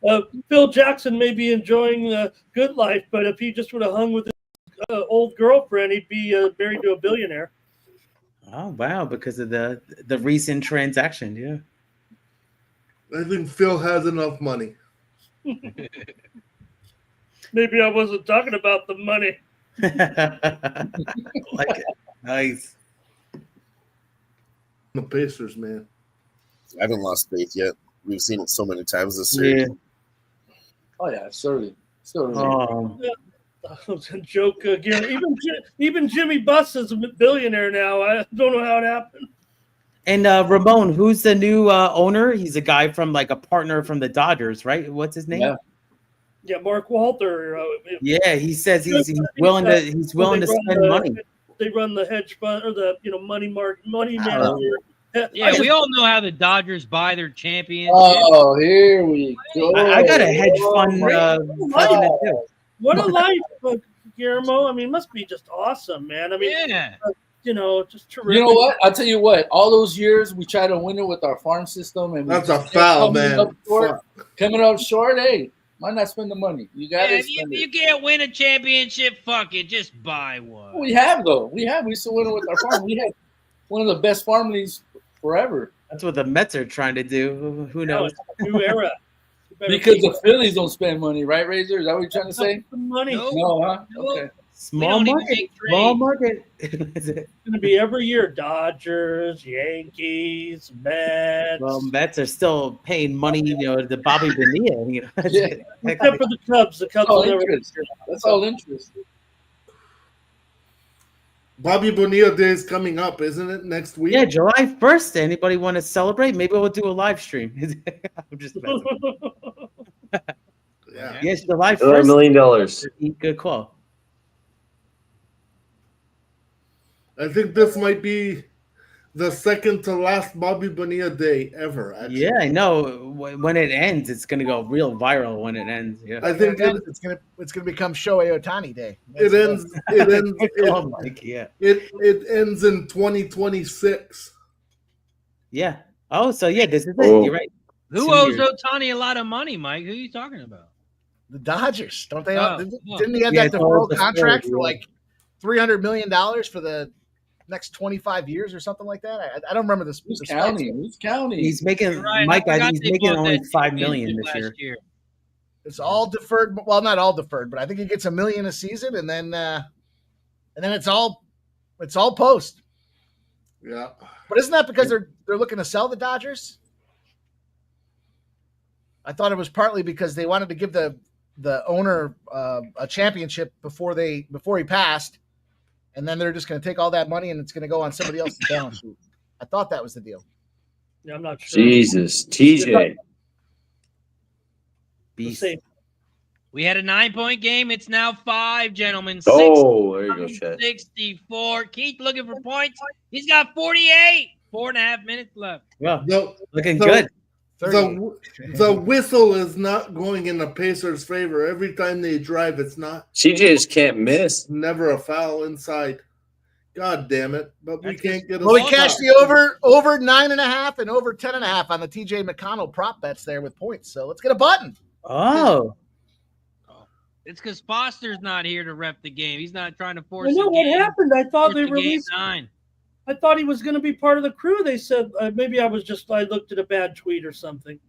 Lakers. Phil Jackson may be enjoying the good life, but if he just would have hung with his old girlfriend, he'd be married to a billionaire. Oh wow! Because of the recent transaction, yeah. I think Phil has enough money. Maybe I wasn't talking about the money. Like it. Nice. The Pacers, man. I haven't lost faith yet. We've seen it so many times this year. Yeah. Oh yeah, certainly. That was a joke again. Even Jimmy Buss is a billionaire now. I don't know how it happened. And Ramon, who's the new owner? He's a guy from like a partner from the Dodgers, right? What's his name? Yeah, Mark Walter. Yeah, he says he's willing to spend money. They run the hedge fund or the money manager. Yeah, we all know how the Dodgers buy their champions. Oh, here we go. I got a hedge fund. What a life, Guillermo. I mean, it must be just awesome, man. I mean, just terrific. You know what? I'll tell you what. All those years we tried to win it with our farm system, and that's a foul, man. Coming up short, hey, why not spend the money? You got to spend it. You can't win a championship. Fuck it, just buy one. We have though. We used to win it with our farm. We had one of the best farm leagues forever. That's what the Mets are trying to do. Who knows? New era. Because the Phillies don't spend money, right, Razor? Is that what you're trying to say? Money. No, huh? Okay. Small market. It's going to be every year. Dodgers, Yankees, Mets. Well, Mets are still paying money, to Bobby Bonilla. Except for the Cubs. The Cubs will never. That's all interest. Bobby Bonilla Day is coming up, isn't it? Next week? Yeah, July 1st. Anybody want to celebrate? Maybe we'll do a live stream. I'm just messing. Yeah. Yes, July 1st. $1 million. Good call. I think this might be the second to last Bobby Bonilla Day ever. Actually. Yeah, I know. When it ends, it's going to go real viral when it ends. Yeah, I think it's gonna become Shohei Ohtani Day. It ends in 2026. Yeah. Oh, so yeah, this is it. You're right. Who owes Ohtani a lot of money, Mike? Who are you talking about? The Dodgers, don't they? Didn't he have that deferral contract for like $300 million for the next 25 years or something like that? I don't remember this. Who's counting? He's making Mike. I think he's making only $5 million this year. It's all deferred. Well, not all deferred, but I think he gets $1 million a season, and then it's all post. Yeah. But isn't that because they're looking to sell the Dodgers? I thought it was partly because they wanted to give the owner a championship before he passed. And then they're just going to take all that money and it's going to go on somebody else's balance sheet. I thought that was the deal. Yeah, I'm not sure. Jesus, TJ. Beast. We had a 9-point game. It's now 5, gentlemen. Oh, there you go, Chad. 64. Keith looking for points. He's got 48. 4.5 minutes left. Yeah, looking good. The whistle is not going in the Pacers' favor. Every time they drive, it's not. CJ just can't miss. Never a foul inside. God damn it. But we can't get a we cashed the over 9.5 and over 10.5 on the TJ McConnell prop bets there with points. So let's get a button. Oh. It's because Foster's not here to rep the game. He's not trying to force. I know what happened. I thought they released 9. I thought he was going to be part of the crew. They said maybe I looked at a bad tweet or something.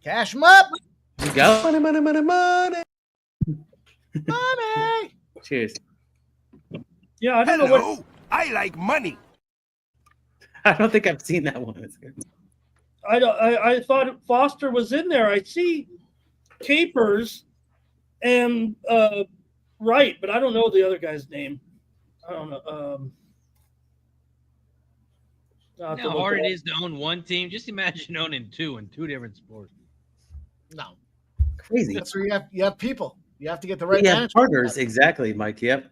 Cash them up. There you go. Money. Cheers. Yeah, I don't know what. I like money. I don't think I've seen that one. I thought Foster was in there. I see Capers and Wright, but I don't know the other guy's name. I don't know. You know how hard it is to own one team? Just imagine owning two in 2 different sports. No. Crazy. That's where you have people. You have to get the right partners. Exactly, Mike. Yep.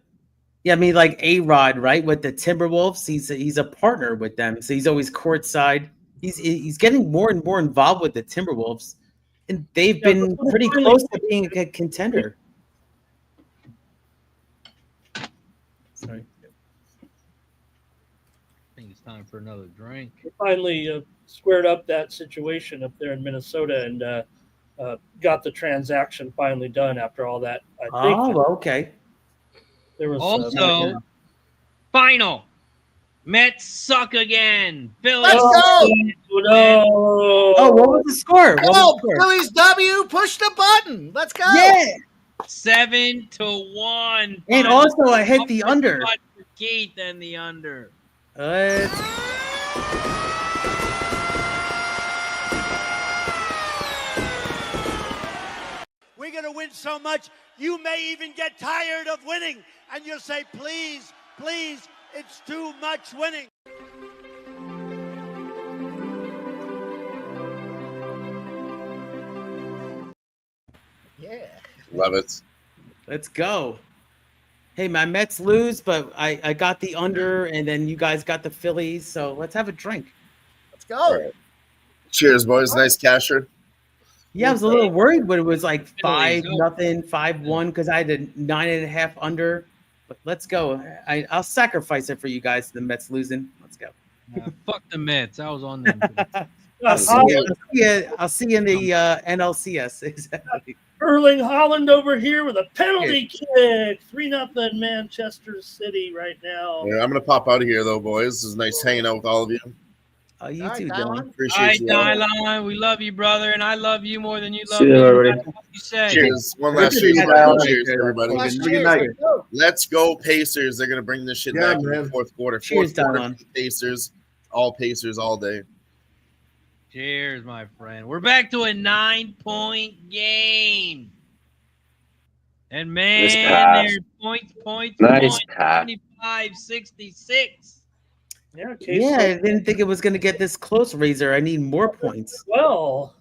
Yeah, I mean, like A-Rod, right, with the Timberwolves. He's a partner with them, so he's always courtside. He's getting more and more involved with the Timberwolves, and they've been pretty close to being a contender. Sorry. I think it's time for another drink. We finally squared up that situation up there in Minnesota and got the transaction finally done after all that. I think Okay. there was Also, final. Mets suck again. Phillies. Let's go. No. Oh, what was the score? What was Oh, the score? Phillies W. Push the button. Let's go. Yeah. 7-1. And also, I hit the under. Much for Keith and the under. Let's We're going to win so much, you may even get tired of winning. And you'll say, please, please, it's too much winning. Yeah. Love it. Let's go. Hey, my Mets lose, but I got the under, and then you guys got the Phillies. So let's have a drink. Let's go. All right. Cheers, boys. Nice casher. Yeah, I was a little worried when it was like Phillies, 5-0, 5-1 because I had a 9.5 under. But let's go. I'll sacrifice it for you guys. The Mets losing. Let's go. Fuck the Mets. I was on them. I'll see you in the NLCS. Exactly. Erling Holland over here with a penalty kick. 3-0 Manchester City right now. Yeah, I'm gonna pop out of here though, boys. This is nice hanging out with all of you. Oh, you All too, right, Dylan. Appreciate you. all. Dylan, we love you, brother, and I love you more than you love See you, me. everybody. What you say? Cheers. One last Cheers, cheers, Dylan. cheers, everybody. Last Good cheers. night. Let's go. Let's go Pacers. They're gonna bring this shit Yeah, back in man. the fourth quarter. Cheers, Fourth quarter Dylan. Pacers. All Pacers all day. Cheers, my friend. We're back to a 9-point game. And man, Nice pass. there's points. Nice pass. 75-66. Yeah, Yeah, I didn't think it was going to get this close, Razor. I need more points. Well,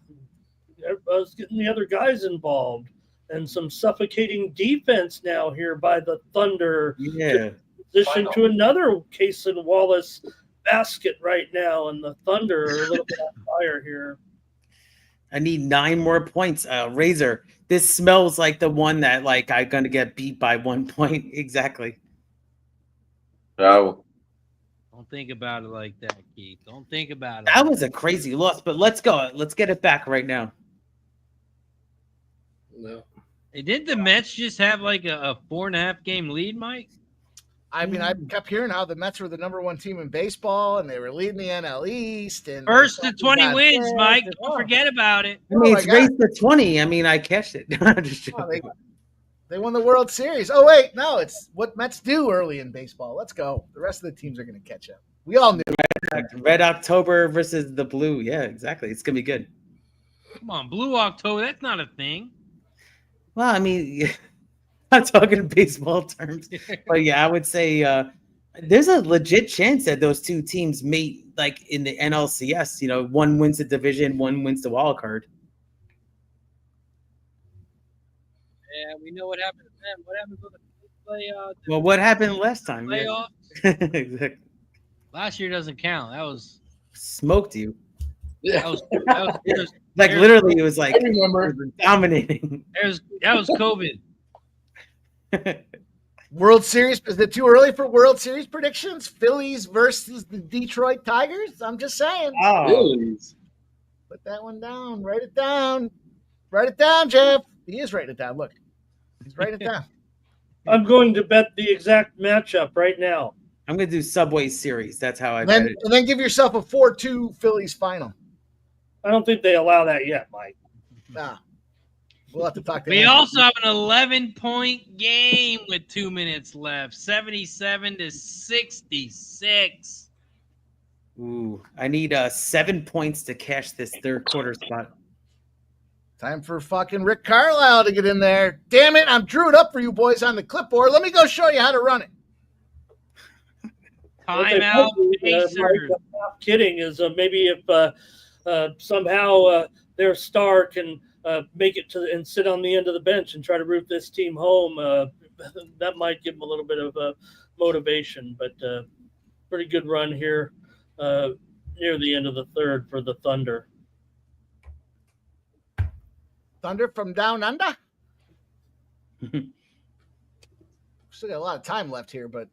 I was getting the other guys involved and some suffocating defense now here by the Thunder. Yeah. Position to another Case and Wallace basket right now, and the Thunder are a little bit on fire here. I need 9 more points. Razor, this smells like the one that like I'm going to get beat by 1 point. Exactly. Oh, Don't think about it like that, Keith. Don't think about it. That was a crazy loss, but let's go. Let's get it back right now. No. Hey, didn't the Mets just have like a 4.5 game lead, Mike? I mean, I kept hearing how the Mets were the #1 team in baseball, and they were leading the NL East. And First to 20 wins, Mike. Don't forget about it. I mean, my it's God. race to 20. I mean, I cashed it. I'm just Oh, joking. they won the World Series. Oh wait, no, it's what Mets do early in baseball. Let's go. The rest of the teams are going to catch up. We all knew. Red October versus the blue. Yeah, exactly. It's going to be good. Come on, Blue October. That's not a thing. Well, I mean, I'm talking in baseball terms, but yeah, I would say there's a legit chance that those two teams meet like in the NLCS. You know, one wins the division, one wins the wild card. Yeah, we know what happened to them. What happened to the playoff? Well, what happened last time? Yeah. Playoff? Exactly. Last year doesn't count. That was Smoked you. that was Like literally, it was like I remember. dominating. that was COVID. World Series. Is it too early for World Series predictions? Phillies versus the Detroit Tigers. I'm just saying. Oh, Phillies. Put that one down. Write it down. Write it down, Jeff. He is writing it down. Look, he's writing it down. I'm going to bet the exact matchup right now. I'm gonna do Subway Series. That's how I And bet then, it. and then give yourself a 4-2 Phillies final. I don't think they allow that yet, Mike. Nah. We'll have to talk to We Andrew. also have an 11-point game with 2 minutes left. 77-66. Ooh, I need 7 points to cash this third quarter spot. Time for fucking Rick Carlisle to get in there. Damn it, I'm drew it up for you boys on the clipboard. Let me go show you how to run it. Timeout, Mike, Pacers. I'm not kidding. Is maybe if somehow their star can make it to and sit on the end of the bench and try to root this team home, that might give them a little bit of motivation. But pretty good run here near the end of the third for the Thunder. Thunder from down under. Still got a lot of time left here, but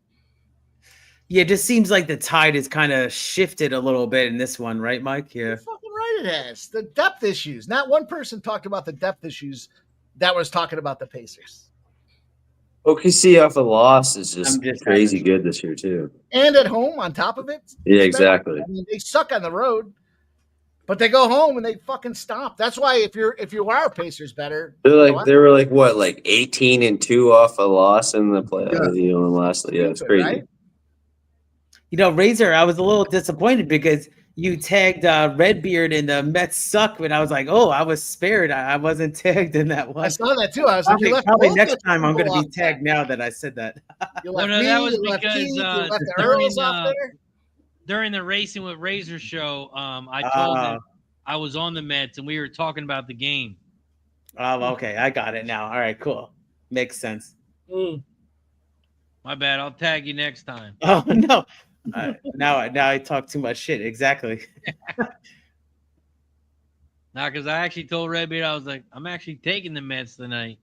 Yeah, it just seems like the tide has kind of shifted a little bit in this one, right, Mike? Yeah. You're fucking right, it has. The depth issues. Not one person talked about the depth issues that was talking about the Pacers. OKC off a loss is I'm just just crazy good this year too. And at home on top of it. Yeah, exactly. I mean, they suck on the road, but they go home and they fucking stop. That's why if you are a Pacers better, They were like what, like 18-2 off a loss in the play, last. Yeah, it's crazy. Right? You know, Razor, I was a little disappointed because you tagged Redbeard in the Mets suck, but I was like, oh, I was spared. I wasn't tagged in that one. I saw that too. I was like, probably next time I'm going to be tagged now that I said that. That was because during the Racing with Razor show, I told them I was on the Mets and we were talking about the game. Oh, okay. I got it now. All right, cool. Makes sense. My bad. I'll tag you next time. Oh, no. Now I talk too much shit. Exactly. Now, because I actually told Redbeard, I was like, I'm actually taking the Mets tonight.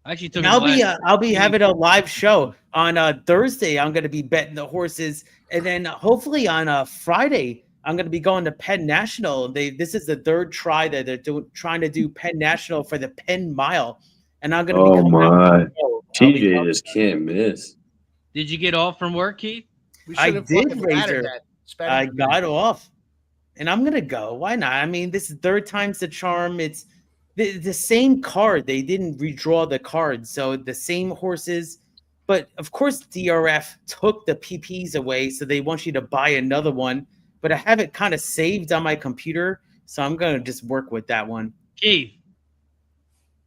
I actually took. I'll be having a live show on Thursday. I'm going to be betting the horses, and then hopefully on Friday I'm going to be going to Penn National. This is the third try that they're trying to do Penn National for the Penn Mile, and I'm going to. Oh my! TJ just can't miss. Did you get off from work, Keith? I did, Razor. I got off, and I'm gonna go. Why not? I mean, this is third time's the charm. It's the same card. They didn't redraw the card, so the same horses. But of course, DRF took the PPs away, so they want you to buy another one. But I have it kind of saved on my computer, so I'm gonna just work with that one. Keith.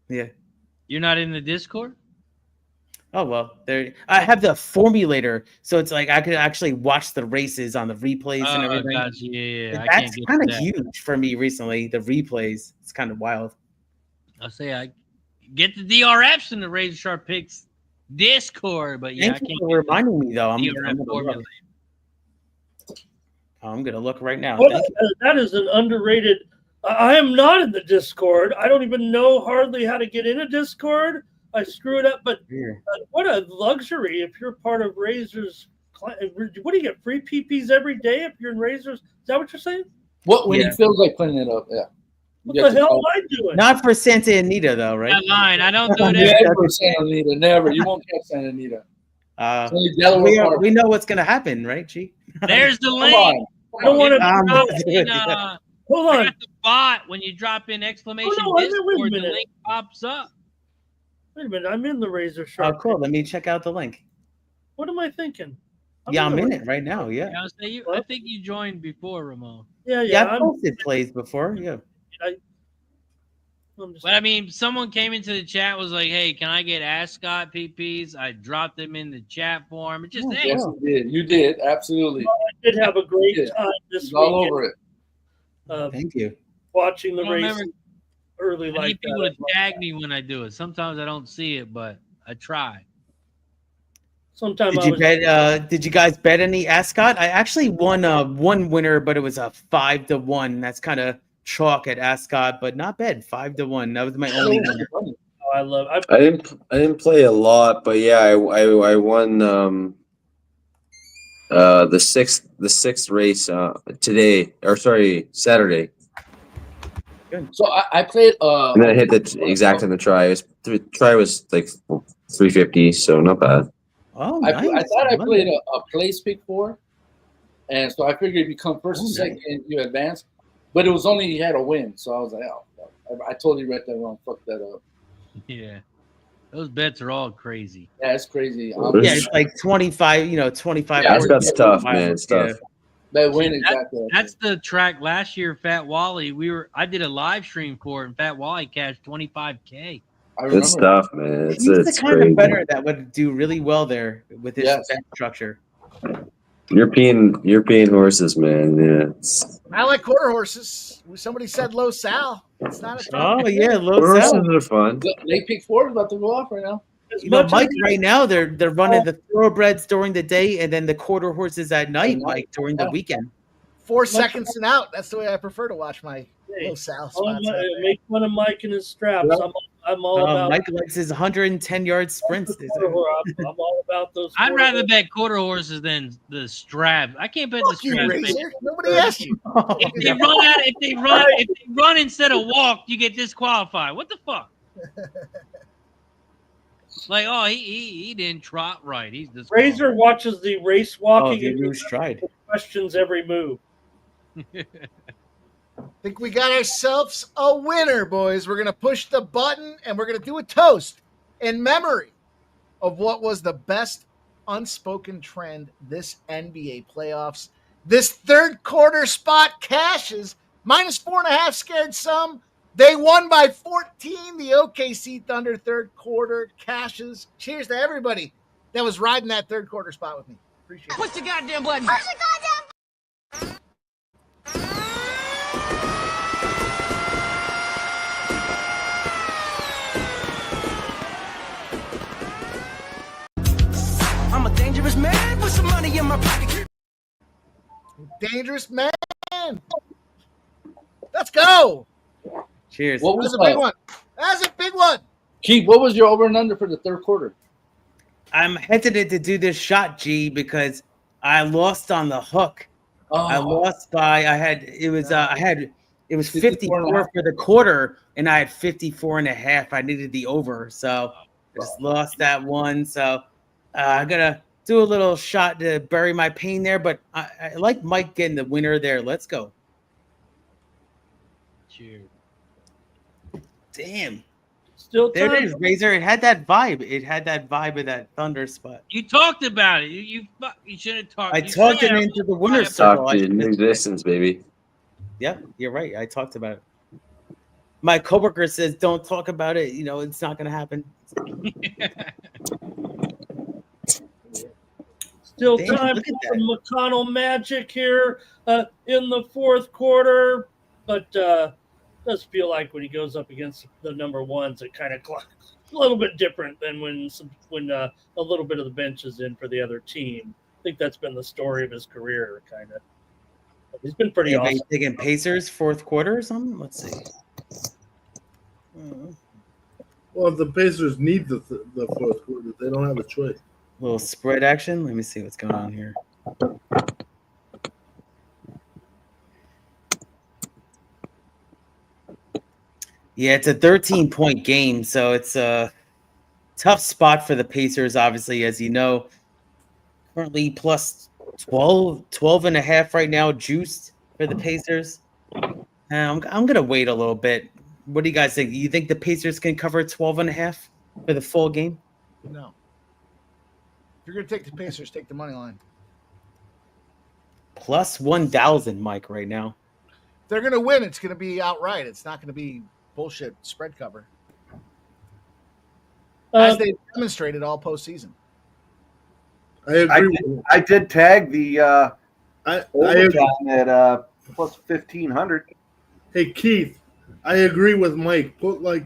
Yeah. You're not in the Discord? Oh, well, I have the formulator, so it's like I could actually watch the races on the replays and everything. Gotcha. Yeah. That's kind of huge for me recently, the replays. It's kind of wild. I'll say I get the DRFs in the Razor Sharp Picks Discord, but yeah, Thank you for reminding me, though. I'm going to look right now. Well, that is an underrated. I am not in the Discord. I don't even know hardly how to get in a Discord. I screw it up, but what a luxury if you're part of Razor's. What do you get? Free PPs every day if you're in Razor's? Is that what you're saying? When he feels like cleaning it up, yeah. What the hell am I doing? Not for Santa Anita, though, right? Not mine. I don't do it. Never Santa Anita. Never. You won't catch Santa Anita. We know what's going to happen, right, G? There's the link. I don't want to. Hold on. I got the bot when you drop in exclamation Discord, the link pops up. Wait a minute, I'm in the Razor Sharp. Oh, cool. Let me check out the link. What am I thinking? I'm in it right now. Yeah. I think you joined before, Ramon. Yeah. I posted plays before. Yeah. But I mean, someone came into the chat, was like, "Hey, can I get Ascot PPs?" I dropped them in the chat form. It just hey. Yes, you did. You did absolutely. I did have a great time this week. All over it. Thank you. Watching the race. Early I need people to tag me when I do it. Sometimes I don't see it, but I try. Sometimes did you guys bet any Ascot? I actually won one winner, but it was a 5-1. That's kind of chalk at Ascot, but not bad. 5-1. That was my only winner. I love. I didn't play a lot, but yeah, I won the sixth race Saturday. Good. So I played. And then I hit the exact in the try. The try was like 350, so not bad. Oh, nice. I thought I played a place pick 4, and so I figured if you come first and second, you advance. But it was only you had a win, so I was like, oh, I totally read that wrong. Fuck that up. Yeah, those bets are all crazy. Yeah, it's crazy. It's like 25. 25. Yeah, that's tough, man. It's tough. That win exactly. That's the track last year. Fat Wally, I did a live stream for it, and Fat Wally cashed $25K. It's tough, man. He's the kind of bettor that would do really well there with his bet structure. European horses, man. Yeah. I like quarter horses. Somebody said low Sal. It's not a Oh yeah, low horses Sal. are fun. They pick 4 is about to go off right now. Mike, right now they're running the thoroughbreds during the day and then the quarter horses at night, Mike, during the weekend. 4 seconds and out. That's the way I prefer to watch my low Sal spots. Make fun of Mike and his straps. I'm on I'm all about. Mike likes his 110-yard sprints. I'm all about those. I'd rather bet quarter horses than the straps. I can't bet the Fuck you, straps. Razor. Nobody asked you. If they run out, if they run instead of walk, you get disqualified. What the fuck? Like, oh, he didn't trot right. He's this Razor watches the race walking and and stride. Questions every move. Think we got ourselves a winner, boys. We're gonna push the button and we're gonna do a toast in memory of what was the best unspoken trend this NBA playoffs. This third quarter spot cashes -4.5 scared some. They won by 14. The OKC Thunder third quarter cashes. Cheers to everybody that was riding that third quarter spot with me. Appreciate it. Push the goddamn button. Push the goddamn. I'm a dangerous man with some money in my pocket. Dangerous man. Let's go. Cheers. What That's was a big one. That's a big one. Keith, what was your over and under for the third quarter? I'm hesitant to do this shot, G, because I lost on the hook. I lost by it was 54 for the quarter, and I had 54.5. I needed the over, so I just lost that one. So I'm gonna do a little shot to bury my pain there, but I like Mike getting the winner there. Let's go. Cheers. Damn. Still There time. it is, Razor. It had that vibe. It had that vibe of that Thunder spot. You talked about it. You should have talked. I You talked said it into the winner's circle. Talk to new existence, baby. Yeah, you're right. I talked about it. My coworker says, "Don't talk about it. You know, it's not going to happen." Still Damn, time look for at some McConnell magic here in the fourth quarter, but does feel like when he goes up against the number ones, it kind of a little bit different than when a little bit of the bench is in for the other team. I think that's been the story of his career, kind of. He's been pretty awesome. Taking Pacers fourth quarter or something. Let's see. Well, the Pacers need the fourth quarter. They don't have a choice. Little spread action. Let me see what's going on here. Yeah, it's a 13-point game, so it's a tough spot for the Pacers, obviously, as you know. Currently plus 12.5 right now, juiced for the Pacers. I'm going to wait a little bit. What do you guys think? You think the Pacers can cover 12.5 for the full game? No. If you're going to take the Pacers, take the money line. Plus 1,000, Mike, right now. If they're going to win, it's going to be outright. It's not going to be bullshit spread cover. As they demonstrated all postseason. I agree. I did tag the I overtime at plus 1,500. Hey Keith, I agree with Mike. Put like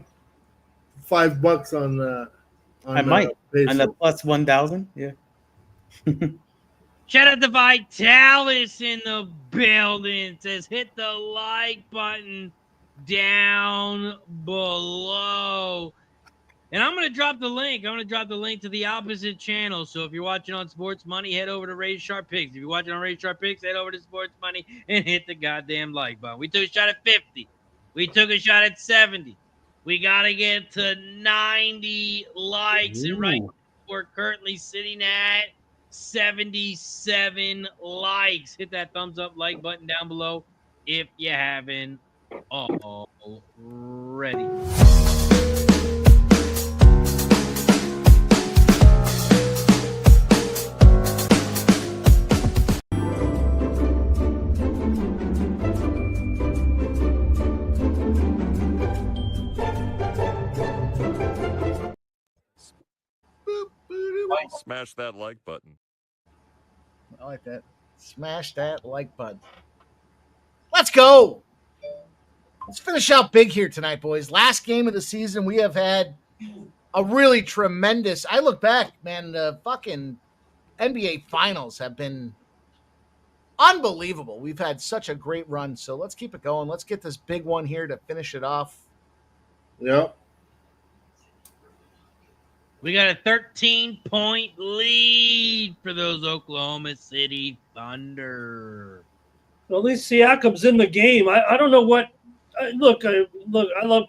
$5 on I might. On the plus 1,000, yeah. Shout out to Vitalis in the building. It says hit the like button down below. And I'm going to drop the link. I'm going to drop the link to the opposite channel. So if you're watching on Sports Money, head over to Raise Sharp Picks. If you're watching on Raise Sharp Picks, head over to Sports Money and hit the goddamn like button. We took a shot at 50. We took a shot at 70. We got to get to 90 likes. Ooh. And right now, we're currently sitting at 77 likes. Hit that thumbs up like button down below if you haven't already. Smash that like button. I like that. Smash that like button. Let's go. Let's finish out big here tonight, boys. Last game of the season. We have had a really tremendous. I look back, man, the fucking NBA finals have been unbelievable. We've had such a great run. So let's keep it going. Let's get this big one here to finish it off. Yeah. We got a 13-point lead for those Oklahoma City Thunder. Well, at least Siakam's in the game. I don't know what. I love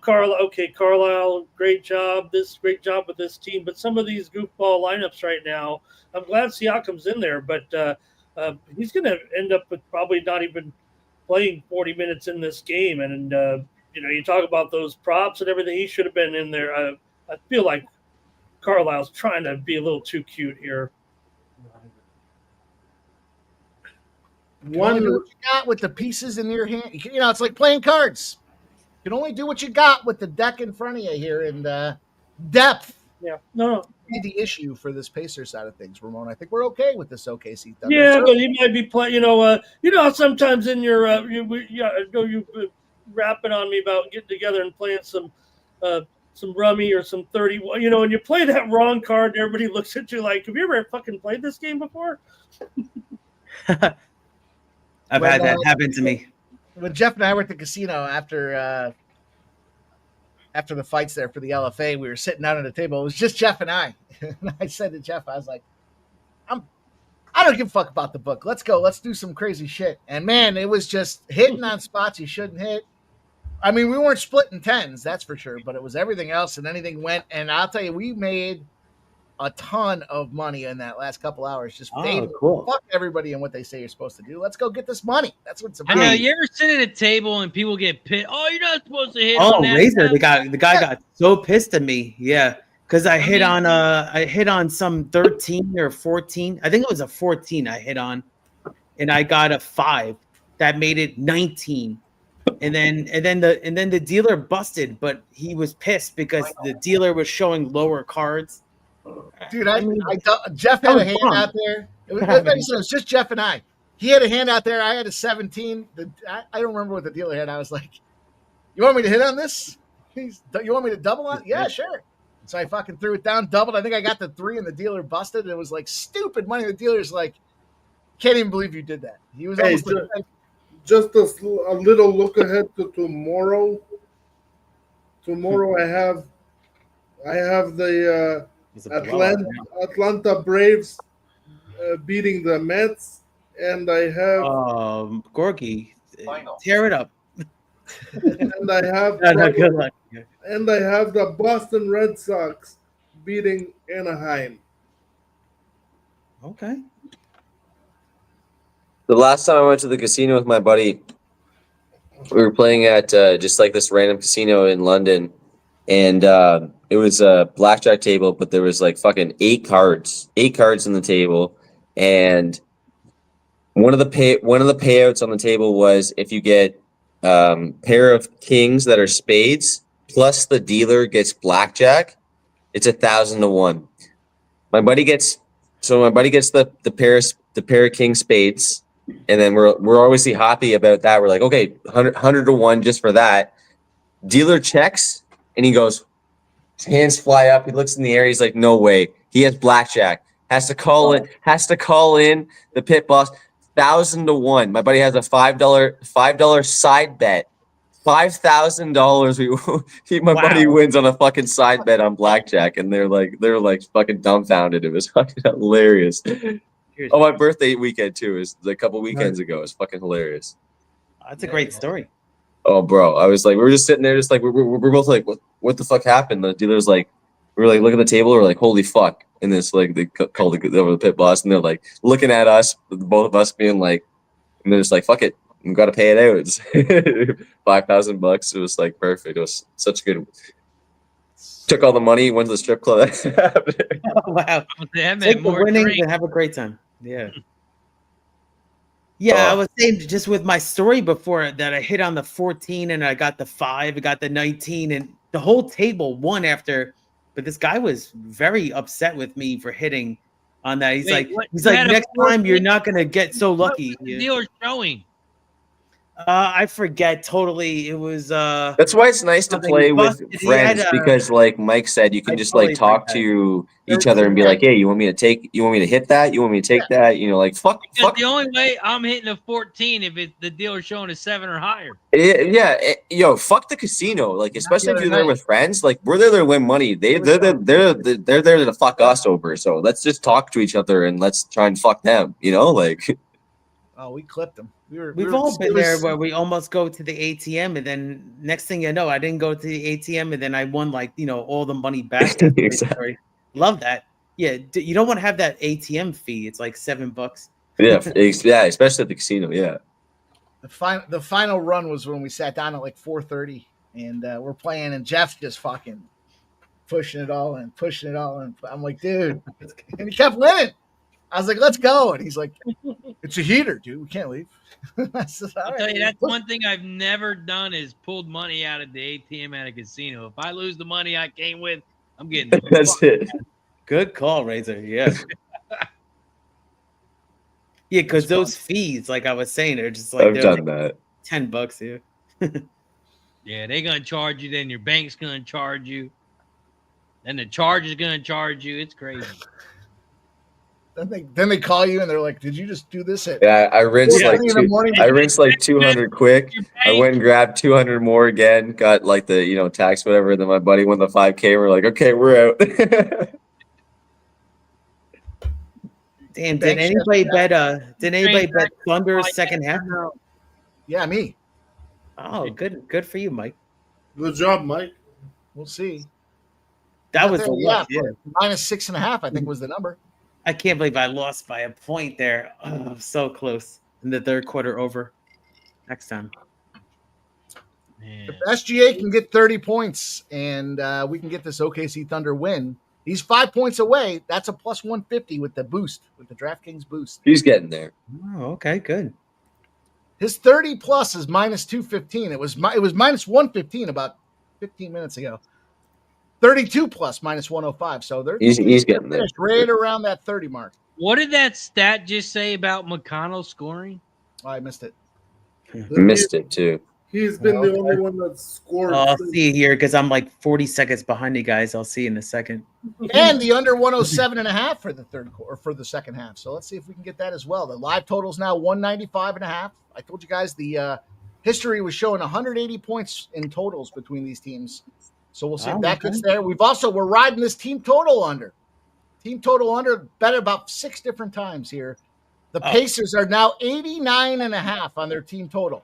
Carlisle. Okay, Carlisle, great job with this team. But some of these goofball lineups right now, I'm glad Siakam's in there. But he's going to end up with probably not even playing 40 minutes in this game. And you talk about those props and everything. He should have been in there. I feel like Carlisle's trying to be a little too cute here. What you got with the pieces in your hand. It's like playing cards. You can only do what you got with the deck in front of you here, and depth. Yeah, no. Be the issue for this Pacer side of things, Ramon. I think we're okay with this OKC Thunder. Yeah, but he might be playing. Sometimes in your you rapping on me about getting together and playing some rummy or some 31. And you play that wrong card, and everybody looks at you like, "Have you ever fucking played this game before?" I've had that happen to me. When Jeff and I were at the casino after the fights there for the LFA, we were sitting down at a table. It was just Jeff and I. And I said to Jeff, I was like, I don't give a fuck about the book. Let's go. Let's do some crazy shit. And man, it was just hitting on spots you shouldn't hit. I mean, we weren't splitting tens, that's for sure, but it was everything else and anything went. And I'll tell you, we made a ton of money in that last couple hours. Just cool. Fuck everybody and what they say you're supposed to do. Let's go get this money. That's what's I about. know, you ever sit at a table and people get pissed? Oh, you're not supposed to hit. Oh, on that Razor, stuff. the guy got so pissed at me. Yeah, because I hit on some 13 or 14. I think it was a 14 I hit on, and I got a 5 that made it 19. And then the dealer busted, but he was pissed because the dealer was showing lower cards. Dude, Jeff had a hand out there. It was just Jeff and I. He had a hand out there. I had a 17. I don't remember what the dealer had. I was like, "You want me to hit on this? You want me to double on? Yeah, sure." So I fucking threw it down, doubled. I think I got the 3, and the dealer busted. And it was like stupid money. The dealer's like, "Can't even believe you did that." He was almost like, just a little look ahead to tomorrow. Tomorrow I have the Atlanta Braves beating the Mets, and I have Gorky, tear it up. And I have good luck. And I have the Boston Red Sox beating Anaheim. Okay. The last time I went to the casino with my buddy, we were playing at just like this random casino in London, and it was a blackjack table, but there was like fucking 8 cards on the table, and one of the payouts on the table was if you get pair of kings that are spades plus the dealer gets blackjack, it's 1,000 to 1. My buddy gets the pair of king spades. And then we're obviously happy about that. We're like, okay, 100 to 1 just for that. Dealer checks, and he goes, his hands fly up. He looks in the air. He's like, no way. He has blackjack. Has to call in the pit boss. 1,000 to 1. My buddy has a $5 side bet. $5,000. My buddy wins on a fucking side bet on blackjack, and they're like fucking dumbfounded. It was fucking hilarious. Oh, my birthday weekend too is a couple weekends ago. It's fucking hilarious. That's a great story. Oh, bro, I was like, we were just sitting there, just like we're both like, what the fuck happened? The dealer's like, we were like, look at the table, we're like, holy fuck! And this like they called over the pit boss, and they're like looking at us, both of us being like, and they're just like, fuck it, we got to pay it out. It's $5,000. It was like perfect. It was such a good. Took all the money, went to the strip club. Oh, wow! Take the winnings and have a great time. Yeah. Yeah, I was saying just with my story before that I hit on the 14 and I got the 5, I got the 19, and the whole table won after. But this guy was very upset with me for hitting on that. He's like, next time you're not gonna get so lucky. What was the dealer showing? I forget totally. It was That's why it's nice to something play with busted. He friends had, because, like Mike said, you can I just totally like talk forget. to each other and be like, "Hey, you want me to hit that? You want me to take that? You know, like fuck." Because the only way I'm hitting a 14 if the dealer showing a 7 or higher. Yo, fuck the casino. Like, especially if other you're there night. with friends. Like, we're there to win money. They're there to fuck us over. So let's just talk to each other and let's try and fuck them. You know, like. Oh, we clipped them. We've all been there where we almost go to the ATM, and then next thing you know, I didn't go to the ATM, and then I won all the money back. That's my story. Love that. Yeah, you don't want to have that ATM fee. It's like $7. Yeah, especially at the casino. Yeah. The final run was when we sat down at like 4:30, and we're playing, and Jeff's just fucking pushing it all and pushing it all, and I'm like, dude, and he kept winning. I was like, let's go, and he's like, it's a heater, dude. We can't leave. I said, all I'll right, tell you, that's one thing I've never done is pulled money out of the ATM at a casino. If I lose the money I came with, I'm getting the That's it. Good call, Razor. Yeah. Yeah, because those fees, like I was saying, are just like I've done that. $10 here. Yeah, they're gonna charge you. Then your bank's gonna charge you. Then the charge is gonna charge you. It's crazy. Then they call you and they're like, "Did you just do this at?" Yeah, I rinsed like 4:30 in the morning? I rinsed like 200 quick. I went and grabbed 200 more again. Got like the tax whatever. Then my buddy won the 5K. We're like, okay, we're out. Damn, did anybody bet Thunder second half? Yeah, me. Oh, good for you, Mike. Good job, Mike. We'll see. That was the yeah, luck, yeah. -6.5, I think was the number. I can't believe I lost by a point there. Oh, so close in the third quarter over. Next time. If SGA can get 30 points and we can get this OKC Thunder win, he's 5 points away. That's a plus 150 with the boost, with the DraftKings boost. He's getting there. Oh, okay, good. His 30 plus is minus 215. It was minus 115 about 15 minutes ago. 32 plus minus 105. So he's getting there. Right around that 30 mark. What did that stat just say about McConnell scoring? Oh, I missed it. Missed it too. He's been the only one that scored. I'll see here because I'm like 40 seconds behind you guys. I'll see in a second. And the under 107.5 for the third quarter, for the second half. So let's see if we can get that as well. The live total is now 195.5. I told you guys the history was showing 180 points in totals between these teams. So we'll see if that gets there. We're riding this team total under. Team total under bet about 6 different times here. The Pacers are now 89.5 on their team total.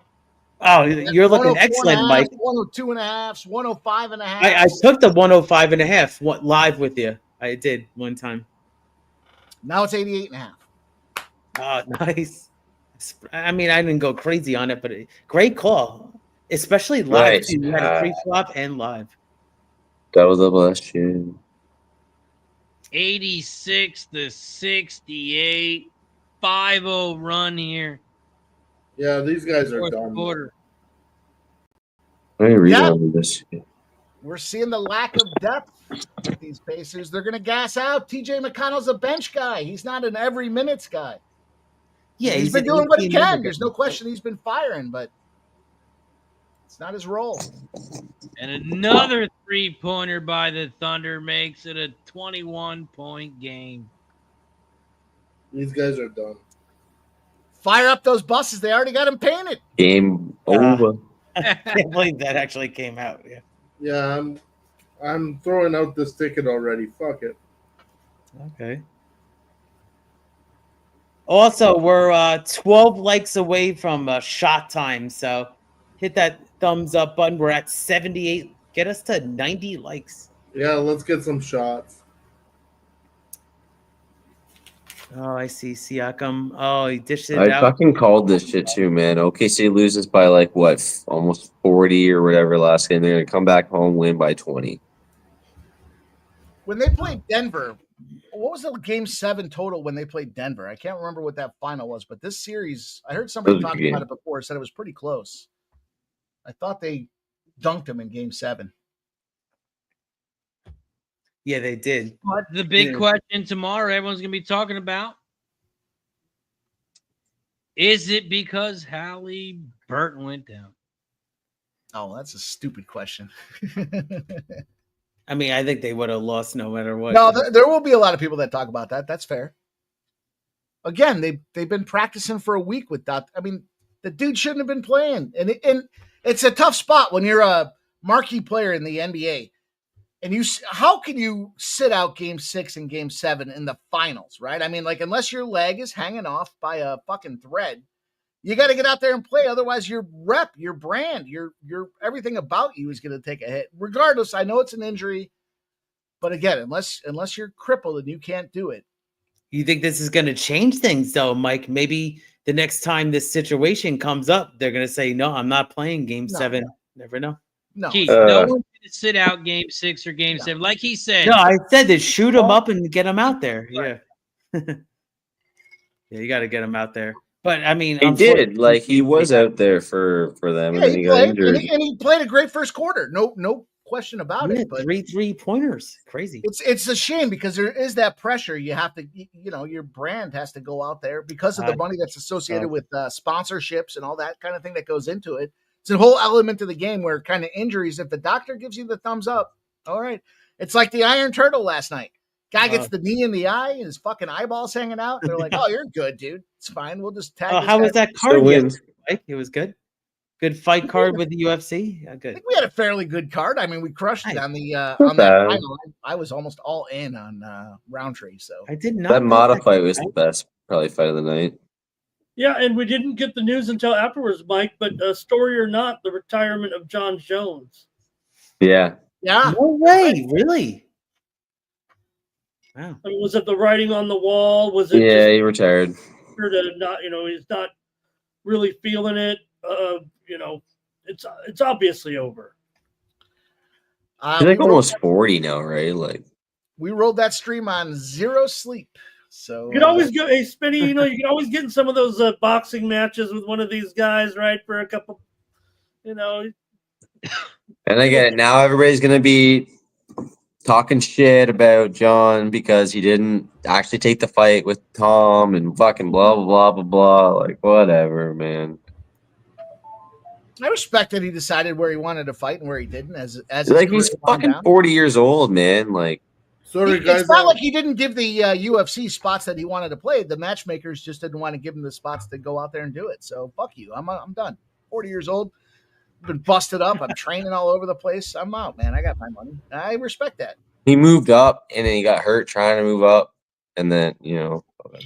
Oh, you're looking excellent, Mike. 102.5, 105.5. I took the 105.5 live with you. I did one time. Now it's 88.5. Oh, nice. I mean, I didn't go crazy on it, but great call, especially live. Nice. You had a pre-flop and live. Double last year. 86 to 68, 5-0 run here. Yeah, these guys are Fourth done. quarter. Let me read all of this. We're seeing the lack of depth with these Pacers. They're going to gas out. TJ McConnell's a bench guy. He's not an every minutes guy. Yeah, he's been doing what he can. There's no question he's been firing, but it's not his role. And another three-pointer by the Thunder makes it a 21-point game. These guys are done. Fire up those buses. They already got them painted. Game over. I can't believe that actually came out. Yeah. Yeah, I'm throwing out this ticket already. Fuck it. Okay. Also, we're 12 likes away from shot time, so hit that thumbs up button. We're at 78. Get us to 90 likes. Yeah, let's get some shots. Oh, I see Siakam. Oh, he dished it I out. fucking called this shit too, man. OKC loses by like what, almost 40 or whatever last game. They're gonna come back home, win by 20. When they played Denver, what was the game 7 total when they played Denver? I can't remember what that final was, but this series, I heard somebody talk about it before, said it was pretty close. I thought they dunked him in game 7. Yeah, they did. But the big question tomorrow, everyone's going to be talking about Is it because Haliburton went down? Oh, that's a stupid question. I mean, I think they would have lost no matter what. No, there will be a lot of people that talk about that. That's fair. Again, they've been practicing for a week with that. I mean, the dude shouldn't have been playing, and it's a tough spot when you're a marquee player in the NBA. And how can you sit out Game 6 and Game 7 in the finals, right? I mean, like, unless your leg is hanging off by a fucking thread, you got to get out there and play. Otherwise, your rep, your brand, your everything about you is going to take a hit. Regardless, I know it's an injury, but again, unless you're crippled and you can't do it. You think this is going to change things, though, Mike? Maybe the next time this situation comes up, they're going to say, "No, I'm not playing Game 7." Never know. No, Keith, no one's going to sit out Game 6 or Game 7, like he said. No, I said that shoot him up and get him out there. Yeah, yeah, you got to get him out there. But I mean, he did. Like he was out there for them, and then he got injured. And he played a great first quarter. No question about it. But 3 3-pointers, crazy. It's a shame because there is that pressure. You have to, your brand has to go out there because of the money that's associated with sponsorships and all that kind of thing that goes into it. It's a whole element of the game where kind of injuries. If the doctor gives you the thumbs up, all right. It's like the Iron Turtle last night. Guy gets the knee in the eye and his fucking eyeballs hanging out. They're like, "Oh, you're good, dude. It's fine. We'll just tag." How was that card? Mike? It was good. Good fight card with the UFC. Yeah, good. I think we had a fairly good card. I mean, we crushed it on the on that final. I was almost all in on Roundtree. So I did not. That Mata fight was the best, probably fight of the night. Yeah, and we didn't get the news until afterwards, Mike. But story or not, the retirement of John Jones. Yeah. Yeah. No way, really. Wow. I mean, was it the writing on the wall? Was it? Yeah, he retired. Not, he's not really feeling it. It's obviously over. He's like almost 40 now, right? Like we rolled that stream on zero sleep. So you could always go, hey, Spinny, you can always get in some of those boxing matches with one of these guys, right? For a couple, And I get it. Now everybody's gonna be talking shit about John because he didn't actually take the fight with Tom and fucking blah blah blah blah blah. Like whatever, man. I respect that he decided where he wanted to fight and where he didn't. As like he's fucking 40 years old, man. Like, sorry guys, it's not like he didn't give the UFC spots that he wanted to play. The matchmakers just didn't want to give him the spots to go out there and do it. So fuck you. I'm done. 40 years old. Been busted up. I'm training all over the place. I'm out, man. I got my money. I respect that. He moved up and then he got hurt trying to move up, and then whatever.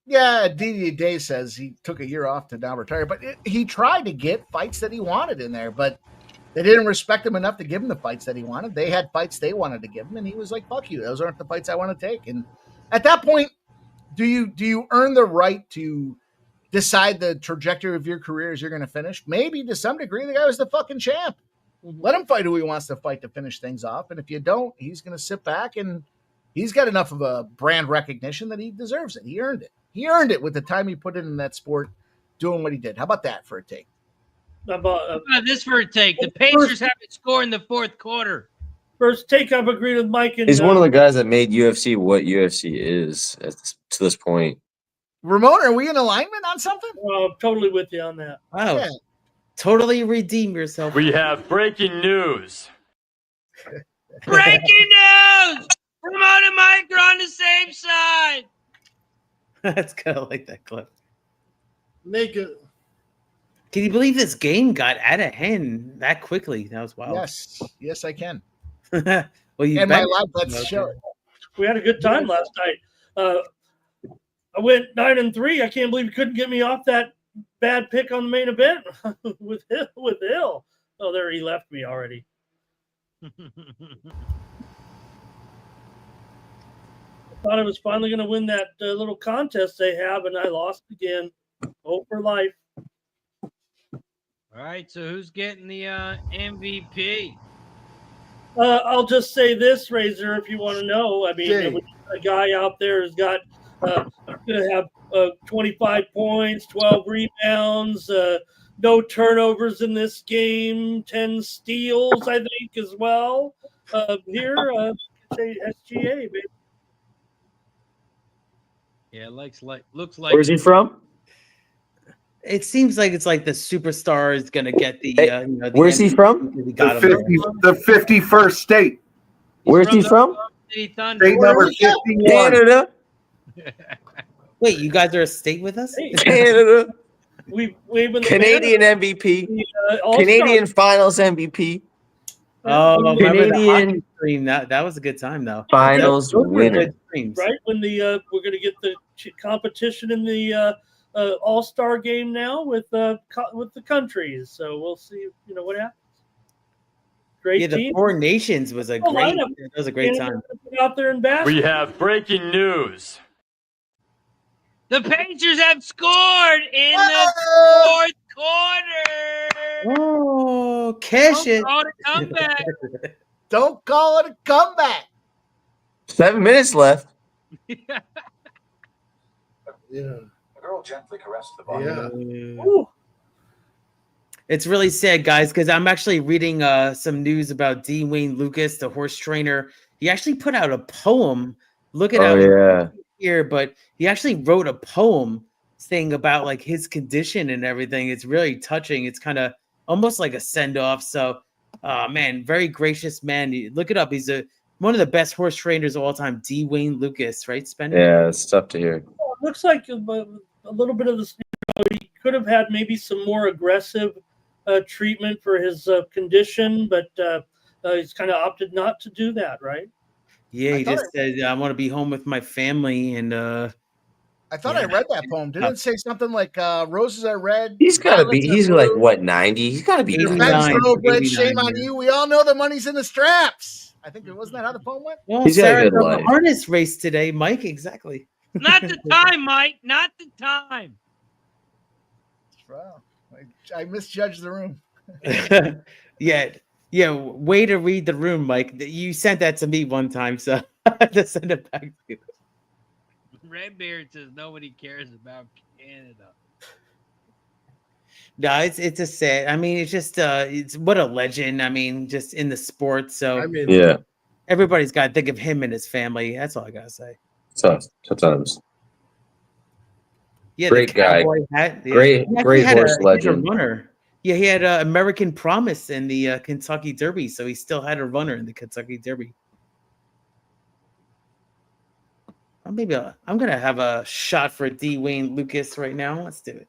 Yeah, DD Day says he took a year off to now retire, but he tried to get fights that he wanted in there, but they didn't respect him enough to give him the fights that he wanted. They had fights they wanted to give him, and he was like, "Fuck you, those aren't the fights I want to take." And at that point, do you earn the right to decide the trajectory of your career as you're going to finish? Maybe to some degree, the guy was the fucking champ. Let him fight who he wants to fight to finish things off. And if you don't, he's going to sit back, and he's got enough of a brand recognition that he deserves it. He earned it. He earned it with the time he put in that sport doing what he did. How about that for a take? How about this for a take? The Pacers haven't scored in the fourth quarter. First take, I've agreed with Mike. And, he's one of the guys that made UFC what UFC is to this point. Ramon, are we in alignment on something? I'm totally with you on that. Wow. Yeah. Totally redeem yourself. We have breaking news. Breaking news! Ramon and Mike are on the same side. That's kind of like that clip. Make it. Can you believe this game got out of hand that quickly? That was wild. Yes, I can. Well, you and my life, let's show it. We had a good time last night. I went 9-3. I can't believe you couldn't get me off that bad pick on the main event with Hill. Oh, there he left me already. I thought I was finally going to win that little contest they have, and I lost again. Hope for life. All right, so who's getting the MVP? I'll just say this, Razor, if you want to know. I mean, a guy out there has got going to have 25 points, 12 rebounds, no turnovers in this game, 10 steals, I think, as well. Here, SGA, baby. Yeah, looks like. Where's he from? It seems like it's like the superstar is going to get the. Hey, the where's he MVP from? because he got The him there. 51st state. Where's he from? City Thunder. State number 51. Canada. Wait, you guys are a state with us? Canada. We've been the Canadian banner. MVP. All-Star. Canadian Finals MVP. Oh, remember the Canadian hockey stream? That was a good time, though. Finals Those were winner. good streams. Right when we're going to get the competition in the All-Star game now with the countries. So we'll see. What happens. Great Yeah, the team. Four Nations was a Oh, great. lineup. That was a great time. Out there in basketball. We have breaking news. The Pacers have scored in the fourth quarter. Oh, cash it! Call it a comeback. Don't call it a comeback. 7 minutes left. Yeah. The girl gently caressed the body. Yeah. Ooh. It's really sad, guys, because I'm actually reading some news about D. Wayne Lucas, the horse trainer. He actually put out a poem. Look at how here, but he actually wrote a poem saying about like his condition and everything. It's really touching. It's kind of almost like a send off. So, man, very gracious man. Look it up. He's one of the best horse trainers of all time. D. Wayne Lucas, right, Spencer? Yeah, it's tough to hear. Well, it looks like a little bit of this. He could have had maybe some more aggressive treatment for his condition, but he's kind of opted not to do that, right? Yeah, he just said, "I want to be home with my family." And I thought I read that poem. Didn't it say something like "Roses are red"? He's got to be. He's like what 90? He's got to be 89. 89. Shame on you. We all know the money's in the straps. I think it wasn't that how the poem went. well, He's got a Sarah good drove life. the harness race today, Mike. Exactly. Not the time, Mike. Not the time. Wow, I misjudged the room. Yeah. Way to read the room, Mike. You sent that to me one time, so I had to send it back to you. Redbeard says nobody cares about Canada. No, it's a sad. I mean, it's just it's what a legend. I mean, just in the sport. So I mean, Yeah, everybody's got to think of him and his family. That's all I gotta say. tough sometimes. Yeah, Great the guy. cowboy hat. Yeah. Great He actually had horse he had legend. a runner. Yeah, he had American Promise in the Kentucky Derby, so he still had a runner in the Kentucky Derby. Well, maybe I'm gonna have a shot for D. Wayne Lucas right now. Let's do it.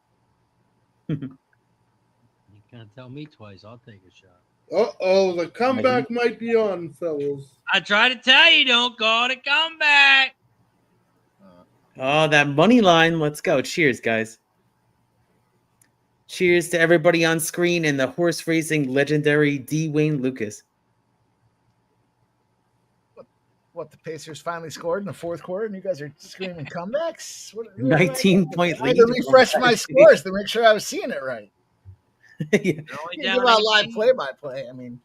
You can't tell me twice. I'll take a shot. Uh-oh, the comeback might be on, fellas. I try to tell you, don't call it a comeback. Oh, that money line. Let's go. Cheers, guys. Cheers to everybody on screen and the horse racing legendary D. Wayne Lucas. What, the Pacers finally scored in the fourth quarter, and you guys are screaming comebacks? 19-point I had lead. to refresh my scores to make sure I was seeing it right. Yeah. They're only You down give out live 18. play-by-play. I mean,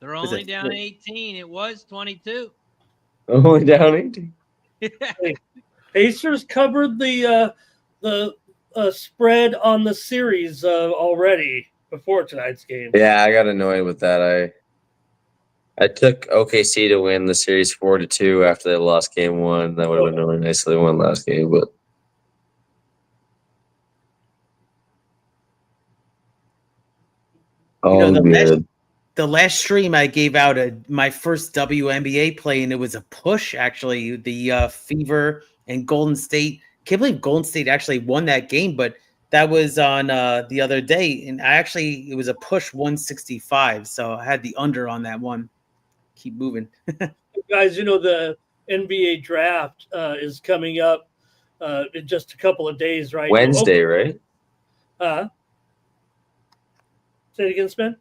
They're only down 18. It was 22. Only down 18. Pacers covered the spread on the series already before tonight's game. Yeah, I got annoyed with that. I took OKC to win the series 4-2 after they lost game one. That would have been really nice if they won last game, but The last stream I gave out my first WNBA play, and it was a push, actually. The Fever and Golden State. Can't believe Golden State actually won that game, but that was on the other day. And it was a push 165. So I had the under on that one. Keep moving. Guys, the NBA draft is coming up in just a couple of days, right? Wednesday, right? Say it again, Spen.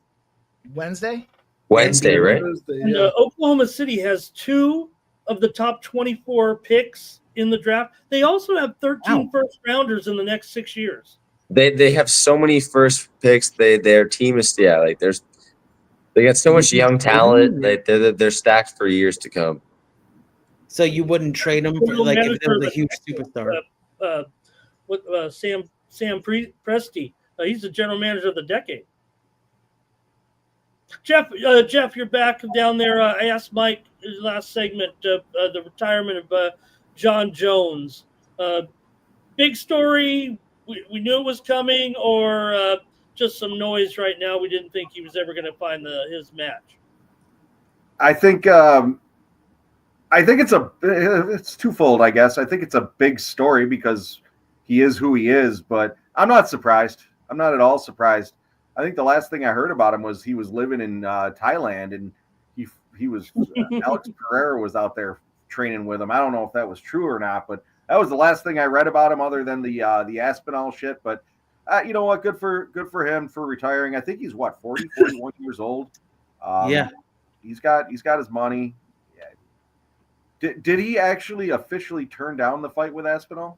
Wednesday, right? And, Oklahoma City has 2 of the top 24 picks in the draft. They also have 13 first rounders in the next 6 years. They have so many first picks. Their team is they got so much young talent. They're stacked for years to come. So you wouldn't trade them for, like, if there was a huge superstar? Sam Presti. He's the general manager of the decade. Jeff, you're back down there. I asked Mike in the last segment the retirement of John Jones. Big story. We knew it was coming, or just some noise right now. We didn't think he was ever going to find his match. I think it's twofold, I guess. I think it's a big story because he is who he is, but I'm not surprised. I'm not at all surprised. I think the last thing I heard about him was he was living in Thailand, and he was Alex Pereira was out there training with him. I don't know if that was true or not, but that was the last thing I read about him, other than the Aspinall shit. But you know what? Good for him for retiring. I think he's 41 years old. Yeah, he's got his money. Yeah. Did he actually officially turn down the fight with Aspinall?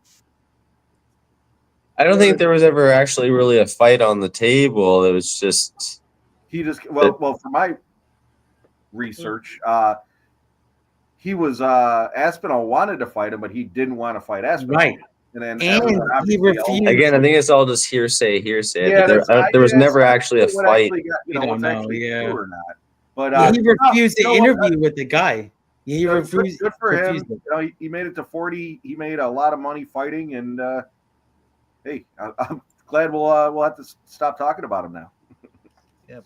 I don't think there was ever actually really a fight on the table. It was just well for my research, he was Aspinall wanted to fight him, but he didn't want to fight Aspinall. Right. And then he refused. Again, I think it's all just hearsay. Yeah, there was never actually a fight. What's actually true or not. But he refused to interview with the guy. He refused. Good for him. You know, he made it to 40. He made a lot of money fighting, and hey, I'm glad we'll have to stop talking about him now. Yep.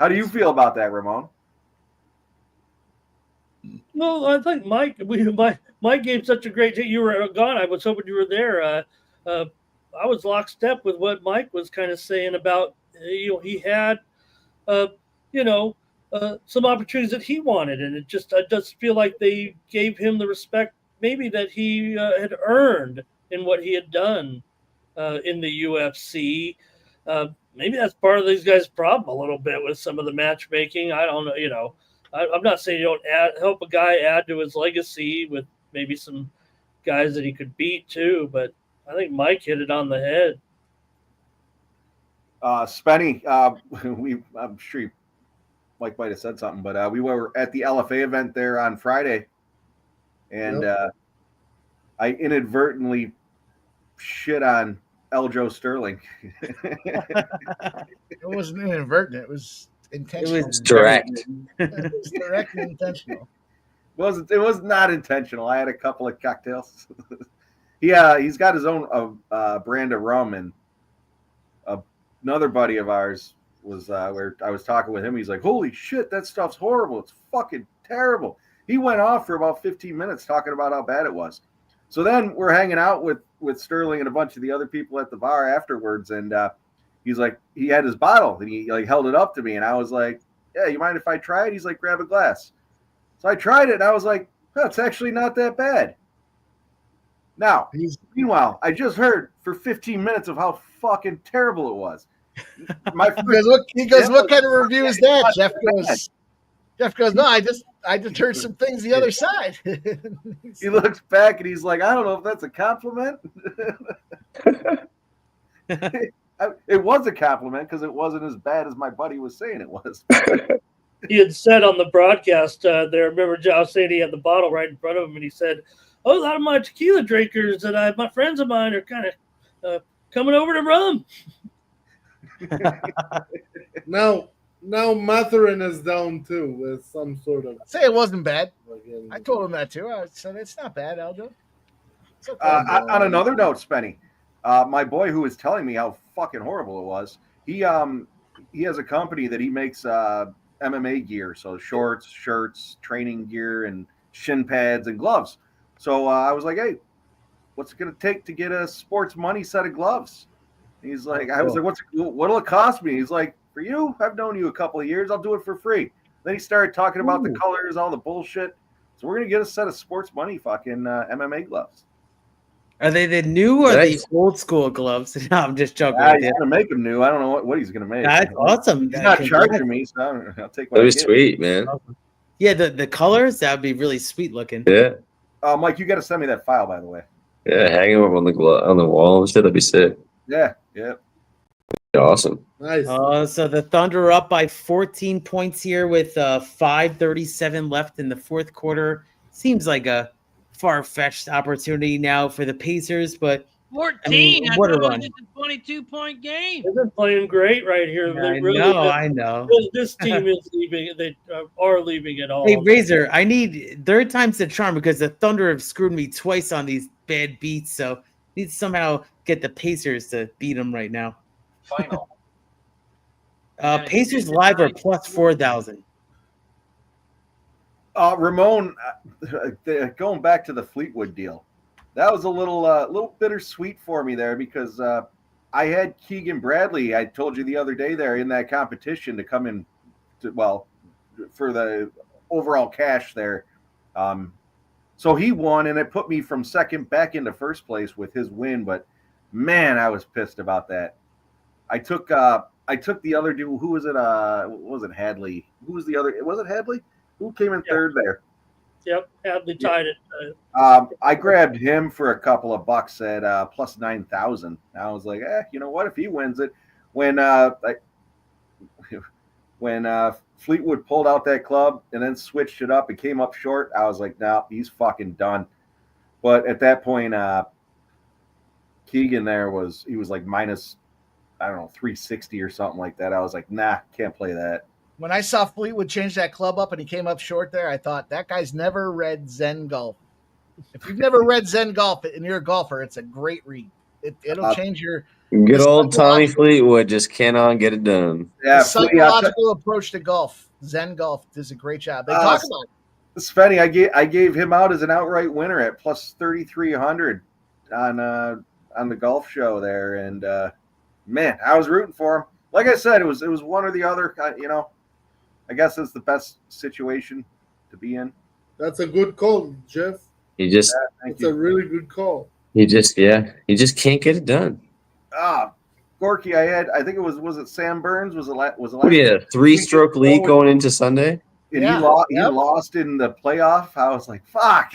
How do you feel about that, Ramon? No, I think Mike gave such a great. You were gone. I was hoping you were there. I was lockstep with what Mike was kind of saying about he had some opportunities that he wanted, and it does feel like they gave him the respect maybe that he had earned in what he had done in the UFC. Maybe that's part of these guys' problem a little bit with some of the matchmaking. I don't know. I'm not saying you don't help a guy add to his legacy with maybe some guys that he could beat too, but I think Mike hit it on the head. Spenny, I'm sure Mike might have said something, but we were at the LFA event there on Friday, and I inadvertently shit on Eljo Sterling. It wasn't inadvertent. It was intentional. It was direct. It was direct and intentional. It was not intentional. I had a couple of cocktails. He's got his own brand of rum, and another buddy of ours was where I was talking with him. He's like, "Holy shit, that stuff's horrible. It's fucking terrible." He went off for about 15 minutes talking about how bad it was. So then we're hanging out with Sterling and a bunch of the other people at the bar afterwards, and he's like, he had his bottle and he held it up to me, and I was like, "Yeah, you mind if I try it?" He's like, "Grab a glass." So I tried it, and I was like, "Oh, it's actually not that bad." Now, meanwhile, I just heard for 15 minutes of how fucking terrible it was. He goes, "What kind of review is that?" Jeff goes, "No, I just heard some things the other side." He looks back and he's like, "I don't know if that's a compliment." It was a compliment because it wasn't as bad as my buddy was saying it was. He had said on the broadcast there, remember Joe saying he had the bottle right in front of him, and he said, "Oh, a lot of my tequila drinkers that my friends of mine are kind of coming over to rum." Now Matherin is down too with some sort of. Say it wasn't bad. I told him that too. I said it's not bad, Aljo. Okay. On another note, Spenny, my boy who was telling me how fucking horrible it was, he has a company that he makes MMA gear, so shorts, shirts, training gear, and shin pads and gloves. So I was like, "Hey, what's it gonna take to get a sports money set of gloves?" He's like, I was like, "What'll it cost me?" He's like, "For you, I've known you a couple of years. I'll do it for free." Then he started talking about the colors, all the bullshit. So we're gonna get a set of sports money fucking MMA gloves. Are they the new or the old school gloves? No, I'm just joking. He's gonna make them new. I don't know what he's gonna make. That's awesome. He's not charging me, so I'll take what That was sweet, man. Yeah, the colors, that would be really sweet looking. Yeah. Mike, you got to send me that file, by the way. Yeah, hang them up on the wall and shit. That'd be sick. Yeah. Awesome. Nice. So the Thunder are up by 14 points here with 5:37 left in the fourth quarter. Seems like a far-fetched opportunity now for the Pacers, but 14. I what a thought it was run. just a 22-point game. They've been playing great right here. I know, I know. This team is leaving. They are leaving it all. Hey, Razor, I need third time's the charm because the Thunder have screwed me twice on these bad beats. So I need to somehow get the Pacers to beat them right now. Final. Pacers live are plus 4,000. Ramon, going back to the Fleetwood deal, that was a little bittersweet for me there because I had Keegan Bradley. I told you the other day there in that competition to come in, for the overall cash there. So he won, and it put me from second back into first place with his win. But man, I was pissed about that. I took the other dude. Who was it? Was it Hadley? Who was the other? Was it Hadley? Who came in third there? Yep, Hadley tied it. I grabbed him for a couple of bucks at plus 9,000. I was like, you know what? If he wins it, when Fleetwood pulled out that club and then switched it up and came up short, I was like, no, he's fucking done. But at that point, Keegan was like minus, I don't know, 360 or something like that. I was like, nah, can't play that. When I saw Fleetwood change that club up and he came up short there, I thought that guy's never read Zen Golf. If you've never read Zen Golf and you're a golfer, it's a great read. It'll change your good old Tommy Fleetwood just cannot get it done. Yeah, psychological approach to golf. Zen Golf does a great job. They talk about it. Svenny, I gave him out as an outright winner at plus 3,300 on the golf show there, and man, I was rooting for him. Like I said, it was one or the other. I guess it's the best situation to be in. That's a good call, Jeff. It's a really good call. He just can't get it done. Gorky, I think it was it Sam Burns? Was it last? What a 3-stroke lead going into Sunday? And he lost in the playoff. I was like, fuck.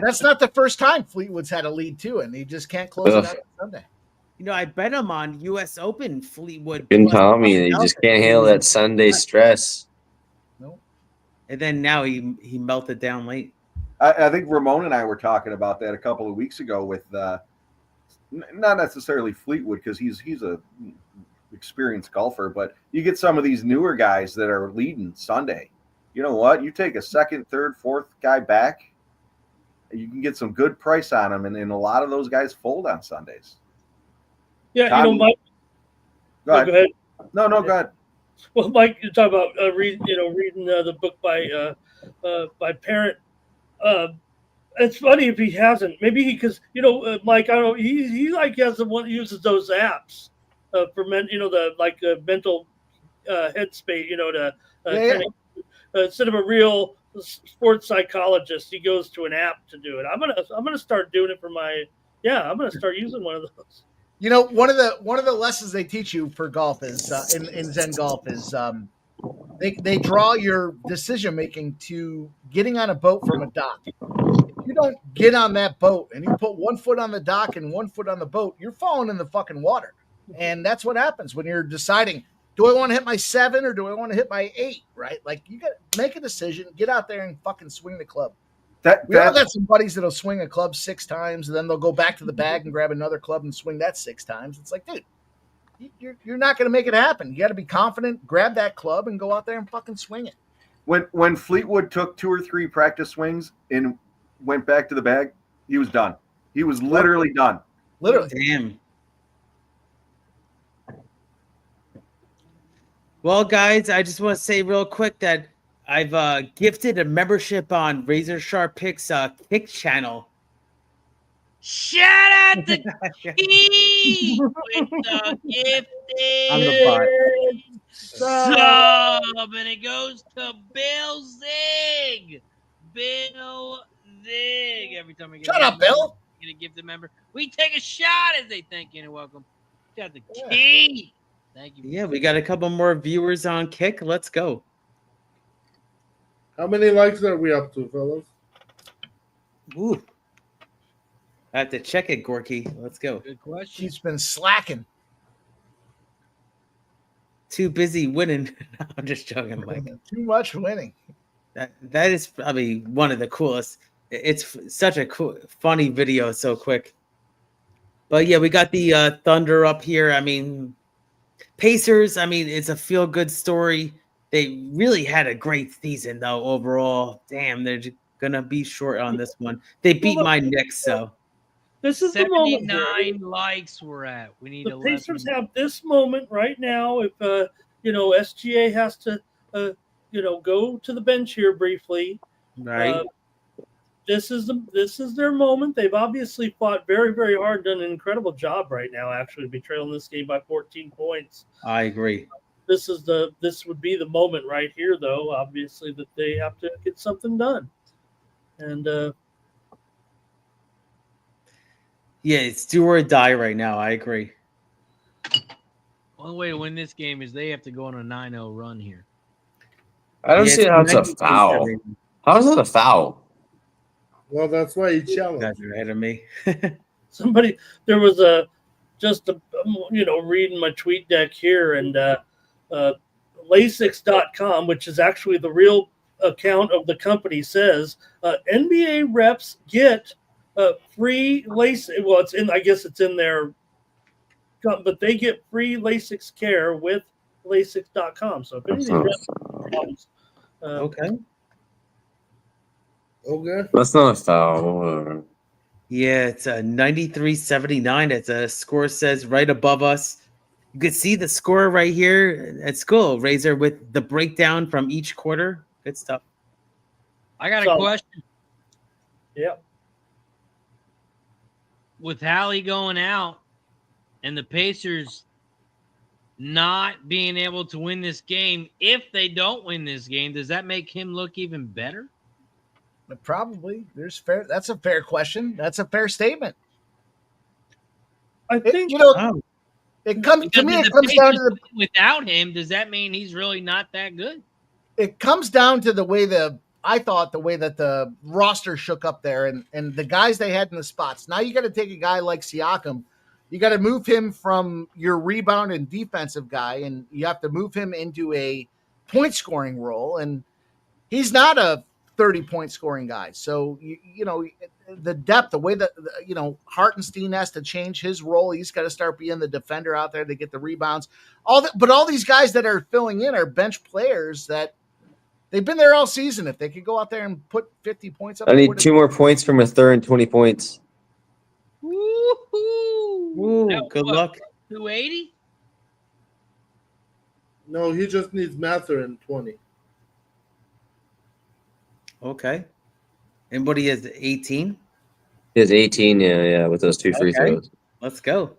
That's not the first time Fleetwood's had a lead too, and he just can't close it out on Sunday. I bet him on U.S. Open Fleetwood. And Tommy, he just can't handle that Sunday stress. Nope. And then now he melted down late. I think Ramon and I were talking about that a couple of weeks ago with not necessarily Fleetwood because he's a experienced golfer, but you get some of these newer guys that are leading Sunday. You know what? You take a second, third, fourth guy back, you can get some good price on them, and a lot of those guys fold on Sundays. Yeah, Tommy, Mike. go ahead. Go ahead. No, go ahead. Well, Mike, you talk about reading the book by Parent. It's funny if he hasn't. Maybe because Mike, I don't know. He like has the one uses those apps for the mental headspace. Instead of a real sports psychologist, he goes to an app to do it. I'm gonna start doing it for my. Yeah, I'm gonna start using one of those. One of the lessons they teach you for golf is in Zen Golf is they draw your decision making to getting on a boat from a dock. If you don't get on that boat and you put 1 foot on the dock and 1 foot on the boat, you're falling in the fucking water. And that's what happens when you're deciding, do I want to hit my 7 or do I want to hit my 8? Right? Like you got to make a decision, get out there and fucking swing the club. We all got some buddies that'll swing a club 6 times, and then they'll go back to the bag and grab another club and swing that 6 times. It's like, dude, you're not going to make it happen. You got to be confident, grab that club, and go out there and fucking swing it. When Fleetwood took 2 or 3 practice swings and went back to the bag, he was done. He was literally done. Literally. Damn. Well, guys, I just want to say real quick that I've gifted a membership on Razor Sharp Picks Kick channel. Shout out to Keith with the gifted I'm the bot. sub, and it goes to Bill Zig. Bill Zig. Every time we get Shut up, Bill. Get a gifted member, we take a shot as they thank you and welcome. Shout out to Keith. Thank you. Yeah, we got a couple more viewers on Kick. Let's go. How many likes are we up to, fellas? Ooh. I have to check it, Gorky. Let's go. Good question. She's been slacking. Too busy winning. I'm just joking, Mike. Too much winning. That is probably one of the coolest. It's such a cool, funny video so quick. But yeah, we got the Thunder up here. I mean, Pacers, I mean, it's a feel-good story. They really had a great season, though, overall. Damn, they're going to be short on this one. They beat my Knicks, so. This is the moment. 79 likes we're at. We need the Pacers have this moment right now. If SGA has to go to the bench here briefly, right? This is their moment. They've obviously fought very, very hard, done an incredible job right now. Actually, to be trailing this game by 14 points. I agree. This would be the moment right here, though. Obviously, that they have to get something done, and. Yeah, it's do or die right now. I agree. One way to win this game is they have to go on a 9-0 run here. I don't see how it's a foul. How is it a foul? Well, that's why he challenged. You guys are ahead of me. There was reading my tweet deck here, and Lasix.com, which is actually the real account of the company, says NBA reps get free LASIK. Well, I guess it's in there, but they get free LASIK care with Lasix.com. So if any of these reps have problems, okay. That's not a foul. Yeah, it's a 93-79. It's a score says right above us. You could see the score right here at school, Razor, with the breakdown from each quarter. Good stuff. I got a question. Yeah. With Hallie going out and the Pacers not being able to win this game, if they don't win this game, does that make him look even better? Probably. That's a fair question. That's a fair statement. I think it comes down to the without him. Does that mean he's really not that good? It comes down to the way that the roster shook up there and the guys they had in the spots. Now you got to take a guy like Siakam. You got to move him from your rebound and defensive guy, and you have to move him into a point scoring role. And he's not a 30-point scoring guy. So, the depth, the way that, Hartenstein has to change his role. He's got to start being the defender out there to get the rebounds. But all these guys that are filling in are bench players that they've been there all season. If they could go out there and put 50 points up. I need 2 more points from a third and 20 points. Ooh, good luck. 280? No, he just needs Mather and 20. Okay. Anybody has 18? He has 18, yeah, with those 2 free throws. Let's go.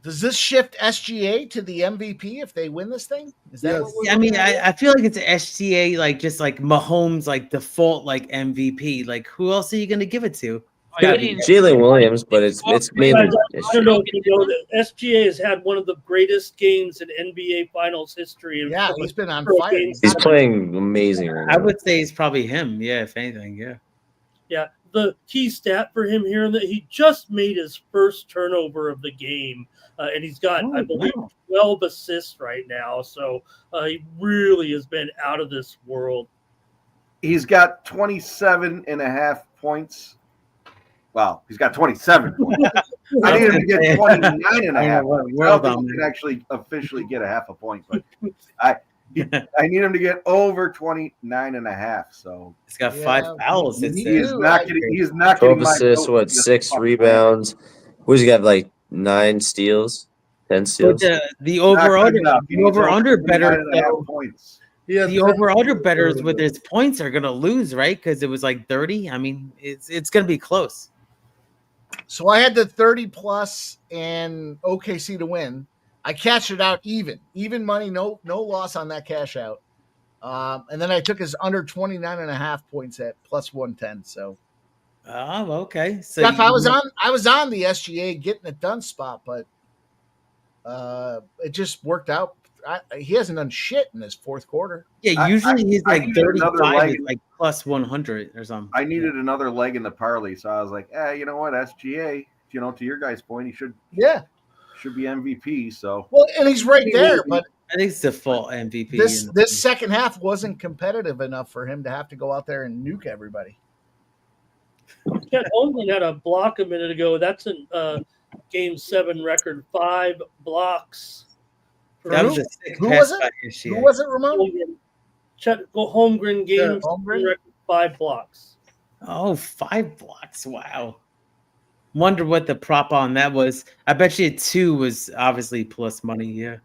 Does this shift SGA to the MVP if they win this thing? Is that what we're looking at? I feel like it's an SGA, just like Mahomes, default MVP. Who else are you going to give it to? Jalen Williams, but it's mainly. I don't know if you know that SGA has had one of the greatest games in NBA Finals history. Yeah, he's been on fire. He's playing amazing right now. I would say it's probably him. Yeah, if anything, yeah. Yeah, the key stat for him here that he just made his first turnover of the game, and he's got, I believe, 12 assists right now. So he really has been out of this world. He's got 27.5 points. Well, he's got 27 points. I need him to get 29.5. I don't think he can actually officially get a half a point, but I need him to get over 29.5. So he's got 5 fouls. He's not getting 12 assists, 6 rebounds. Who's he got? 9 steals, 10 steals. But the over-under better. The over-under bettors with his points are going to lose, right? Because it was 30. I mean, it's going to be close. So I had the 30 plus and OKC to win. I cashed it out even money, no loss on that cash out. And then I took his under 29.5 points at plus 110. So, okay. So Jeff, I was on the SGA getting it done spot, but it just worked out. He hasn't done shit in his fourth quarter. Yeah, usually he's 35 is plus 100 or something. I needed another leg in the parlay, so I was like, you know what, SGA, to your guys' point, he should be MVP. So and he's right there, but I think it's default MVP. This second half wasn't competitive enough for him to have to go out there and nuke everybody. Chet Holmgren had a block a minute ago. That's Game 7 record, 5 blocks. That was a sick Who pass was by it? SGA. Who was it, Ramon? Holmgren, game Yeah, Holmgren? record, 5 blocks. Oh, 5 blocks. Wow. Wonder what the prop on that was. I bet you 2 was obviously plus money. Yeah.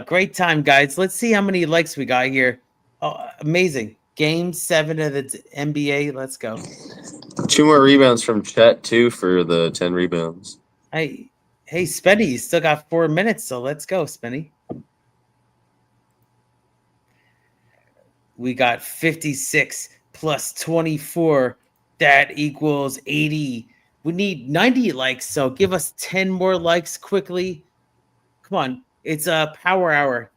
Great time, guys. Let's see how many likes we got here. Oh, amazing. Game 7 of the NBA. Let's go. 2 more rebounds from Chet, too, for the 10 rebounds. Hey, Spenny, you still got 4 minutes, so let's go, Spenny. We got 56 plus 24. That equals 80. We need 90 likes, so give us 10 more likes quickly. Come on. It's a power hour.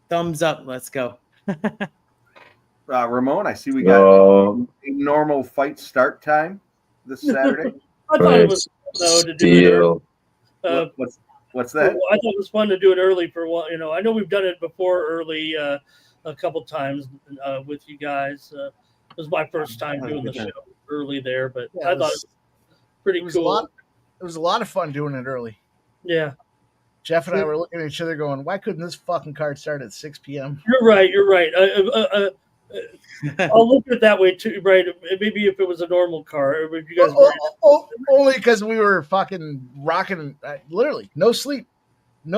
Thumbs up. Let's go. Ramon, I see we got a normal fight start time this Saturday. I thought it was fun, to do it. What's that? I thought it was fun to do it early for one. I know we've done it before early a couple times with you guys. It was my first time doing the show early there, but I thought it was pretty cool. It was a lot of fun doing it early. Yeah. Jeff and I were looking at each other going, why couldn't this fucking card start at 6 p.m.? You're right. I'll look at it that way too, right? Maybe if it was a normal car, if you guys only because we were fucking rocking, literally no sleep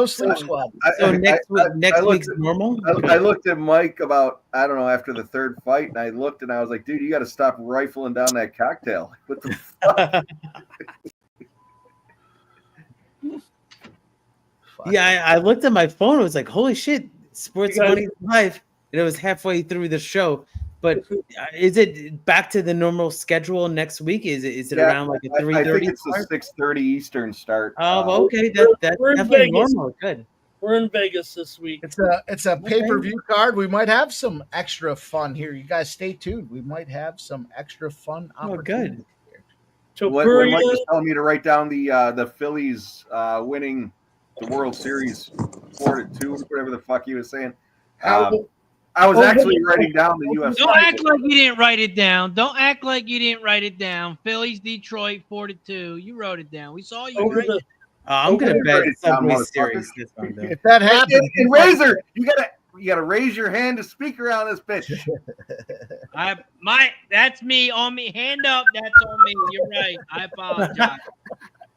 squad. So next week's normal. I looked at Mike about after the third fight, and I looked and I was like, dude, you got to stop rifling down that cocktail. What the fuck? Yeah, I looked at my phone. It was like, holy shit, Sports Money Live. And it was halfway through the show. But is it back to the normal schedule next week? Is it around like a 3:30? I think it's a 6:30 Eastern start. Oh, okay. That's definitely normal. Good. We're in Vegas this week. It's a pay-per-view card. We might have some extra fun here. You guys stay tuned. We might have some extra fun opportunities. Good. So Mike was telling me to write down the Phillies winning the World Series 4-2, whatever the fuck he was saying. I was actually writing down the U.S. Don't act like you didn't write it down. Phillies, Detroit, 4-2. You wrote it down. We saw you write it. I'm gonna bet Subway Series this one. If that happens, and Razor, you gotta raise your hand to speak around this bitch. That's me on me. Hand up. That's on me. You're right. I apologize.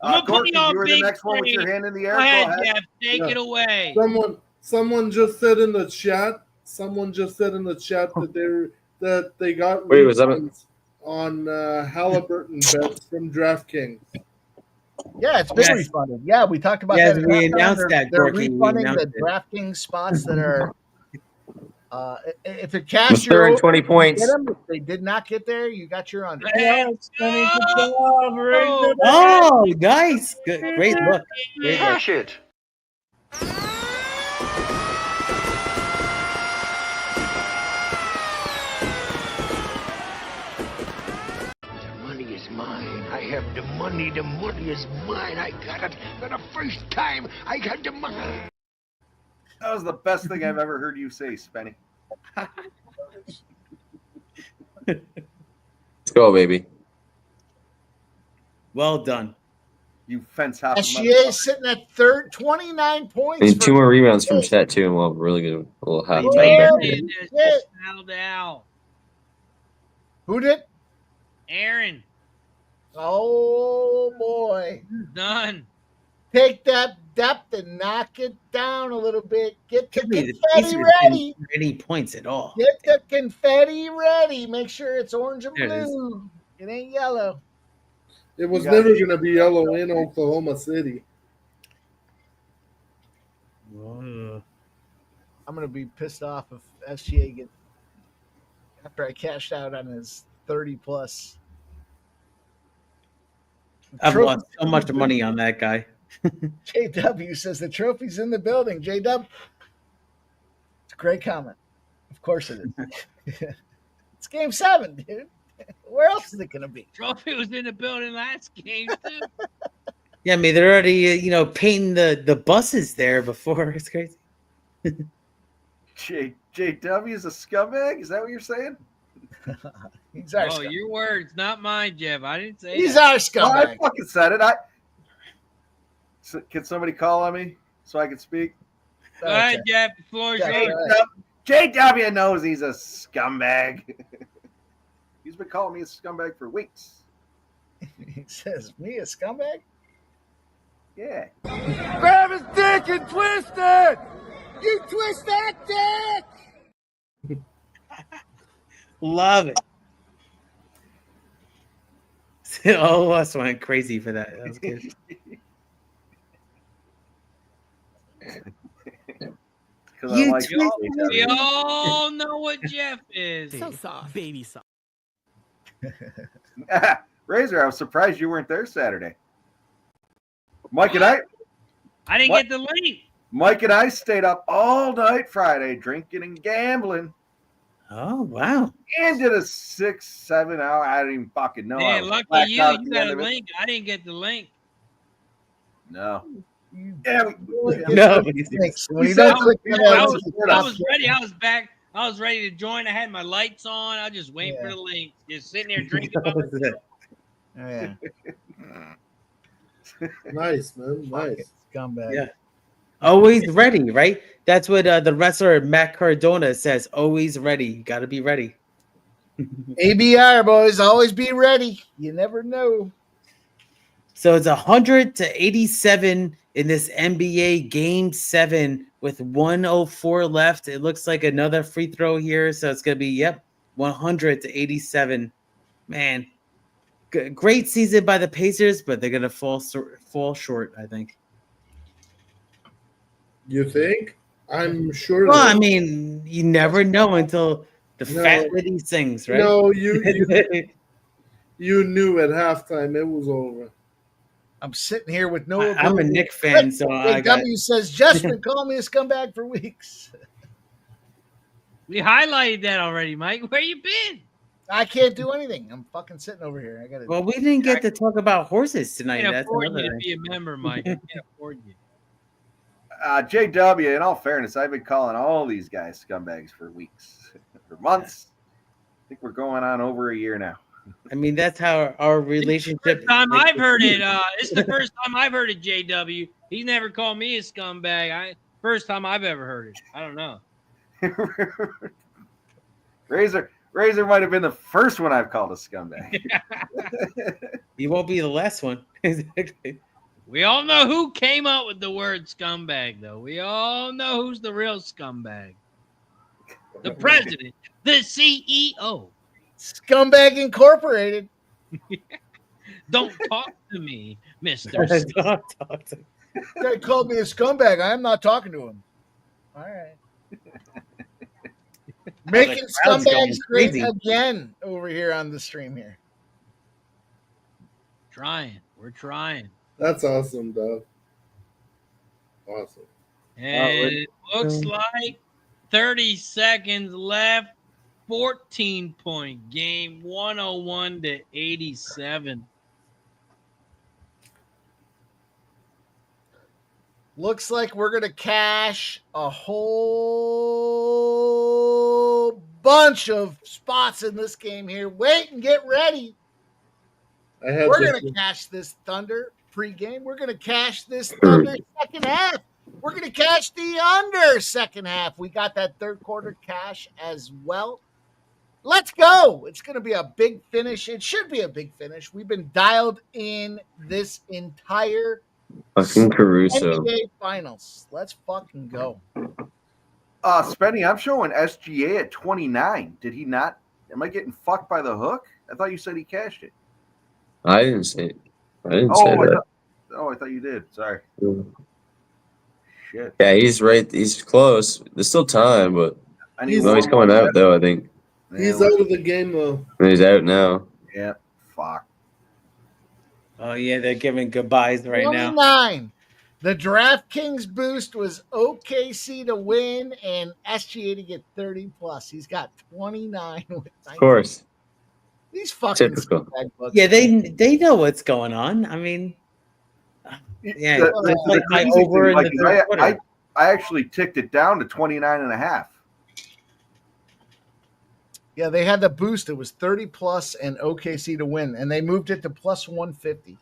I'm gonna put you on big next one with your hand in the air. Go ahead, Jeff. Take it away. Someone just said in the chat. that they got Wait, was that on Haliburton bets from DraftKings. Yeah, it's been refunded. Yeah, we talked about that. We announced that. They're refunding the DraftKings spots that are. If it cashed your 20 points. If they did not get there, you got your under. Oh, nice. Good. Great look. Cash it. Mine. I have the money. The money is mine. I got it for the first time. I got the money. That was the best thing I've ever heard you say, Spenny. Let's go, baby. Well done. You fence hopping. SGA sitting at 29 points. I need 2 more rebounds from Chet, too, and we'll have really good. We'll have Who did? Aaron. Oh boy. Done. Take that depth and knock it down a little bit. Get the confetti Pacers ready. didn't any points at all. Get the confetti ready. Make sure it's orange and blue. It ain't yellow. It was never going to be yellow in Oklahoma City. I'm going to be pissed off if SGA gets after I cashed out on his 30 plus. I've lost so much money on that guy. JW says the trophy's in the building. JW, it's a great comment. Of course it is. It's game 7, dude. Where else is it going to be? Trophy was in the building last game too. Yeah, I mean they're already painting the buses there before. It's crazy. JW is a scumbag. Is that what you're saying? He's our Oh, your words, not mine, Jeff. I didn't say He's that. our Well, I scumbag. fucking said it. Can somebody call on me so I can speak? Go ahead, Jeff. The floor is yours. JW knows he's a scumbag. He's been calling me a scumbag for weeks. He says, me a scumbag? Yeah. Grab his dick and twist it! You twist that dick! Love it. All of us went crazy for that. That was good. We all know what Jeff is. So soft. Baby soft. Razor, I was surprised you weren't there Saturday. Mike and I didn't get the link. Mike and I stayed up all night Friday drinking and gambling. Oh, wow. And did a 6-7 hour. I didn't even fucking know. I Man, was lucky blacked you. out at You the got end a of it. link. I didn't get the link. No. Yeah, No. I was ready. I was back. I was ready to join. I had my lights on. I was just waiting for the link. Just sitting there drinking. by myself. Yeah. Nice, man. Nice. Scumbag. Yeah. Always ready, right? That's what the wrestler Matt Cardona says. Always ready. You got to be ready. ABR, boys. Always be ready. You never know. So it's 100-87 in this NBA Game 7 with 1:04 left. It looks like another free throw here. So it's going to be, 100-87. Man, great season by the Pacers, but they're going to fall short, I think. You think? I'm sure. Well, I mean, you never know until the fat lady sings, right? No, you knew at halftime it was over. I'm sitting here with no. I'm a Knicks fan, so I got. W says just been calling me a scumbag for weeks. We highlighted that already, Mike. Where you been? I can't do anything. I'm fucking sitting over here. I got to. Well, we didn't get to talk about horses tonight. I can't That's afford another you to thing. be a member, Mike. I can't afford you. JW, in all fairness, I've been calling all these guys scumbags for weeks, for months. I think we're going on over a year now. I mean, that's how our relationship. First time I've heard it. It's the first time I've heard it, JW. He's never called me a scumbag. First time I've ever heard it. I don't know. Razor might have been the first one I've called a scumbag. You won't be the last one. Exactly. We all know who came up with the word scumbag, though. We all know who's the real scumbag. The president, the CEO. Scumbag Incorporated. Don't talk to me, Mr. Don't talk to me. Guy called me a scumbag. I am not talking to him. All right. Making crowd's going scumbags great crazy. again over here on the stream here. Trying. We're trying. That's awesome, dog. Awesome. And it looks like 30 seconds left. 14-point game, 101-87. Looks like we're going to cash a whole bunch of spots in this game here. Wait and get ready. We're going to cash this Thunder pregame. We're going to cash this Thunder second half. We're going to cash the under second half. We got that third quarter cash as well. Let's go. It's going to be a big finish. It should be a big finish. We've been dialed in this entire Fucking Caruso. NBA Finals. Let's fucking go. Spenny, I'm showing SGA at 29. Did he not? Am I getting fucked by the hook? I thought you said he cashed it. I didn't say that. I thought you did. Sorry. Shit. Yeah, he's right. He's close. There's still time, but He's he's coming out though. I think He's out of the game though. he's out now. Yeah. Fuck. Oh yeah, they're giving goodbyes right now. 29. The DraftKings boost was OKC to win and SGA to get 30 plus. He's got 29 with 19. Of course. These fucking Typical. scumbag books. Yeah, they know what's going on. I mean, yeah, it's like my crazy over thing, in like, the third quarter. I actually ticked it down to 29 and a half. Yeah, they had the boost. It was 30 plus and OKC to win, and they moved it to plus 150.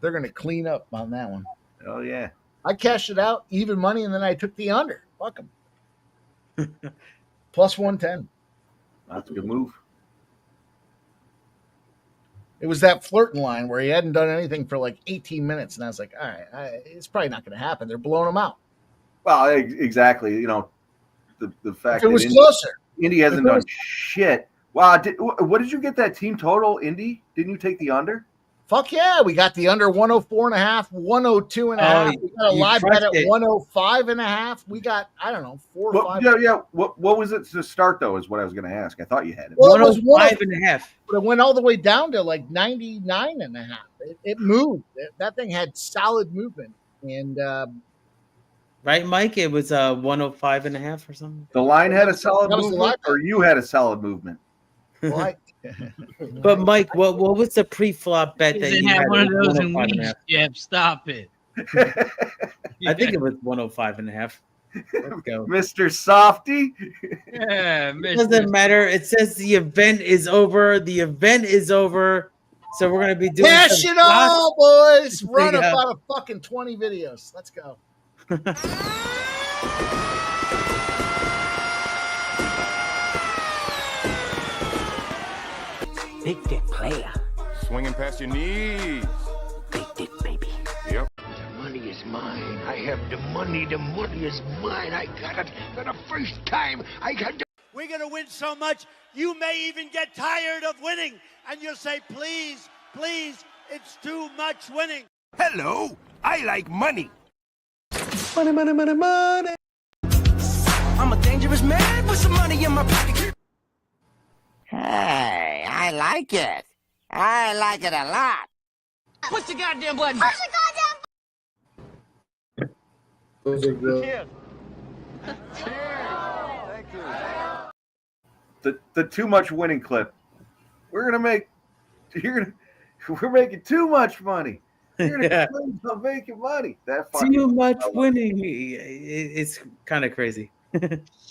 They're going to clean up on that one. Oh, yeah. I cashed it out, even money, and then I took the under. Fuck them. Plus 110. That's a good move. It was that flirting line where he hadn't done anything for like 18 minutes, and I was like, all right, it's probably not going to happen. They're blowing him out. Well, exactly. You know, the fact If it was that closer. Indy hasn't done shit. Wow. What did you get that team total, Indy? Didn't you take the under? Fuck yeah. We got the under 104.5, 102.5. We got a live bet at 105.5. We got, I don't know, 4 or 5. Yeah. What was it to start, though, is what I was going to ask. I thought you had it. Well, it was 105.5. But it went all the way down to like 99.5. It moved. That thing had solid movement. And, right, Mike? It was 105.5 or something. The line had a solid movement, or you had a solid movement? Well, But Mike, what was the pre-flop bet that you had? One of those in 105.5? weeks, Jeff. Stop it. I think it was 105.5. Let's go. Mr. Softy. Yeah, It doesn't matter. It says the event is over. The event is over. So we're gonna be doing cash some it all, boys. Run Yeah. about a fucking 20 videos. Let's go. Big dick player. Swinging past your knees. Big dick, baby. Yep. The money is mine. I have the money. The money is mine. I got it for the first time. I got the... We're going to win so much, you may even get tired of winning. And you'll say, please, please, it's too much winning. Hello. I like money. Money, money, money, money. I'm a dangerous man with some money in my pocket. Hey, I like it. I like it a lot. Push the goddamn button. Push the goddamn Those are good. Cheers. The too much winning clip. We're making too much money. You're gonna complain about making money. That Too much winning. It's kind of crazy.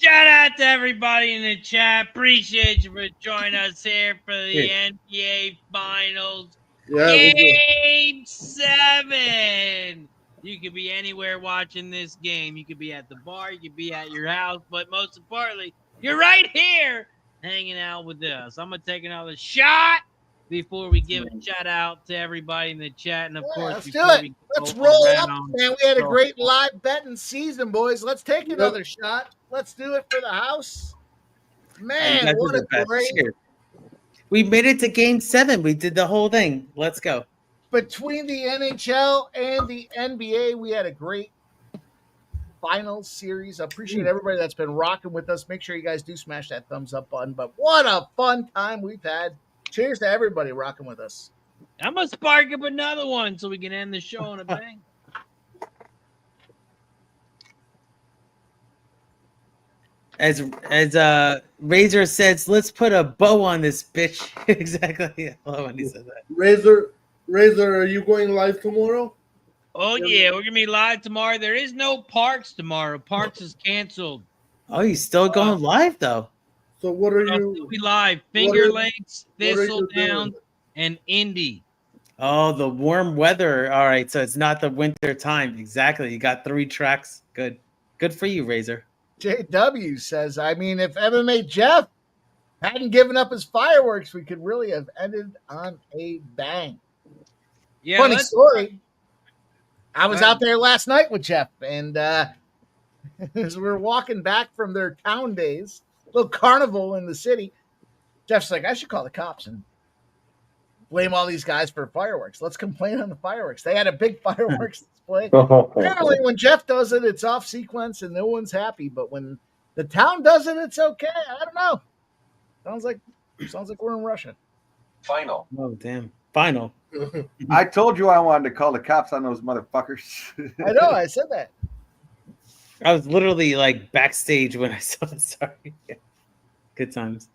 Shout out to everybody in the chat. Appreciate you for joining us here for the NBA Finals. Yeah, Game 7. You could be anywhere watching this game. You could be at the bar. You could be at your house. But most importantly, you're right here hanging out with us. I'm going to take another shot before we give a shout out to everybody in the chat. And, of course, let's do it. Let's roll up, man. We had a great live betting season, boys. Let's take another shot. Let's do it for the house. Man, what a great... Cheers. We made it to Game 7. We did the whole thing. Let's go. Between the NHL and the NBA, we had a great finals series. I appreciate everybody that's been rocking with us. Make sure you guys do smash that thumbs up button. But what a fun time we've had. Cheers to everybody rocking with us. I'm going to spark up another one so we can end the show on a bang. As Razor says, let's put a bow on this bitch. Exactly. I love when he said that. Razor, are you going live tomorrow? Oh, yeah. We're going to be live tomorrow. There is no Parks tomorrow. Parks is canceled. Oh, you're still going live, though. So what are you? We'll be live. Finger Lakes, Thistledown, and Indy. Oh, the warm weather. All right. So it's not the winter time. Exactly. You got 3 tracks. Good. Good for you, Razor. JW says, I mean, if MMA Jeff hadn't given up his fireworks, we could really have ended on a bang. Yeah, funny story. I was out there last night with Jeff, and as we were walking back from their town days, little carnival in the city, Jeff's like, I should call the cops and blame all these guys for fireworks. Let's complain on the fireworks. They had a big fireworks display. Apparently, when Jeff does it, it's off sequence and no one's happy. But when the town does it, it's okay. I don't know. Sounds like we're in Russia. Final. Oh, damn. Final. I told you I wanted to call the cops on those motherfuckers. I know. I said that. I was literally like backstage when I saw it. Sorry. Good times.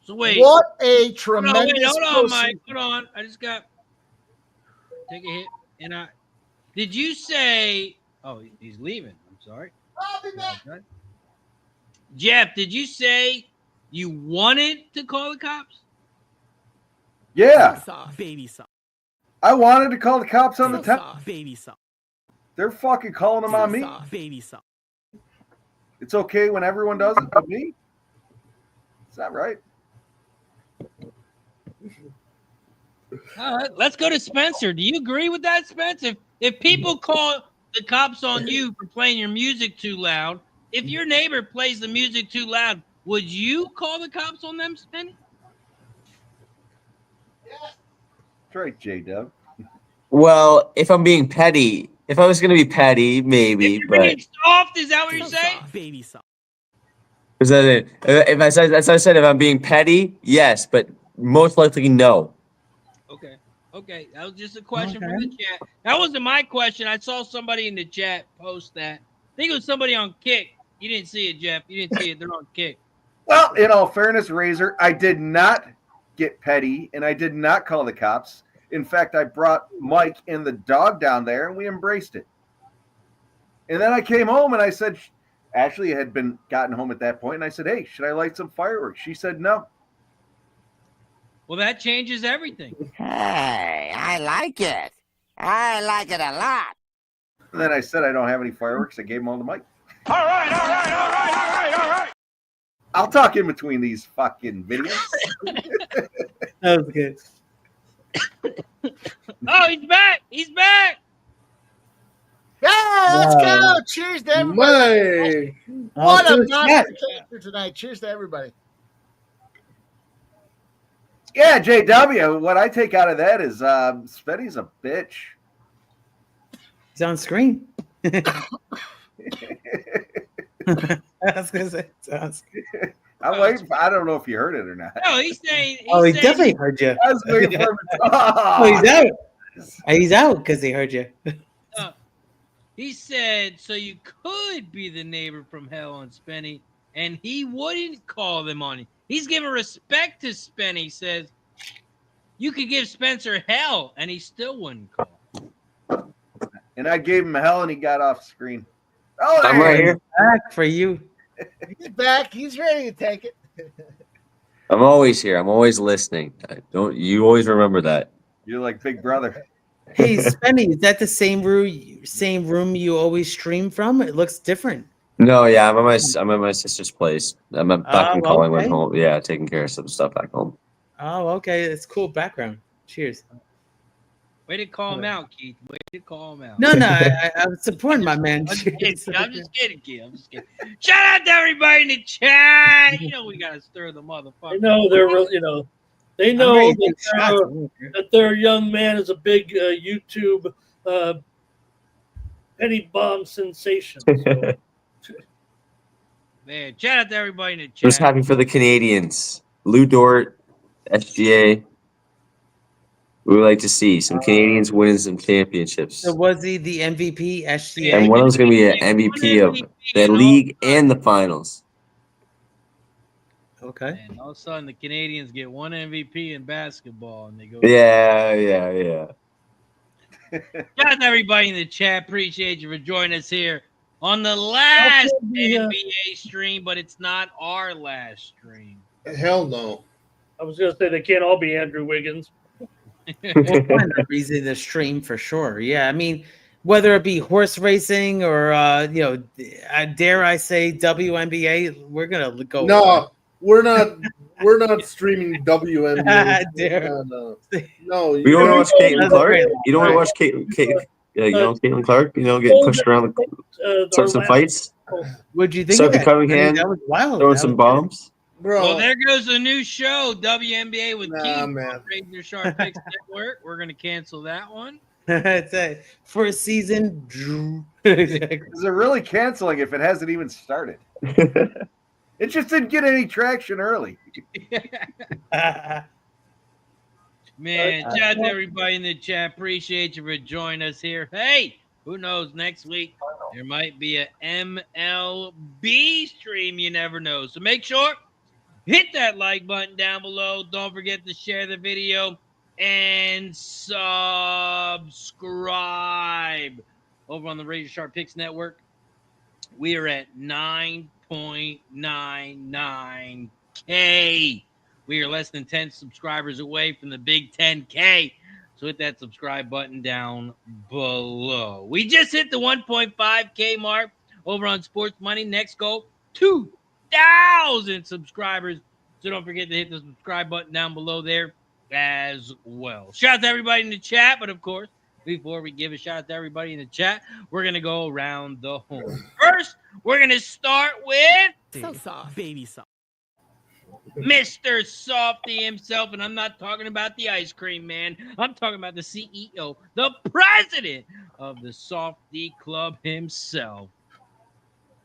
So wait. What a tremendous... Hold on, Mike. Hold on. I just got... Take a hit. And did you say... Oh, he's leaving. I'm sorry. I'll be back. Jeff, did you say you wanted to call the cops? Yeah. Baby sauce. I wanted to call the cops on the town. Baby sauce. They're fucking calling them on me. Baby sauce. It's okay when everyone does it but me. Is that right? All right, let's go to Spencer. Do you agree with that, Spencer? If people call the cops on you for playing your music too loud, if your neighbor plays the music too loud, would you call the cops on them, Spenny? That's right, J-Dub. Well, if I'm being petty, if I was going to be petty, maybe, If you're but being soft, is that what you're saying? Baby sauce. is that it? If I said, as I said, if I'm being petty, yes, but most likely no. Okay. Okay. That was just a question from the chat. That wasn't my question. I saw somebody in the chat post that. I think it was somebody on Kick. You didn't see it, Jeff. You didn't see it. They're on Kick. Well, in all fairness, Razor, I did not get petty, and I did not call the cops. In fact, I brought Mike and the dog down there, and we embraced it. And then I came home, and I said, Ashley had been gotten home at that point, and I said, hey, should I light some fireworks? She said no. Well, that changes everything. Hey, I like it. I like it a lot. And then I said I don't have any fireworks. I gave them all to Mike. All right. I'll talk in between these fucking videos. That was good. Oh, he's back. He's back. Yeah, let's go. Cheers to everybody. What a monster character tonight. Cheers to everybody. Yeah, JW, what I take out of that is Spenny's a bitch. He's on screen. I was gonna say, I don't know if you heard it or not. No, he's saying. He definitely heard you. I was waiting for him to talk. Oh, he's out. He's out because he heard you. He said, so you could be the neighbor from hell on Spenny, and he wouldn't call them on you. He's giving respect to Spenny. He says, you could give Spencer hell, and he still wouldn't call. And I gave him hell, and he got off screen. Oh, I'm right here. Back for you. He's back. He's ready to take it. I'm always here. I'm always listening. You always remember that. You're like Big Brother. Hey, Spenny, is that the same room you always stream from? It looks different. No, yeah, I'm at my sister's place. I'm back in calling okay. went home. Yeah, taking care of some stuff back home. Oh, okay. It's cool background. Cheers. Way to call him out, Keith. Way to call him out. No, I'm supporting my man. I'm just kidding, Keith. I'm just kidding. Shout out to everybody in the chat. You know we gotta stir the motherfucker. They know that their young man is a big YouTube penny bomb sensation. So. Man, shout out to everybody in the chat. Just happy for the Canadians. Lou Dort, SGA. We would like to see some Canadians winning some championships. So was he the MVP, SGA? And one of them's going to be an MVP of the league and the finals. Okay. And all of a sudden, the Canadians get one MVP in basketball, and they go. Yeah. Shout out to everybody in the chat. Appreciate you for joining us here on the last NBA stream, but it's not our last stream. Hell no. I was going to say they can't all be Andrew Wiggins. We'll find a reason to stream for sure. Yeah, I mean, whether it be horse racing or dare I say WNBA, we're gonna go. No, we're not streaming WNBA. No. You don't want to watch Caitlin Clark? You don't want to watch Caitlin Clark? Get pushed around, start some fights. What'd you think? Start of becoming that? hand, That was wild. throwing some bombs. Bro. Well, there goes a new show, WNBA with Keith on man. Razor Sharp Picks Network. We're going to cancel that one. It's a first season. Is it really canceling if it hasn't even started? It just didn't get any traction early. Man, shout out to everybody in the chat. Appreciate you for joining us here. Hey, who knows? Next week, there might be a MLB stream. You never know. So make sure, hit that like button down below. Don't forget to share the video and subscribe over on the Razor Sharp Picks Network. We are at 9.2 1.99K. We are less than 10 subscribers away from the big 10K. So hit that subscribe button down below. We just hit the 1.5K mark over on Sports Money. Next goal, 2,000 subscribers. So don't forget to hit the subscribe button down below there as well. Shout out to everybody in the chat, but of course, before we give a shout out to everybody in the chat, we're going to go around the horn. First, we're going to start with So soft. Baby soft. Mr. Softy himself, and I'm not talking about the ice cream man. I'm talking about the CEO, the president of the Softy Club himself.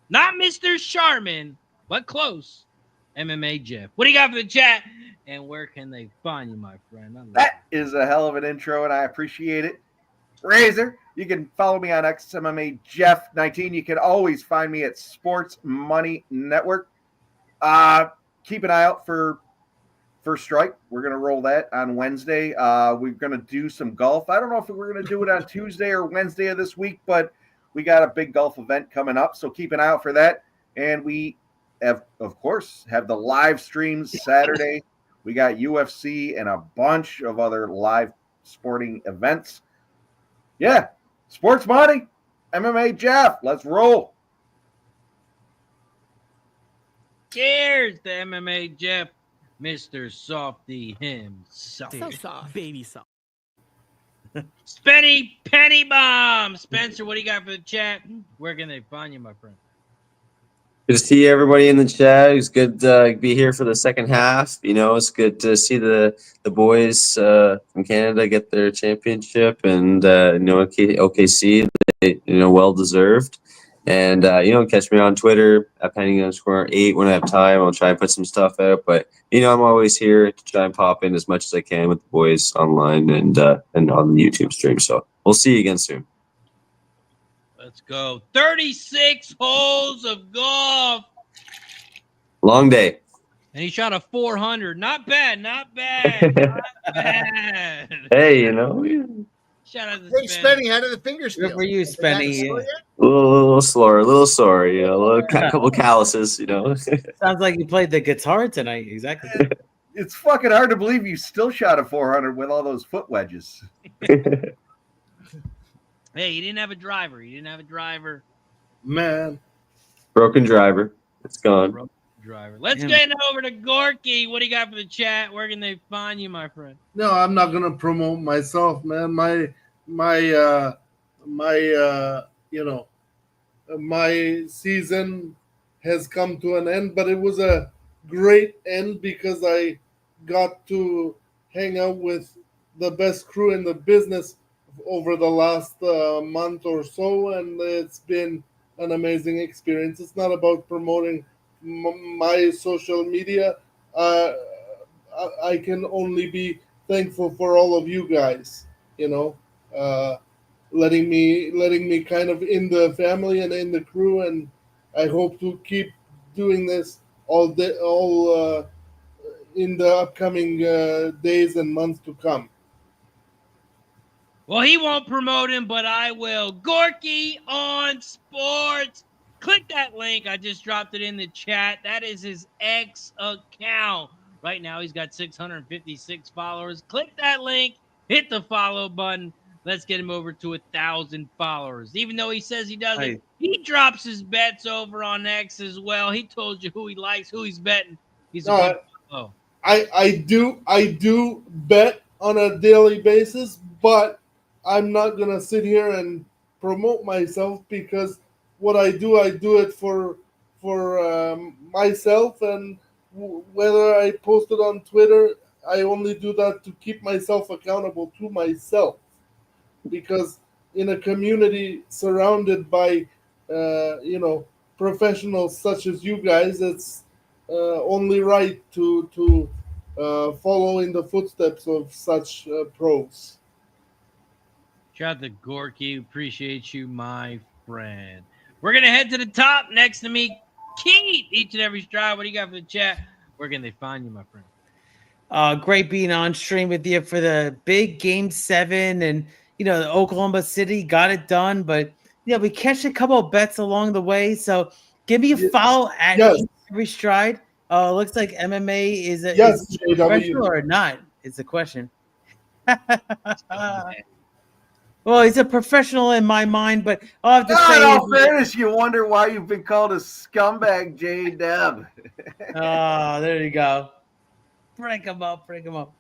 Not Mr. Sharman, but close. MMA Jeff. What do you got for the chat? And where can they find you, my friend? That is a hell of an intro, and I appreciate it. Razor, you can follow me on X, MMA Jeff 19. You can always find me at Sports Money Network. Keep an eye out for First Strike. We're going to roll that on Wednesday. We're going to do some golf. I don't know if we're going to do it on Tuesday or Wednesday of this week, but we got a big golf event coming up, so keep an eye out for that. And we have, of course, have the live streams Saturday. We got UFC and a bunch of other live sporting events. Yeah, Sports Money, MMA Jeff. Let's roll. Cheers to MMA Jeff, Mr. Softy himself. So soft. Baby soft. Spenny Penny Bomb. Spencer, what do you got for the chat? Where can they find you, my friend? Good to see everybody in the chat. It's good to be here for the second half. You know, it's good to see the boys from Canada get their championship, and OKC, well deserved. And catch me on Twitter at Penny_8 when I have time. I'll try and put some stuff out, but I'm always here to try and pop in as much as I can with the boys online and on the YouTube stream. So we'll see you again soon. Let's go. 36 holes of golf. Long day. And he shot a 400. Not bad. Not bad. Not bad. Hey, Shout out to Hey, Spenny, how did the fingers feel? Good for you, Spenny. A little sore, a couple calluses, Sounds like you played the guitar tonight. Exactly. It's fucking hard to believe you still shot a 400 with all those foot wedges. Hey, he didn't have a driver. Man. Broken driver. It's gone. Broken driver. Let's get over to Gorky. What do you got for the chat? Where can they find you, my friend? No, I'm not gonna promote myself, man. My season has come to an end, but it was a great end because I got to hang out with the best crew in the business over the last month or so, and it's been an amazing experience. It's not about promoting my social media. I can only be thankful for all of you guys, letting me kind of in the family and in the crew, and I hope to keep doing this all in the upcoming days and months to come. Well, he won't promote him, but I will. Gorky on Sports. Click that link. I just dropped it in the chat. That is his X account. Right now, he's got 656 followers. Click that link. Hit the follow button. Let's get him over to 1,000 followers. Even though he says he doesn't, he drops his bets over on X as well. He told you who he likes, who he's betting. He's I do bet on a daily basis, but I'm not gonna sit here and promote myself, because what I do it for myself, and whether I post it on Twitter, I only do that to keep myself accountable to myself, because in a community surrounded by professionals such as you guys, it's only right to follow in the footsteps of such pros. Shout out to Gorky. Appreciate you, my friend. We're going to head to the top. Next to me, Keith, each and every stride. What do you got for the chat? Where can they find you, my friend? Great being on stream with you for the big Game 7. And, the Oklahoma City got it done. But, we catch a couple of bets along the way. So, Give me a follow at Yes. every stride. Looks like MMA is a Yes, is JW. professional or not? Is the question. Well, he's a professional in my mind, but I'll have to God, say, in all fairness, you wonder why you've been called a scumbag, J-Dub. oh, there you go. Break him up.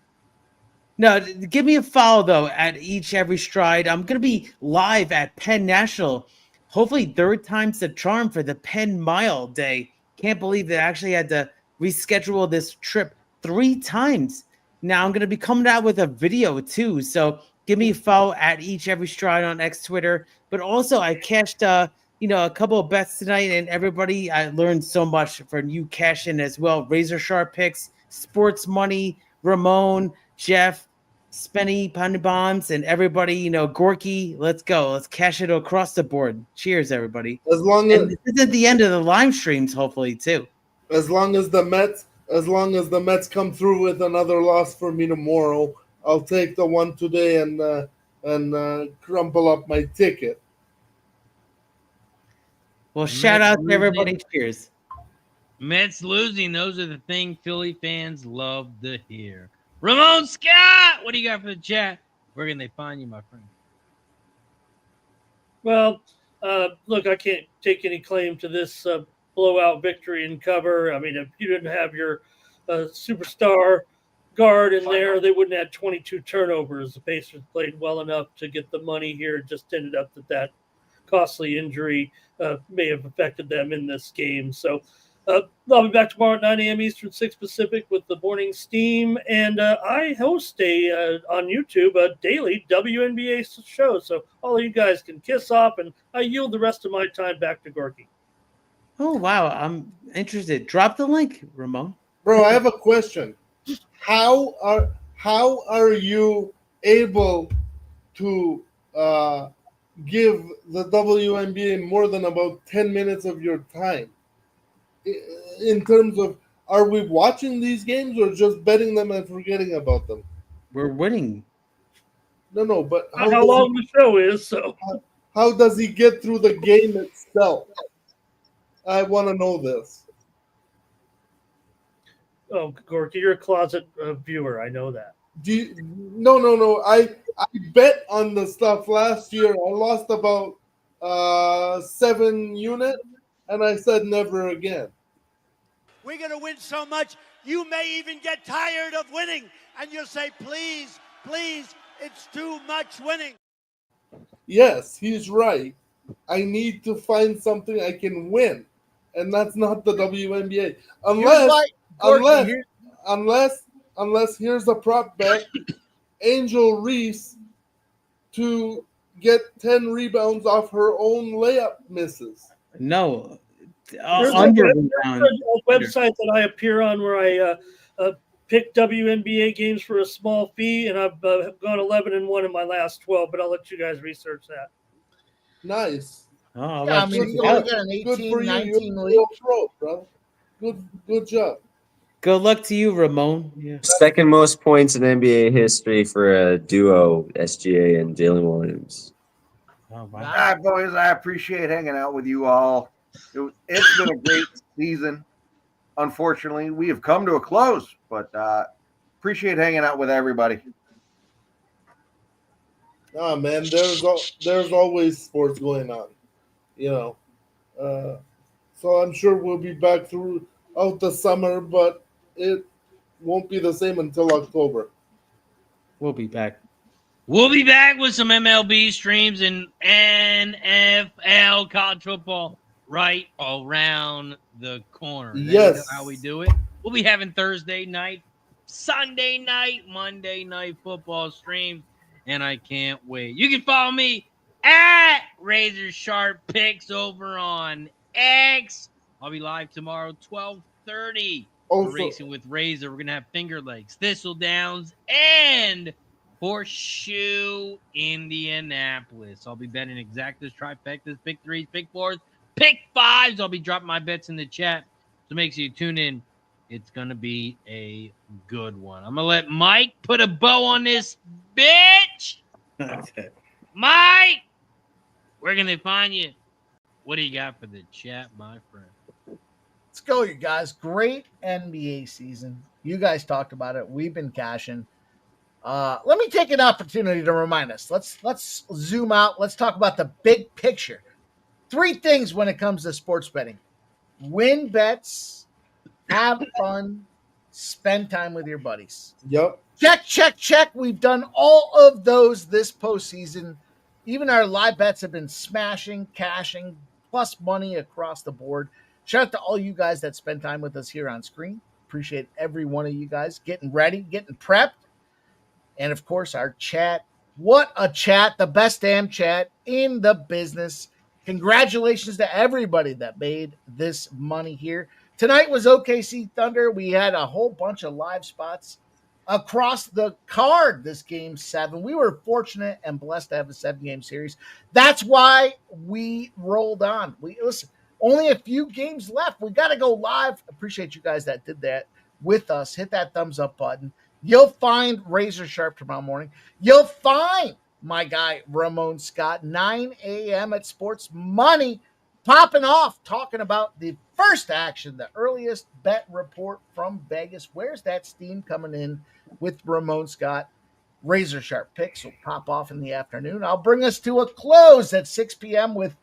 No, give me a follow though at each every stride. I'm gonna be live at Penn National. Hopefully, third time's the charm for the Penn Mile Day. Can't believe they actually had to reschedule this trip 3 times. Now I'm gonna be coming out with a video too. So give me a follow at each every stride on X Twitter. But also, I cashed a couple of bets tonight, and everybody, I learned so much from you cashing as well. Razor Sharp picks, sports money, Ramon, Jeff, Spenny, Penny Bonds, and everybody, Gorky. Let's go. Let's cash it across the board. Cheers, everybody. As long And this isn't the end of the live streams, hopefully, too. As long as the Mets come through with another loss for me tomorrow, I'll take the one today and crumple up my ticket. Well, shout out to everybody. Cheers. Mets losing. Those are the things Philly fans love to hear. Ramon Scott, what do you got for the chat? Where can they find you, my friend? Well, look, I can't take any claim to this blowout victory and cover. I mean, if you didn't have your superstar guard in there, they wouldn't have 22 turnovers. The Pacers played well enough to get the money here. It just ended up that costly injury may have affected them in this game. So I'll be back tomorrow at 9 a.m. Eastern, 6 Pacific with the morning steam. And I host on YouTube a daily WNBA show. So all of you guys can kiss off, and I yield the rest of my time back to Gorky. Oh, wow. I'm interested. Drop the link, Ramon. Bro, I have a question. How are you able to give the WNBA more than about 10 minutes of your time? In terms of, are we watching these games or just betting them and forgetting about them? We're winning. No, but How long the show is, so. How does he get through the game itself? I want to know this. Oh, Gorky, you're a closet viewer. I know that. No. I bet on the stuff last year. I lost about 7 units, and I said never again. We're going to win so much, you may even get tired of winning. And you'll say, please, it's too much winning. Yes, he's right. I need to find something I can win. And that's not the WNBA. Unless here's a prop bet, Angel Reese to get 10 rebounds off her own layup misses. No. There's a website that I appear on where I pick WNBA games for a small fee, and I've gone 11-1 in my last 12. But I'll let you guys research that. Nice. Oh, yeah, I mean, you only got an 18, 19 league. Pro, bro. Good job. Good luck to you, Ramon. Yeah. Second most points in NBA history for a duo, SGA and Jalen Williams. Oh, wow. All right, boys, I appreciate hanging out with you all. It's been a great season. Unfortunately, we have come to a close, but appreciate hanging out with everybody. Oh man, there's always sports going on, so I'm sure we'll be back throughout the summer, but it won't be the same until October. We'll be back. We'll be back with some MLB streams and NFL college football right around the corner. Yes. You know how we do it. We'll be having Thursday night, Sunday night, Monday night football streams, and I can't wait. You can follow me at Razor Sharp Picks over on X. I'll be live tomorrow, 12:30. Racing with Razor. We're going to have Finger Lakes, Thistle Downs, and Horseshoe Indianapolis. I'll be betting exactas, trifectas, pick threes, pick fours, pick fives. I'll be dropping my bets in the chat. So make sure you tune in. It's going to be a good one. I'm going to let Mike put a bow on this bitch. Mike, where can they find you? What do you got for the chat, my friend? go, you guys. Great NBA season. You guys talked about it. We've been cashing. Let me take an opportunity to remind us. Let's zoom out. Let's talk about the big picture. 3 things when it comes to sports betting: win bets, have fun, spend time with your buddies. Yep. Check. We've done all of those this postseason. Even our live bets have been smashing, cashing, plus money across the board. Shout out to all you guys that spend time with us here on screen. Appreciate every one of you guys getting ready, getting prepped. And, of course, our chat. What a chat. The best damn chat in the business. Congratulations to everybody that made this money here. Tonight was OKC Thunder. We had a whole bunch of live spots across the card this Game 7. We were fortunate and blessed to have a 7-game series. That's why we rolled on. Listen, only a few games left. We got to go live. Appreciate you guys that did that with us. Hit that thumbs up button. You'll find Razor Sharp tomorrow morning. You'll find my guy Ramon Scott, 9 a.m. at Sports Money, popping off, talking about the first action, the earliest bet report from Vegas. Where's that steam coming in with Ramon Scott? Razor Sharp picks will pop off in the afternoon. I'll bring us to a close at 6 p.m. with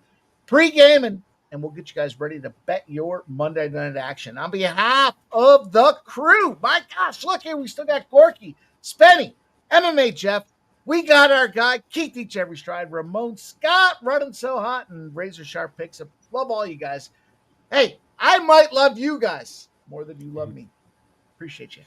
pregame, and we'll get you guys ready to bet your Monday night action. On behalf of the crew, my gosh, look here, we still got Gorky, Spenny, MMA Jeff. We got our guy, Keith Each Every Stride, Ramon Scott, running so hot, and Razor Sharp picks up. Love all you guys. Hey, I might love you guys more than you love me. Appreciate you.